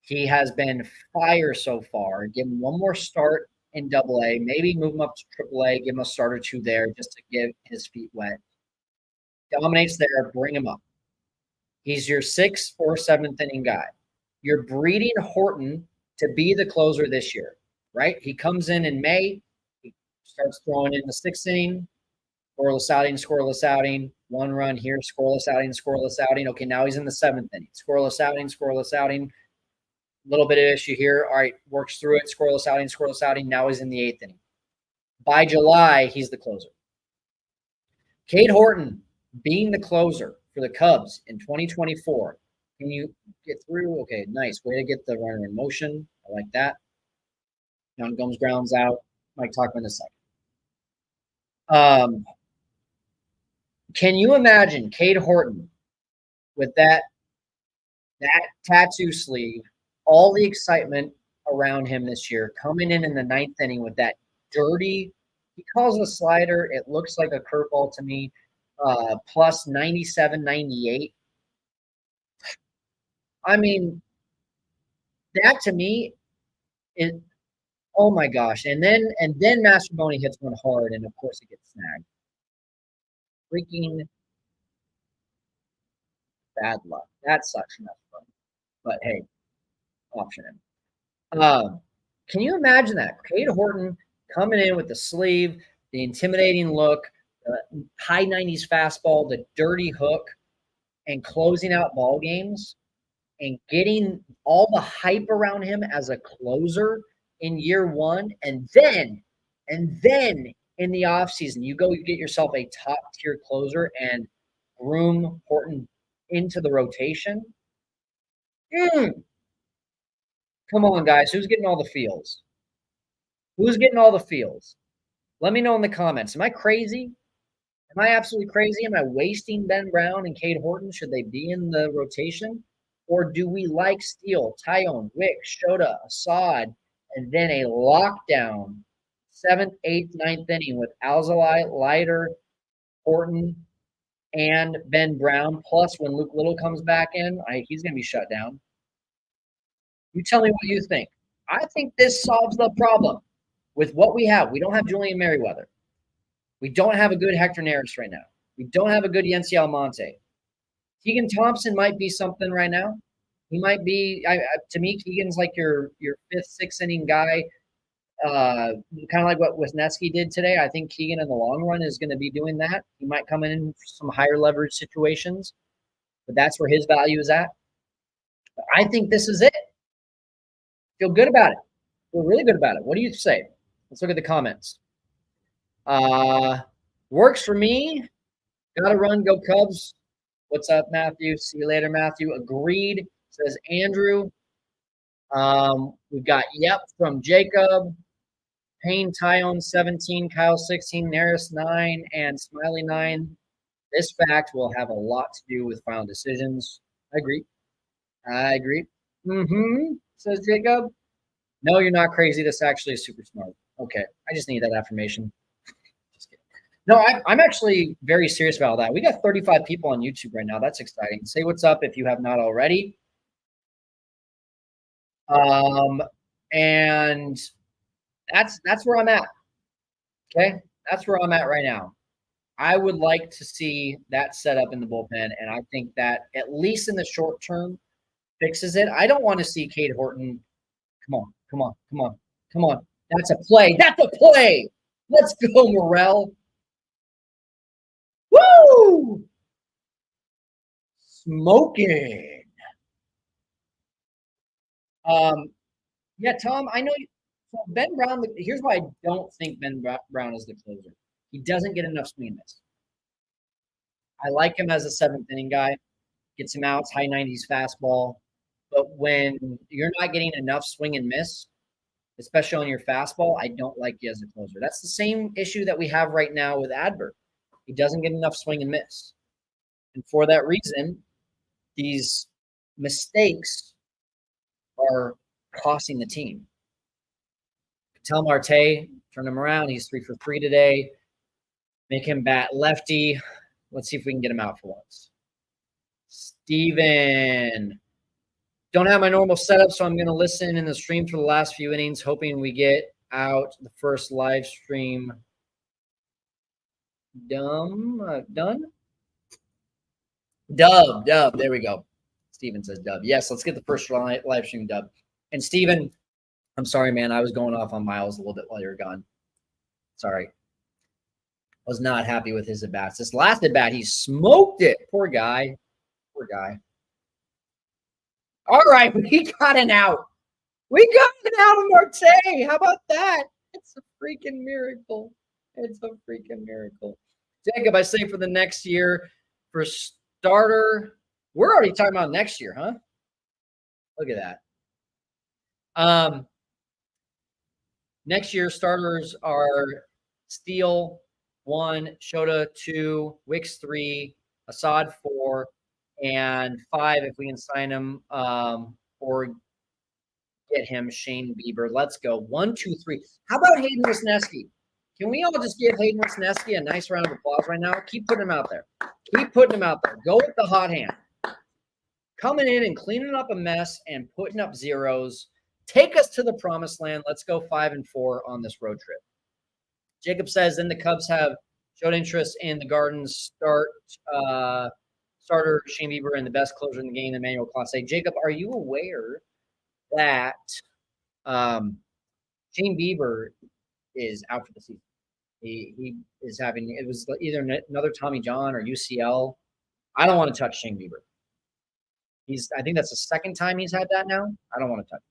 He has been fire so far. Give him one more start in AA. Maybe move him up to AAA. Give him a start or two there just to get his feet wet. Dominates there. Bring him up. He's your 6th or 7th inning guy. You're breeding Horton to be the closer this year, right? He comes in May. He starts throwing in the 6th inning. Scoreless outing. One run here, scoreless outing. Okay, now he's in the 7th inning. Scoreless outing. Little bit of issue here. All right, works through it. Scoreless outing. Now he's in the 8th inning. By July, he's the closer. Cade Horton being the closer for the Cubs in 2024. Can you get through? Okay, nice. Way to get the runner in motion. I like that. Young Gums grounds out. Mike Tauchman a second. Can you imagine Cade Horton with that tattoo sleeve, all the excitement around him this year, coming in the 9th inning with that dirty, he calls it a slider. It looks like a curveball to me, plus 97, 98. I mean, that to me, Oh my gosh. And then Mastroboni hits one hard, and of course it gets snagged. Freaking bad luck. That sucks, Mastroboni. But hey, option him. Can you imagine that? Cade Horton coming in with the sleeve, the intimidating look, the high 90s fastball, the dirty hook, and closing out ball games and getting all the hype around him as a closer in year one. And then in the offseason, you get yourself a top tier closer and groom Horton into the rotation. Come on, guys. Who's getting all the feels? Who's getting all the feels? Let me know in the comments. Am I crazy? Am I absolutely crazy? Am I wasting Ben Brown and Cade Horton? Should they be in the rotation? Or do we like Steele, Tyone, Wick, Shota, Assad, and then a lockdown 7th, 8th, 9th inning with Alzolay, Leiter, Horton, and Ben Brown? Plus, when Luke Little comes back in, he's going to be shut down. You tell me what you think. I think this solves the problem with what we have. We don't have Julian Merriweather. We don't have a good Hector Neris right now. We don't have a good Yency Almonte. Keegan Thompson might be something right now. He might be, to me, Keegan's like your 5th, 6th inning guy, kind of like what Wisniewski did today. I think Keegan in the long run is going to be doing that. He might come in for some higher leverage situations, but that's where his value is at. But I think this is it. Feel good about it. Feel really good about it. What do you say? Let's look at the comments. Works for me. Gotta run, go Cubs. What's up, Matthew? See you later, Matthew. Agreed, says Andrew. We've got yep from Jacob. Payne Tyone 17, Kyle 16, Neris 9, and Smiley 9. This fact will have a lot to do with final decisions. I agree. Says Jacob. No, you're not crazy. This actually is super smart. Okay, I just need that affirmation. Just kidding. No, I'm actually very serious about that. We got 35 people on YouTube right now. That's exciting. Say what's up if you have not already. And that's where I'm at. Okay, that's where I'm at right now. I would like to see that set up in the bullpen, and I think that at least in the short term fixes it. I don't want to see Cade Horton. Come on. That's a play. Let's go, Morel. Woo! Smoking. Yeah, Tom, I know so Ben Brown, here's why I don't think Ben Brown is the closer. He doesn't get enough swing and miss. I like him as a 7th inning guy. Gets him outs, high 90s fastball. But when you're not getting enough swing and miss, especially on your fastball, I don't like you as a closer. That's the same issue that we have right now with Adbert. He doesn't get enough swing and miss. And for that reason, these mistakes are costing the team. Tell Marte, turn him around. He's 3 for 3 today. Make him bat lefty. Let's see if we can get him out for once. Steven. Don't have my normal setup, so I'm going to listen in the stream for the last few innings, hoping we get out the first live stream done. Dub. There we go. Steven says dub. Yes, let's get the first live stream dub. And Steven, I'm sorry, man. I was going off on Miles a little bit while you were gone. Sorry. I was not happy with his at-bats. This last at-bat, he smoked it. Poor guy. All right, we got an out. We got an out of Marte. How about that? It's a freaking miracle. Jacob, I say for the next year, for starter, we're already talking about next year, huh? Look at that. Next year, starters are Steele 1, Shota 2, Wicks 3, Assad 4, and 5 if we can sign him or get him, Shane Bieber. Let's go. 1, 2, 3. How about Hayden Wisniewski? Can we all just give Hayden Wisniewski a nice round of applause right now? Keep putting him out there. Go with the hot hand. Coming in and cleaning up a mess and putting up zeros. Take us to the promised land. Let's go 5-4 on this road trip. Jacob says, then the Cubs have showed interest in the Gardens starter Shane Bieber and the best closer in the game, Emmanuel Clase. Jacob, are you aware that Shane Bieber is out for the season? He is having, it was either another Tommy John or UCL. I don't want to touch Shane Bieber. I think that's the second time he's had that now. I don't want to touch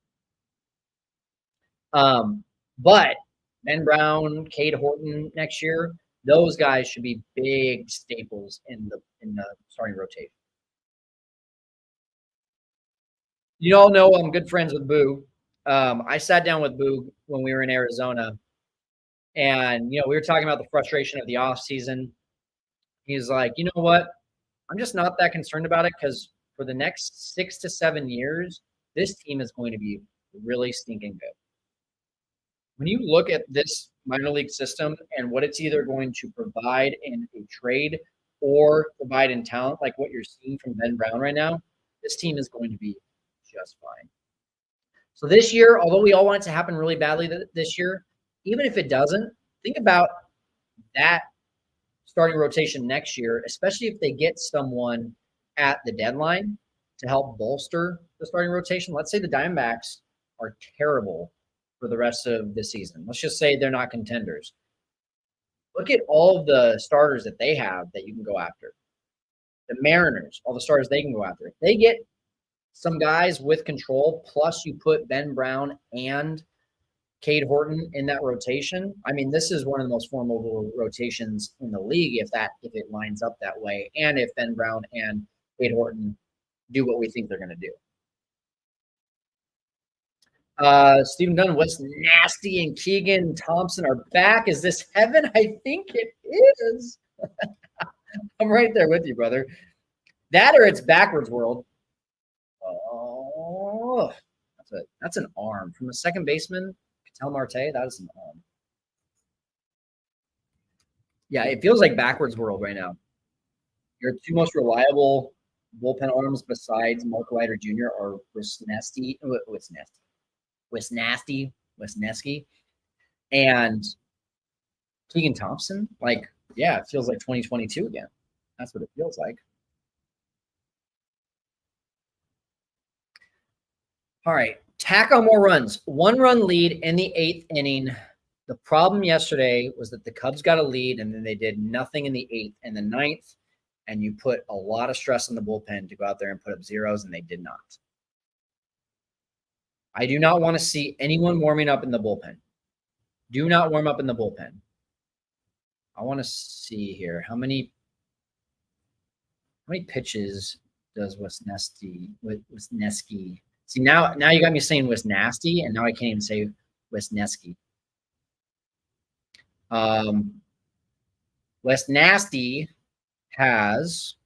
him. But Ben Brown, Cade Horton next year, those guys should be big staples in the starting rotation. You all know I'm good friends with Boo. I sat down with Boo when we were in Arizona, and we were talking about the frustration of the off season. He's like, you know what? I'm just not that concerned about it because for the next 6 to 7 years, this team is going to be really stinking good. When you look at this minor league system and what it's either going to provide in a trade or provide in talent, like what you're seeing from Ben Brown right now, this team is going to be just fine. So this year, although we all want it to happen really badly this year, even if it doesn't, think about that starting rotation next year, especially if they get someone at the deadline to help bolster the starting rotation. Let's say the Diamondbacks are terrible for the rest of the season. Let's just say they're not contenders. Look at all of the starters that they have that you can go after. The Mariners, all the starters they can go after. If they get some guys with control, plus you put Ben Brown and Cade Horton in that rotation. I mean, this is one of the most formidable rotations in the league if it lines up that way, and if Ben Brown and Cade Horton do what we think they're going to do. Stephen Dunn, What's Nasty and Keegan Thompson are back. Is this heaven? I think it is. I'm right there with you, brother. That or it's backwards world. Oh, that's an arm from a second baseman. Ketel Marte, that is an arm. Yeah, it feels like backwards world right now. Your two most reliable bullpen arms besides Mark Leiter Jr. are Wisniewski, and Keegan Thompson. Like, yeah, it feels like 2022 again. That's what it feels like. All right, tack on more runs. 1-run lead in the 8th inning. The problem yesterday was that the Cubs got a lead, and then they did nothing in the 8th and the 9th, and you put a lot of stress on the bullpen to go out there and put up zeros, and they did not. I do not want to see anyone warming up in the bullpen. Do not warm up in the bullpen. I want to see here. How many pitches does Wisniewski? See, now you got me saying Nasty, and now I can't even say Wisniewski. Nasty has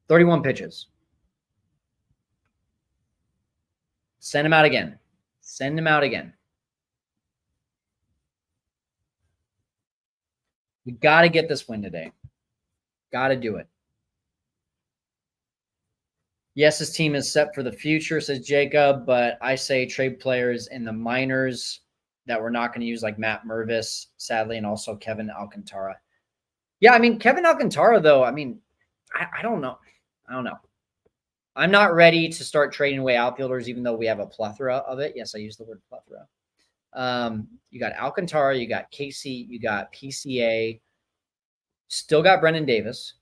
31 pitches. Send him out again. We got to get this win today. Got to do it. Yes, this team is set for the future, says Jacob, but I say trade players in the minors that we're not going to use, like Matt Mervis, sadly, and also Kevin Alcantara. Yeah, I mean, Kevin Alcantara, though, I mean, I don't know. I'm not ready to start trading away outfielders, even though we have a plethora of it. Yes, I use the word plethora. You got Alcantara, you got Casey, you got PCA, still got Brendan Davis.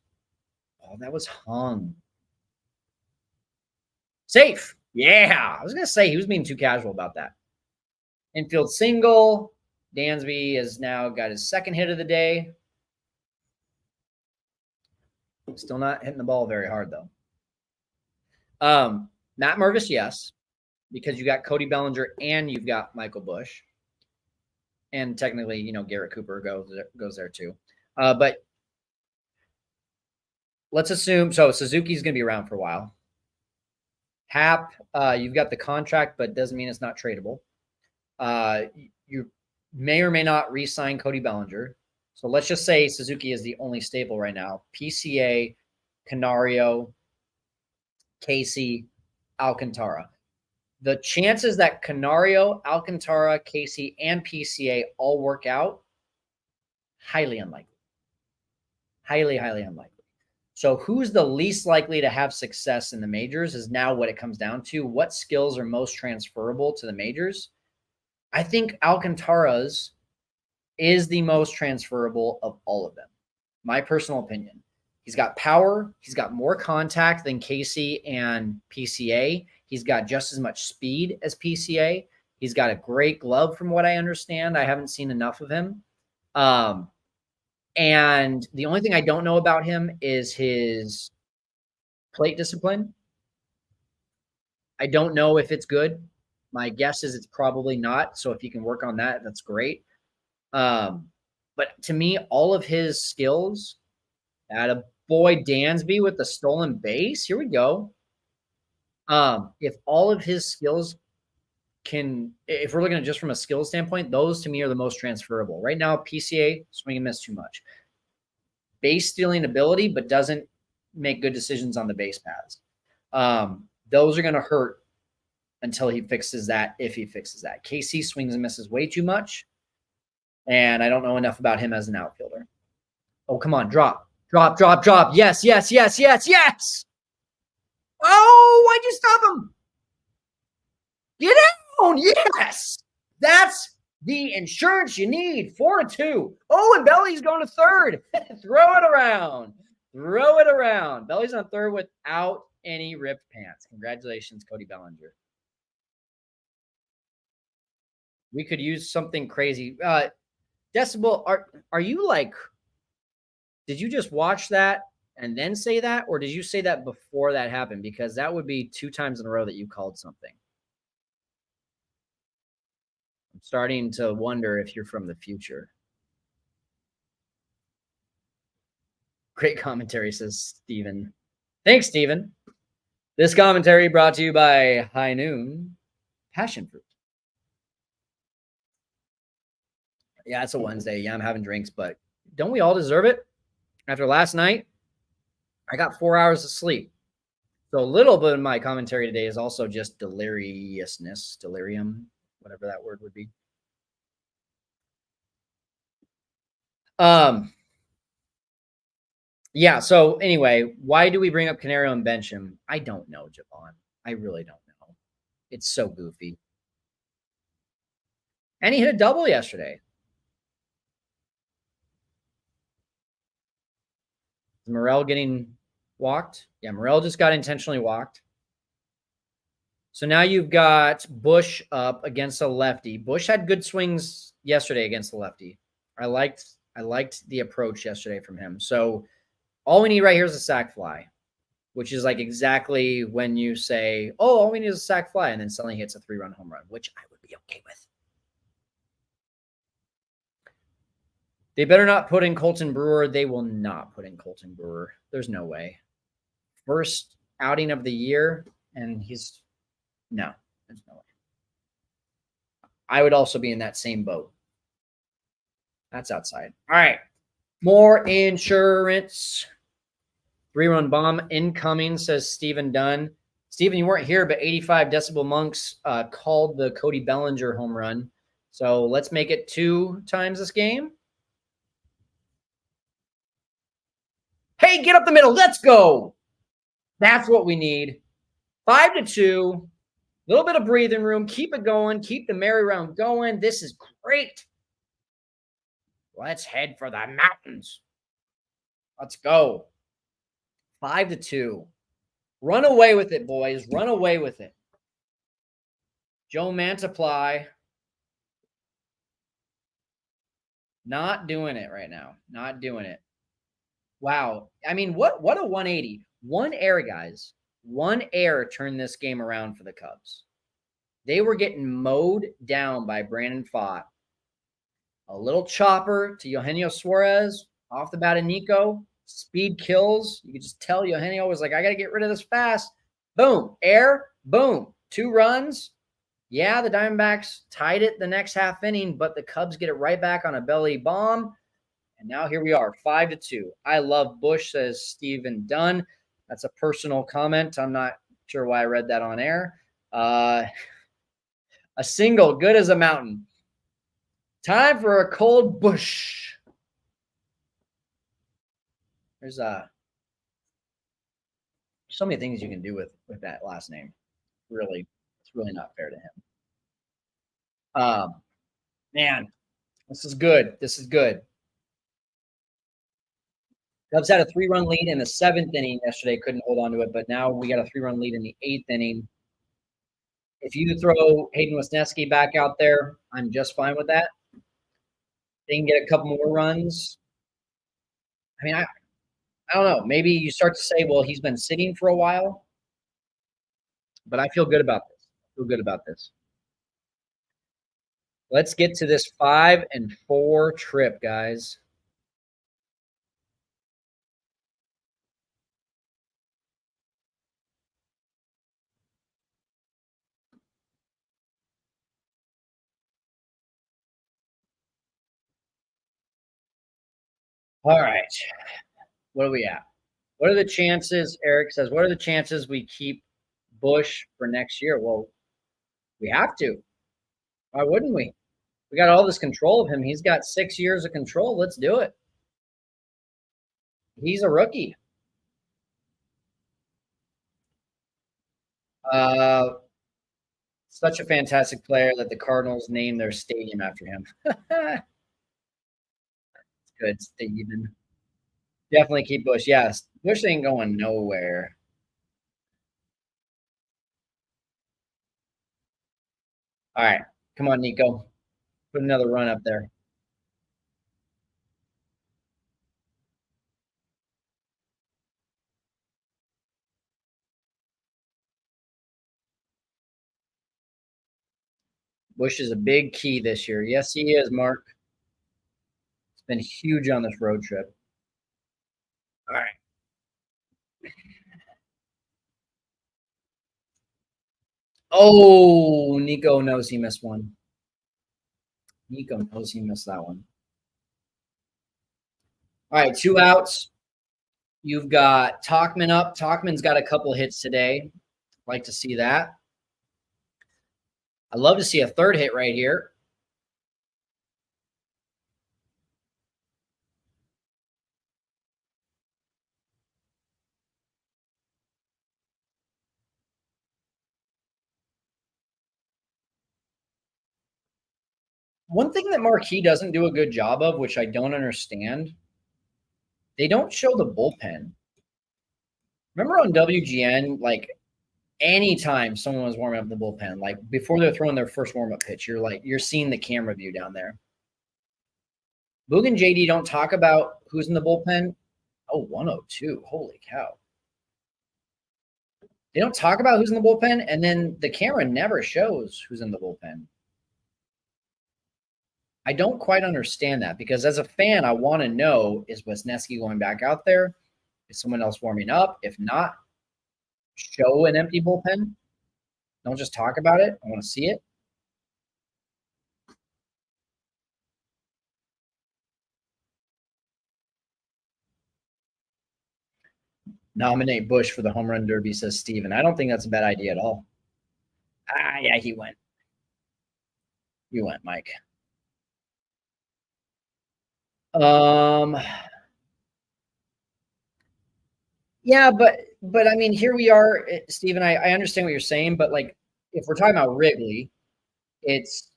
Oh, that was hung. Safe. Yeah, I was going to say he was being too casual about that. Infield single. Dansby has now got his second hit of the day. Still not hitting the ball very hard, though. Matt Mervis, yes, because you got Cody Bellinger and you've got Michael Busch. And technically, Garrett Cooper goes there too. But let's assume, so Suzuki's going to be around for a while. Hap, you've got the contract, but doesn't mean it's not tradable. You may or may not re-sign Cody Bellinger. So let's just say Suzuki is the only stable right now. PCA, Canario, Casey, Alcantara. The chances that Canario, Alcantara, Casey, and PCA all work out, highly unlikely. Highly, highly unlikely. So who's the least likely to have success in the majors is now what it comes down to. What skills are most transferable to the majors? I think Alcantara's is the most transferable of all of them. My personal opinion. He's got power. He's got more contact than Casey and PCA. He's got just as much speed as PCA. He's got a great glove from what I understand. I haven't seen enough of him. And the only thing I don't know about him is his plate discipline. I don't know if it's good. My guess is it's probably not. So if you can work on that, that's great. But to me, all of his skills, a boy Dansby with the stolen base. Here we go. If all of his skills if we're looking at just from a skill standpoint, those to me are the most transferable. Right now, PCA, swing and miss too much. Base stealing ability, but doesn't make good decisions on the base paths. Those are going to hurt until he fixes that, if he fixes that. KC swings and misses way too much, and I don't know enough about him as an outfielder. Oh, come on, drop. Yes. Oh, why'd you stop him? Get down. Yes. That's the insurance you need. 4-2. Oh, and Belly's going to third. Throw it around. Belly's on third without any ripped pants. Congratulations, Cody Bellinger. We could use something crazy. Decibel, are you like, did you just watch that and then say that? Or did you say that before that happened? Because that would be 2 times in a row that you called something. I'm starting to wonder if you're from the future. Great commentary, says Steven. Thanks, Steven. This commentary brought to you by High Noon Passion Fruit. Yeah, it's a Wednesday. Yeah, I'm having drinks, but don't we all deserve it? After last night, I got 4 hours of sleep. So a little bit of my commentary today is also just delirium, whatever that word would be. Yeah, so anyway, why do we bring up Canario and bench him? I don't know, Javon. I really don't know. It's so goofy. And he hit a double yesterday. Is Morel getting walked? Yeah, Morel just got intentionally walked. So now you've got Bush up against a lefty. Bush had good swings yesterday against the lefty. I liked the approach yesterday from him. So all we need right here is a sac fly, which is like exactly when you say, oh, all we need is a sac fly, and then suddenly hits a 3-run home run, which I would be okay with. They better not put in Colton Brewer. They will not put in Colton Brewer. There's no way. First outing of the year, and there's no way. I would also be in that same boat. That's outside. All right. More insurance. 3-run bomb incoming, says Stephen Dunn. Stephen, you weren't here, but 85 Decibel Monks called the Cody Bellinger home run. So let's make it 2 times this game. Hey, get up the middle. Let's go. That's what we need. 5-2. A little bit of breathing room. Keep it going. Keep the merry-round going. This is great. Let's head for the mountains. Let's go. 5-2. Run away with it, boys. Run away with it. Joe Mantiply. Not doing it right now. Not doing it. Wow. I mean, what a 180. One error, guys. One error turned this game around for the Cubs. They were getting mowed down by Brandon Pfaadt. A little chopper to Eugenio Suarez off the bat of Nico. Speed kills. You could just tell Eugenio was like, I got to get rid of this fast. Boom. Air. Boom. 2 runs. Yeah, the Diamondbacks tied it the next half inning, but the Cubs get it right back on a belly bomb. And now here we are, 5-2. I love Bush, says Stephen Dunn. That's a personal comment. I'm not sure why I read that on air. A single, good as a mountain. Time for a cold Bush. There's so many things you can do with that last name. Really, it's really not fair to him. Man, this is good. This is good. Cubs had a 3-run lead in the 7th inning yesterday. Couldn't hold on to it, but now we got a 3-run lead in the 8th inning. If you throw Hayden Wesneski back out there, I'm just fine with that. They can get a couple more runs. I mean, I don't know. Maybe you start to say, well, he's been sitting for a while, but I feel good about this. I feel good about this. Let's get to this 5-4 trip, guys. All right. What are we at? What are the chances? Eric says, what are the chances we keep Bush for next year? Well, we have to. Why wouldn't we? We got all this control of him. He's got 6 years of control. Let's do it. He's a rookie. Such a fantastic player that the Cardinals named their stadium after him. It's good, Steven. Definitely keep Bush. Yes, Bush ain't going nowhere. All right, come on, Nico. Put another run up there. Bush is a big key this year. Yes, he is, Mark. It's been huge on this road trip. All right. Oh, Nico knows he missed one. Nico knows he missed that one. All right, 2 outs. You've got Talkman up. Talkman's got a couple hits today. Like to see that. I'd love to see a third hit right here. One thing that Marquee doesn't do a good job of, which I don't understand, they don't show the bullpen. Remember on WGN, like anytime someone was warming up the bullpen, like before they're throwing their first warm-up pitch, you're seeing the camera view down there. Boog and JD don't talk about who's in the bullpen. Oh, 102. Holy cow. They don't talk about who's in the bullpen, and then the camera never shows who's in the bullpen. I don't quite understand that because as a fan, I want to know, is Wesneski going back out there? Is someone else warming up? If not, show an empty bullpen. Don't just talk about it. I want to see it. Nominate Bush for the home run derby, says Steven. I don't think that's a bad idea at all. Yeah, he went. You went, Mike. Yeah, but I mean, here we are, Steven. I understand what you're saying, but like, if we're talking about Wrigley, it's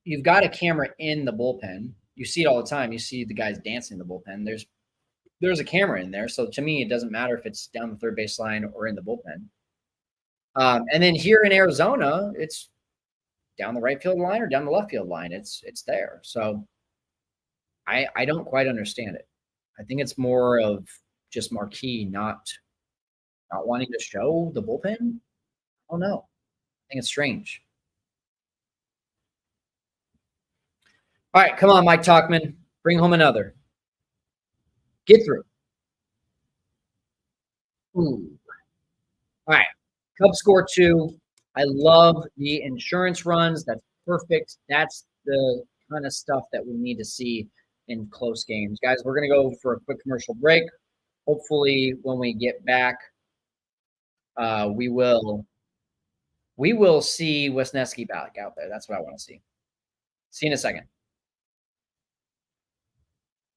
you've got a camera in the bullpen. You see it all the time. You see the guys dancing in the bullpen. There's a camera in there, so to me, it doesn't matter if it's down the third base line or in the bullpen. And then here in Arizona, it's down the right field line or down the left field line. It's there. So I don't quite understand it. I think it's more of just Marquee not wanting to show the bullpen. I don't know. I think it's strange. All right, come on, Mike Talkman. Bring home another. Get through. Ooh. All right. Cubs score 2. I love the insurance runs. That's perfect. That's the kind of stuff that we need to see in close games. Guys, we're going to go for a quick commercial break. Hopefully, when we get back, we will see Wisniewski back out there. That's what I want to see. See you in a second.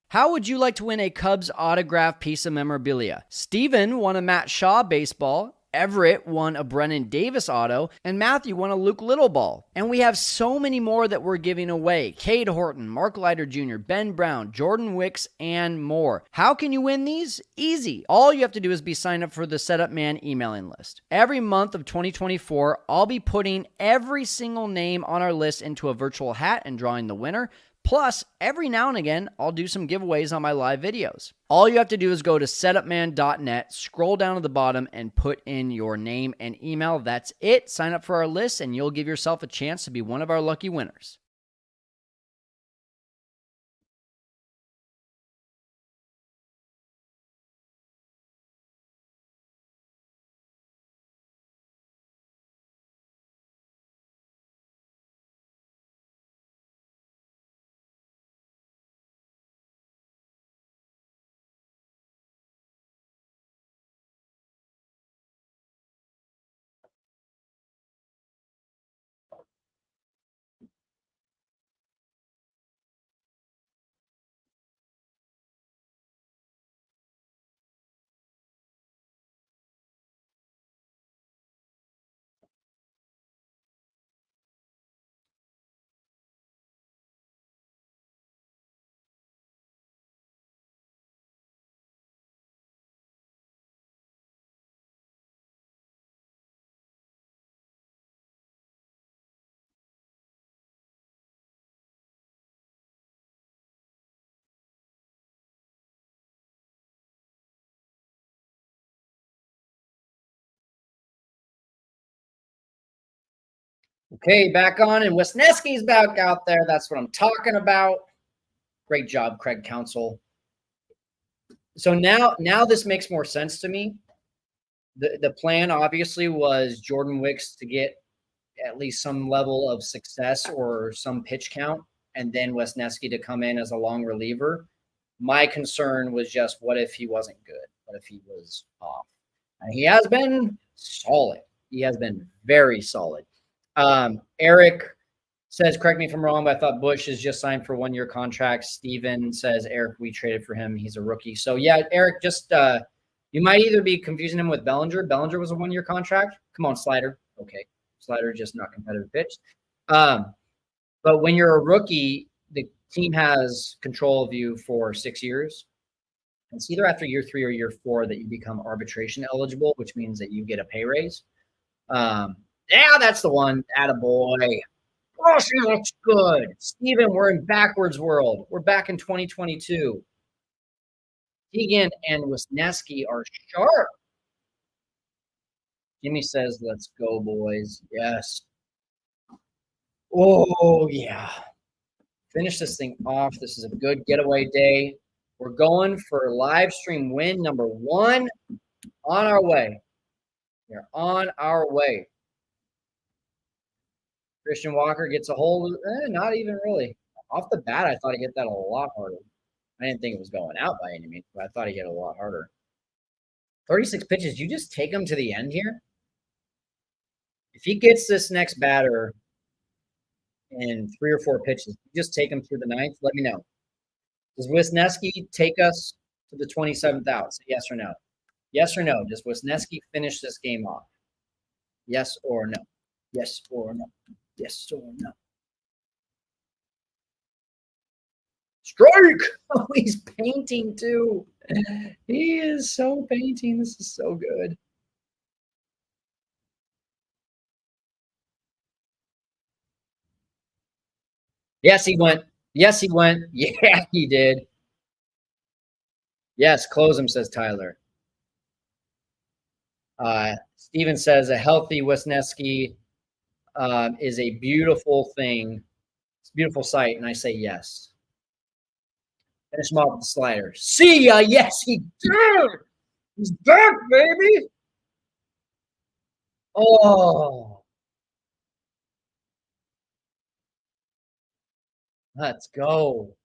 How would you like to win a Cubs autographed piece of memorabilia? Steven won a Matt Shaw baseball, Everett won a Brennan Davis auto, and Matthew won a Luke Little ball. And we have so many more that we're giving away. Cade Horton, Mark Leiter Jr., Ben Brown, Jordan Wicks, and more. How can you win these? Easy. All you have to do is be signed up for the Setup Man emailing list. Every month of 2024, I'll be putting every single name on our list into a virtual hat and drawing the winner. Plus, every now and again, I'll do some giveaways on my live videos. All you have to do is go to setupman.net, scroll down to the bottom, and put in your name and email. That's it. Sign up for our list, and you'll give yourself a chance to be one of our lucky winners. Okay, back on, and Wisniewski's back out there. That's what I'm talking about. Great job, Craig Counsell. So now this makes more sense to me. The plan obviously was Jordan Wicks to get at least some level of success or some pitch count, and then Wisniewski to come in as a long reliever. My concern was just, what if he wasn't good? What if he was off? And he has been solid. He has been very solid. Eric says, correct me if I'm wrong, but I thought Bush is just signed for 1-year contract. Steven says, Eric, we traded for him. He's a rookie. So, yeah, Eric, just you might either be confusing him with Bellinger. Bellinger was a 1-year contract. Come on, Slider. Okay. Slider, just not competitive pitch. But when you're a rookie, the team has control of you for 6 years. And it's either after year 3 or year 4 that you become arbitration eligible, which means that you get a pay raise. Yeah, that's the one. Attaboy. Oh, she looks good. Steven, we're in backwards world. We're back in 2022. Tegan and Wisniewski are sharp. Jimmy says, let's go, boys. Yes. Oh, yeah. Finish this thing off. This is a good getaway day. We're going for live stream win number 1 on our way. We're on our way. Christian Walker gets a hold. Not even really. Off the bat, I thought he'd get that a lot harder. I didn't think it was going out by any means, but I thought he'd get a lot harder. 36 pitches. You just take him to the end here? If he gets this next batter in 3 or 4 pitches, you just take him through the 9th? Let me know. Does Wisniewski take us to the 27th out? Say yes or no. Yes or no. Does Wisniewski finish this game off? Yes or no. Yes or no. Yes or no. Strike! Oh, he's painting too. He is so painting. This is so good. Yes, he went. Yes, he went. Yeah, he did. Yes, close him, says Tyler. Steven says a healthy Wisniewski is a beautiful thing. It's a beautiful sight, and I say yes. Finish him off with the slider. See ya! Yes, he did! He's back, baby! Oh. Let's go.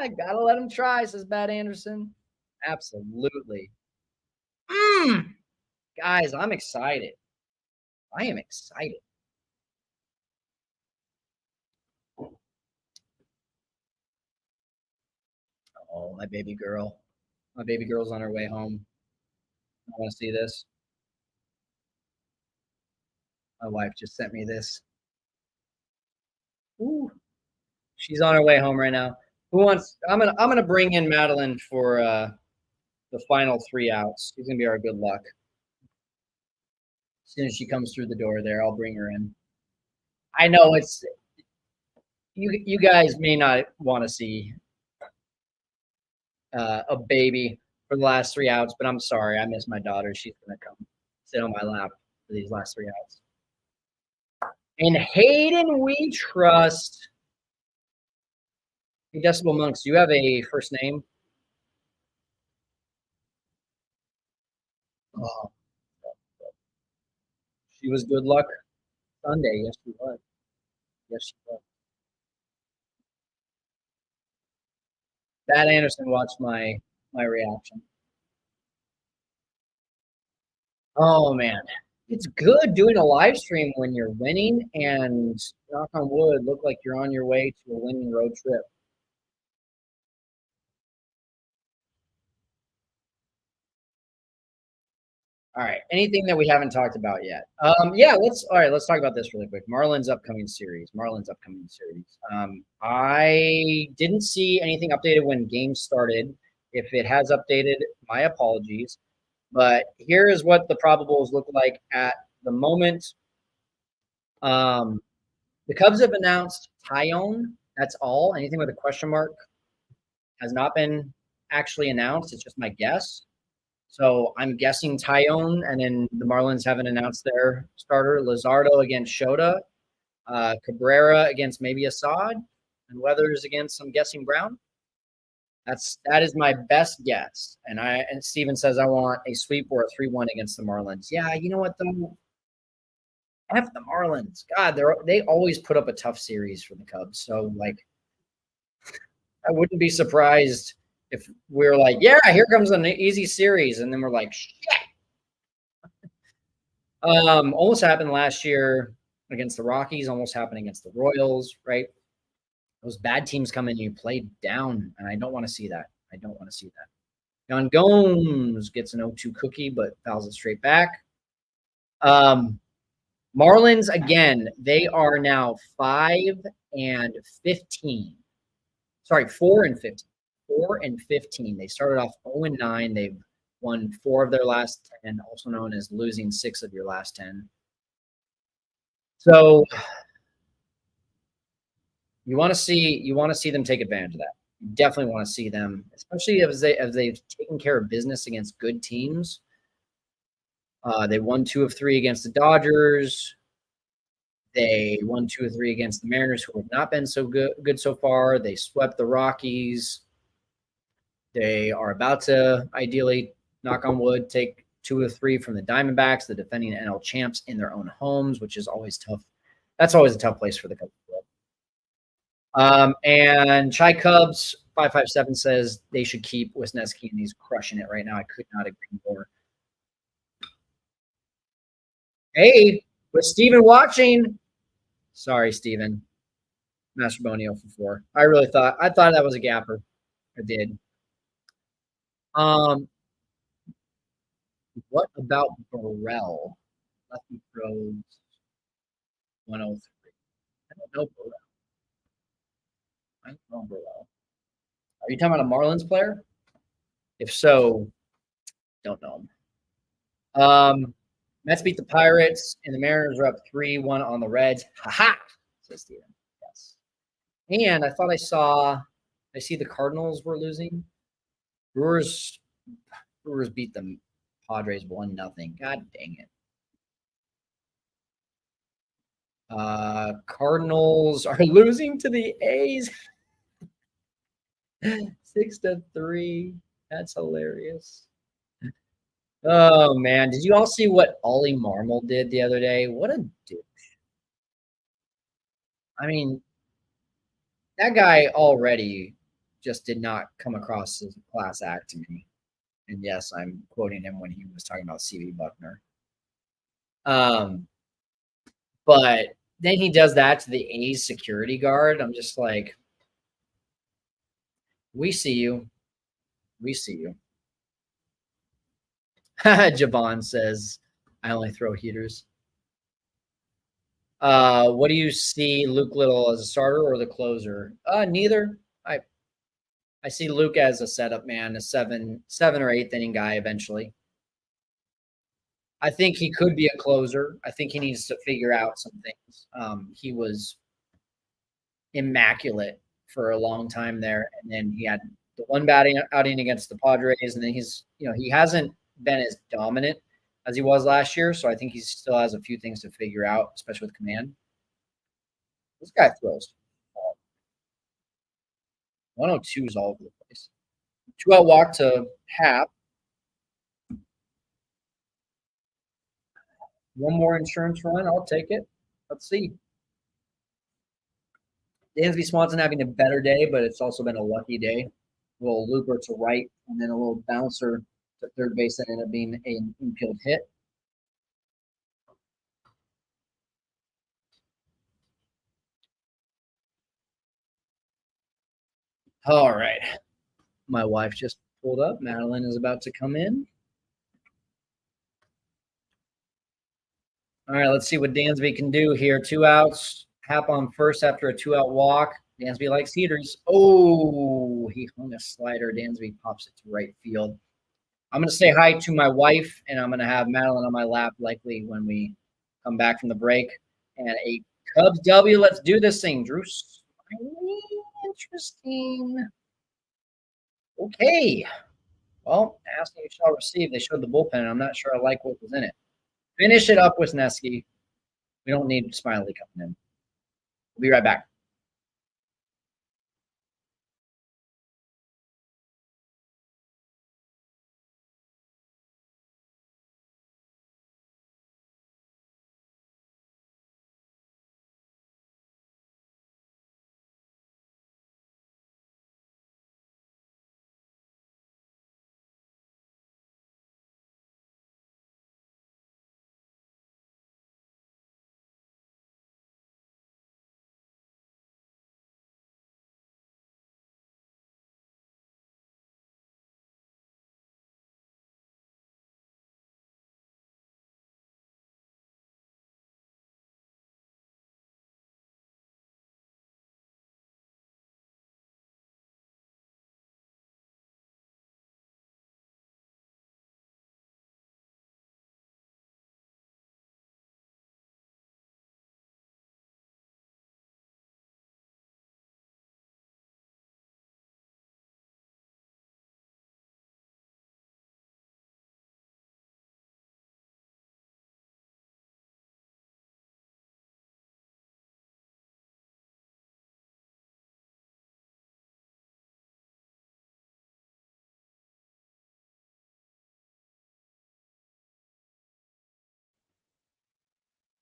Gotta let him try, says Bat Anderson. Absolutely. Guys, I'm excited. I am excited. Oh, my baby girl. My baby girl's on her way home. I want to see this. My wife just sent me this. Ooh, she's on her way home right now. Who wants? I'm gonna bring in Madeline for the final 3 outs. She's gonna be our good luck. As soon as she comes through the door, there, I'll bring her in. I know it's you guys may not want to see a baby for the last 3 outs, but I'm sorry, I miss my daughter. She's gonna come sit on my lap for these last 3 outs. And Hayden, we trust. Hey, Decibel Monks, do you have a first name? Oh, she was good luck Sunday. Yes, she was. Yes, she was. Bat Anderson watched my reaction. Oh man, it's good doing a live stream when you're winning and knock on wood, look like you're on your way to a winning road trip. All right. Anything that we haven't talked about yet? Yeah, let's talk about this really quick. Marlins upcoming series. I didn't see anything updated when games started. If it has updated, my apologies. But here is what the probables look like at the moment. The Cubs have announced Tyone. That's all. Anything with a question mark has not been actually announced. It's just my guess. So I'm guessing Tyone, and then the Marlins haven't announced their starter. Luzardo against Shota, Cabrera against maybe Assad, and Weathers against, I'm guessing, Brown. That is my best guess. And Steven says I want a sweep or a 3-1 against the Marlins. Yeah, you know what though? F the Marlins. God, they always put up a tough series for the Cubs. So like, I wouldn't be surprised if we're like, yeah, here comes an easy series, and then we're like, shit. Almost happened last year against the Rockies. Almost happened against the Royals. Right? Those bad teams come in, you play down, and I don't want to see that. I don't want to see that. John Gomes gets an 0-2 cookie, but fouls it straight back. Marlins again. They are now 5-15. Sorry, 4-15. 4-15. They started off 0-9. They've won 4 of their last 10, also known as losing 6 of your last 10. So you want to see them take advantage of that. You definitely want to see them, especially as they've taken care of business against good teams. They won 2 of 3 against the Dodgers. They won 2 of 3 against the Mariners, who have not been so good so far. They swept the Rockies. They are about to, ideally, knock on wood, take 2 of 3 from the Diamondbacks, the defending NL champs, in their own homes, which is always tough. That's always a tough place for the Cubs. And Chai Cubs 557 says they should keep Wisniewski, and he's crushing it right now. I could not agree more. Hey, with Steven watching. Sorry, Steven. Master Bonio for 4. I thought that was a gapper. I did. What about Burrell? Lefty throws 103. I don't know Burrell. I don't know Burrell. Are you talking about a Marlins player? If so, don't know him. Mets beat the Pirates, and the Mariners are up 3-1 on the Reds. Ha-ha, says Steven. Yes. And I see the Cardinals were losing. Brewers beat the Padres 1-0. God dang it. Cardinals are losing to the A's 6-3. That's hilarious. Oh man, did you all see what Ollie Marmol did the other day? What a douche. I mean, that guy already just did not come across as a class act to me. And yes, I'm quoting him when he was talking about C.V. Buckner. But then he does that to the A's security guard. I'm just like, we see you. We see you. Javon says, I only throw heaters. What do you see Luke Little as a starter or the closer? Neither. I see Luke as a setup man, a seven or eighth inning guy eventually. I think he could be a closer. I think he needs to figure out some things. He was immaculate for a long time there, and then he had the one batting outing against the Padres, and then he hasn't been as dominant as he was last year. So I think he still has a few things to figure out, especially with command. This guy throws 102 is all over the place. 2-out walk to Hap. One more insurance run. I'll take it. Let's see. Dansby Swanson having a better day, but it's also been a lucky day. A little looper to right, and then a little bouncer to third base that ended up being an infield hit. All right. My wife just pulled up. Madeline is about to come in. All right, let's see what Dansby can do here. 2 outs. Hap on first after a 2-out walk. Dansby likes heaters. Oh, he hung a slider. Dansby pops it to right field. I'm going to say hi to my wife, and I'm going to have Madeline on my lap likely when we come back from the break. And a Cubs W. Let's do this thing, Drew. Interesting. Okay. Well, asking you shall receive. They showed the bullpen, and I'm not sure I like what was in it. Finish it up, Wisniewski. We don't need Smiley coming in. We'll be right back.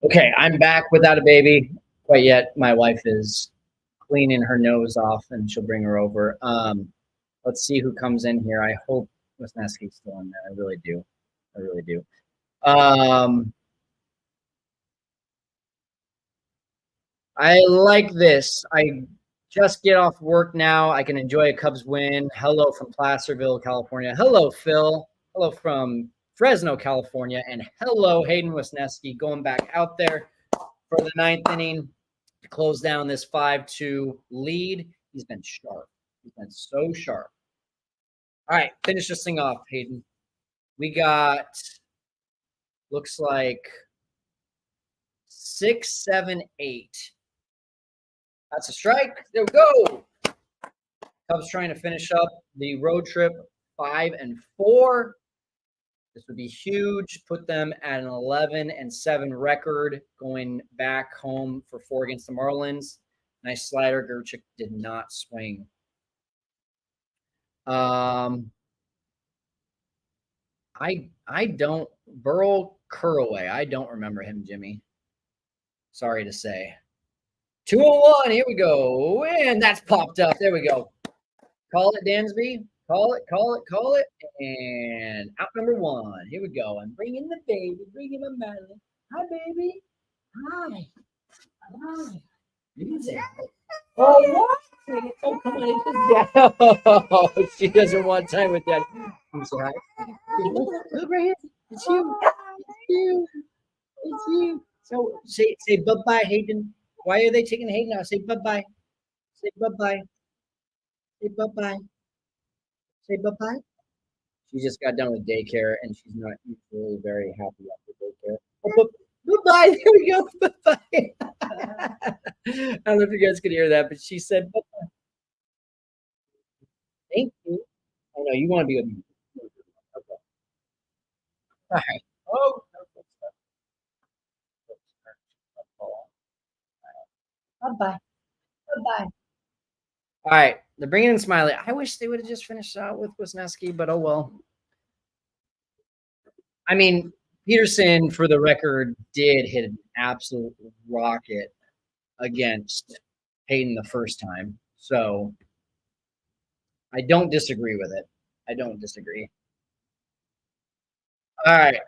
Okay, I'm back without a baby quite yet. My wife is cleaning her nose off, and she'll bring her over. Let's see who comes in here. I hope Wisniewski's still in there. I really do. I really do. I like this. I just get off work now. I can enjoy a Cubs win. Hello from Placerville, California. Hello, Phil. Hello from Fresno, California. And hello, Hayden Wisniewski, going back out there for the 9th inning to close down this 5-2 lead. He's been sharp. He's been so sharp. All right, finish this thing off, Hayden. We got, looks like 6, 7, 8. That's a strike. There we go. Cubs trying to finish up the road trip 5-4. This would be huge. Put them at an 11-7 record going back home for 4 against the Marlins. Nice slider. Gerchik did not swing. I don't Burl Curraway. I don't remember him, Jimmy. Sorry to say. 2-1. Here we go. And that's popped up. There we go. Call it, Dansby. Call it, call it, call it. And out number one. Here we go. I'm bringing the baby. Bringing my Madeline. Hi, baby. Hi. Hi. You can say hi. Oh, what? Oh, come on. It's just dad. Oh, she doesn't want time with dad. You say hi. Look right here. It's you. It's you. It's you. So say bye-bye, Hayden. Why are they taking Hayden out? Say bye-bye. Say bye-bye. Say bye-bye. Say bye-bye. She just got done with daycare and she's not usually very happy after daycare. Oh, bye-bye. There we go. Bye-bye. I don't know if you guys could hear that, but she said bye-bye. Thank you. I know you want to be with me. Okay. All right. Oh, bye-bye. Bye-bye. All right. They're bringing in Smiley. I wish they would have just finished out with Wisniewski, but oh well. I mean, Peterson, for the record, did hit an absolute rocket against Hayden the first time. So I don't disagree with it. I don't disagree. All right.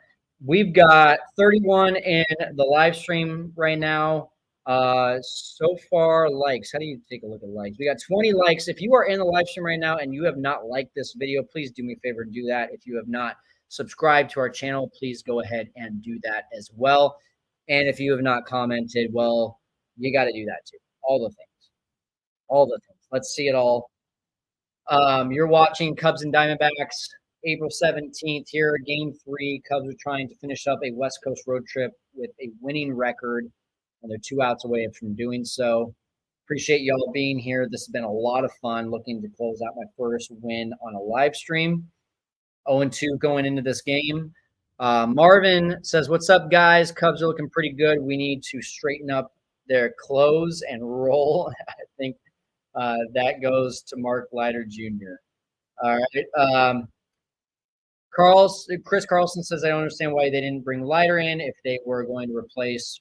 We've got 31 in the live stream right now. So far, likes. How do you take a look at likes? We got 20 likes. If you are in the live stream right now and you have not liked this video, please do me a favor and do that. If you have not subscribed to our channel, please go ahead and do that as well. And if you have not commented, well, you got to do that too. All the things. All the things. Let's see it all. You're watching Cubs and Diamondbacks, April 17th here, game 3. Cubs are trying to finish up a West Coast road trip with a winning record, and they're 2 outs away from doing so. Appreciate y'all being here. This has been a lot of fun. Looking to close out my first win on a live stream. 0-2 going into this game. Marvin says, "What's up, guys? Cubs are looking pretty good. We need to straighten up their clothes and roll." I think that goes to Mark Leiter Jr. All right. Chris Carlson says, "I don't understand why they didn't bring Leiter in if they were going to replace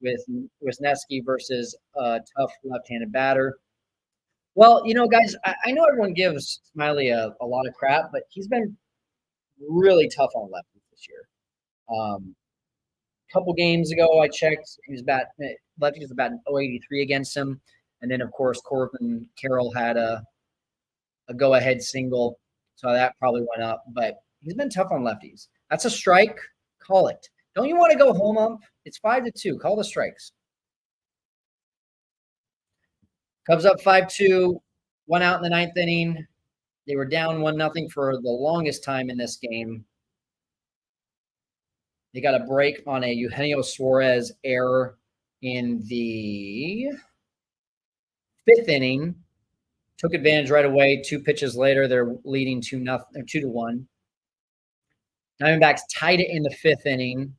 with Wisniewski versus a tough left-handed batter." Well, guys, I know everyone gives Smiley a lot of crap, but he's been really tough on lefties this year. A couple games ago, I checked, lefty was about 083 against him. And then, of course, Corbin Carroll had a go-ahead single, so that probably went up. But he's been tough on lefties. That's a strike. Call it. Don't you want to go home ump? It's 5-2. Call the strikes. Cubs up 5-2. 1 out in the 9th inning. They were down 1-0 for the longest time in this game. They got a break on a Eugenio Suarez error in the 5th inning. Took advantage right away. 2 pitches later, they're leading 2-1. Diamondbacks tied it in the 5th inning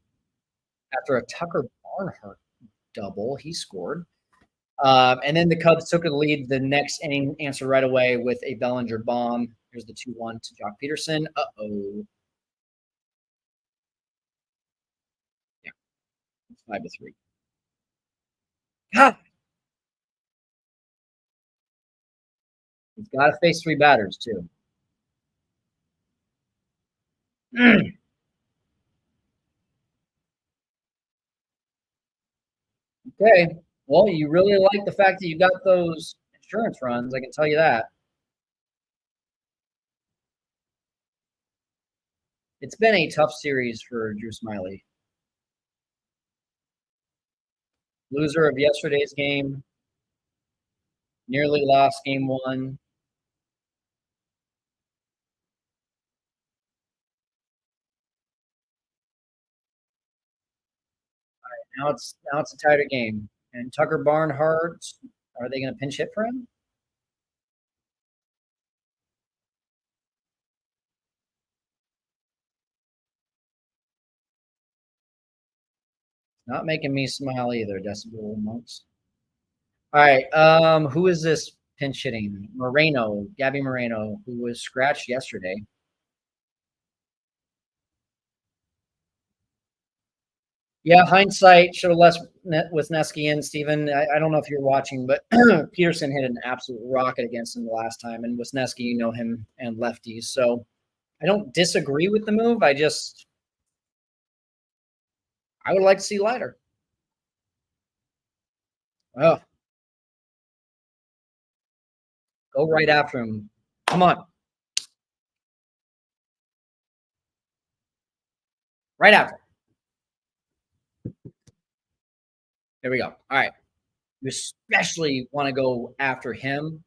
after a Tucker Barnhart double. He scored. And then the Cubs took a lead the next inning, answered right away with a Bellinger bomb. Here's the 2-1 to Jock Peterson. Uh-oh. Yeah, it's 5-3. God. He's got to face 3 batters, too. Okay. Well, you really like the fact that you got those insurance runs. I can tell you that. It's been a tough series for Drew Smiley. Loser of yesterday's game. Nearly lost game 1. Now it's a tighter game. And Tucker Barnhart, are they going to pinch hit for him? Not making me smile either, Decibel Monks. All right. Who is this pinch hitting? Gabby Moreno, who was scratched yesterday. Yeah, hindsight should have left Wisniewski in, Steven. I don't know if you're watching, but Peterson hit an absolute rocket against him the last time, and Wisniewski, you know him and lefties. So I don't disagree with the move. I would like to see lighter. Oh, go right after him. Come on. Right after. There we go. All right. You especially want to go after him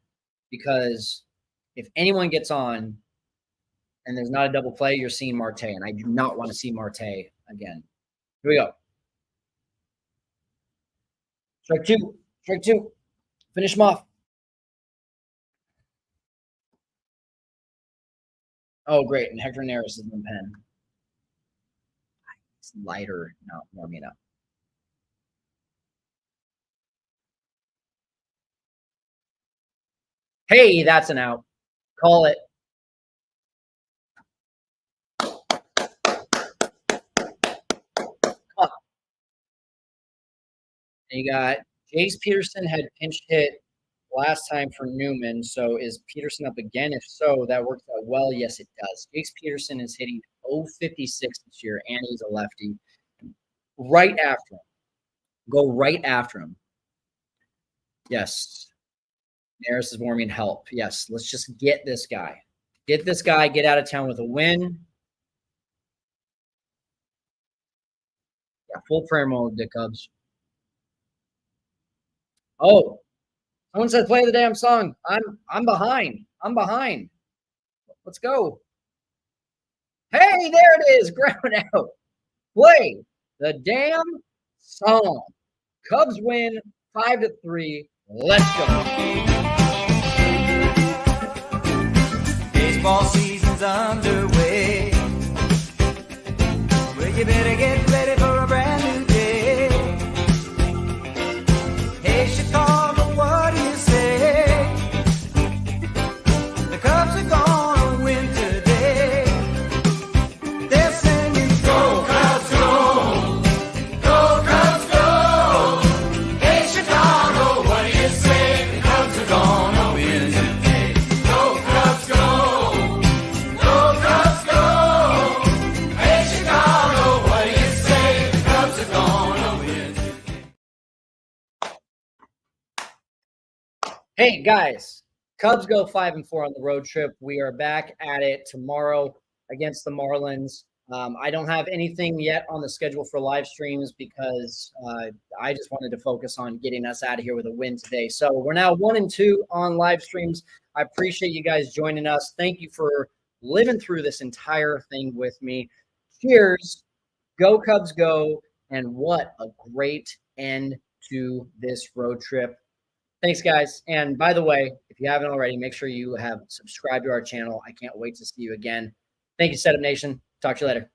because if anyone gets on and there's not a double play, you're seeing Marte, and I do not want to see Marte again. Here we go. Strike two. Strike two. Finish him off. Oh, great. And Hector Neris is in the pen. It's lighter, not warming up. Hey, that's an out. Call it. And you got Jace Peterson had pinch hit last time for Newman. So is Peterson up again? If so, that works out well. Yes, it does. Jace Peterson is hitting 056 this year, and he's a lefty. Right after him. Go right after him. Yes. Neris is warming help. Yes, let's just get this guy. Get this guy, get out of town with a win. Yeah, full prayer mode, the Cubs. Oh, someone said play the damn song. I'm behind. I'm behind. Let's go. Hey, there it is. Ground out. Play the damn song. Cubs win 5-3. Let's go. Baseball season's underway. Well, you better get ready for a brand new day. Hey, Chicago, what do you say? The Cubs are gonna win today. They're singing, go Cubs, go! Go Cubs, go! Hey, Chicago, what do you say? The Cubs are gonna win today. Go Cubs, go! Go Cubs, go! Hey, Chicago, what do you say? The Cubs are gonna win today. Hey, guys. Cubs go 5-4 on the road trip. We are back at it tomorrow against the Marlins. I don't have anything yet on the schedule for live streams because I just wanted to focus on getting us out of here with a win today. So we're now 1-2 on live streams. I appreciate you guys joining us. Thank you for living through this entire thing with me. Cheers. Go Cubs go. And what a great end to this road trip. Thanks, guys. And by the way, if you haven't already, make sure you have subscribed to our channel. I can't wait to see you again. Thank you, Setup Nation. Talk to you later.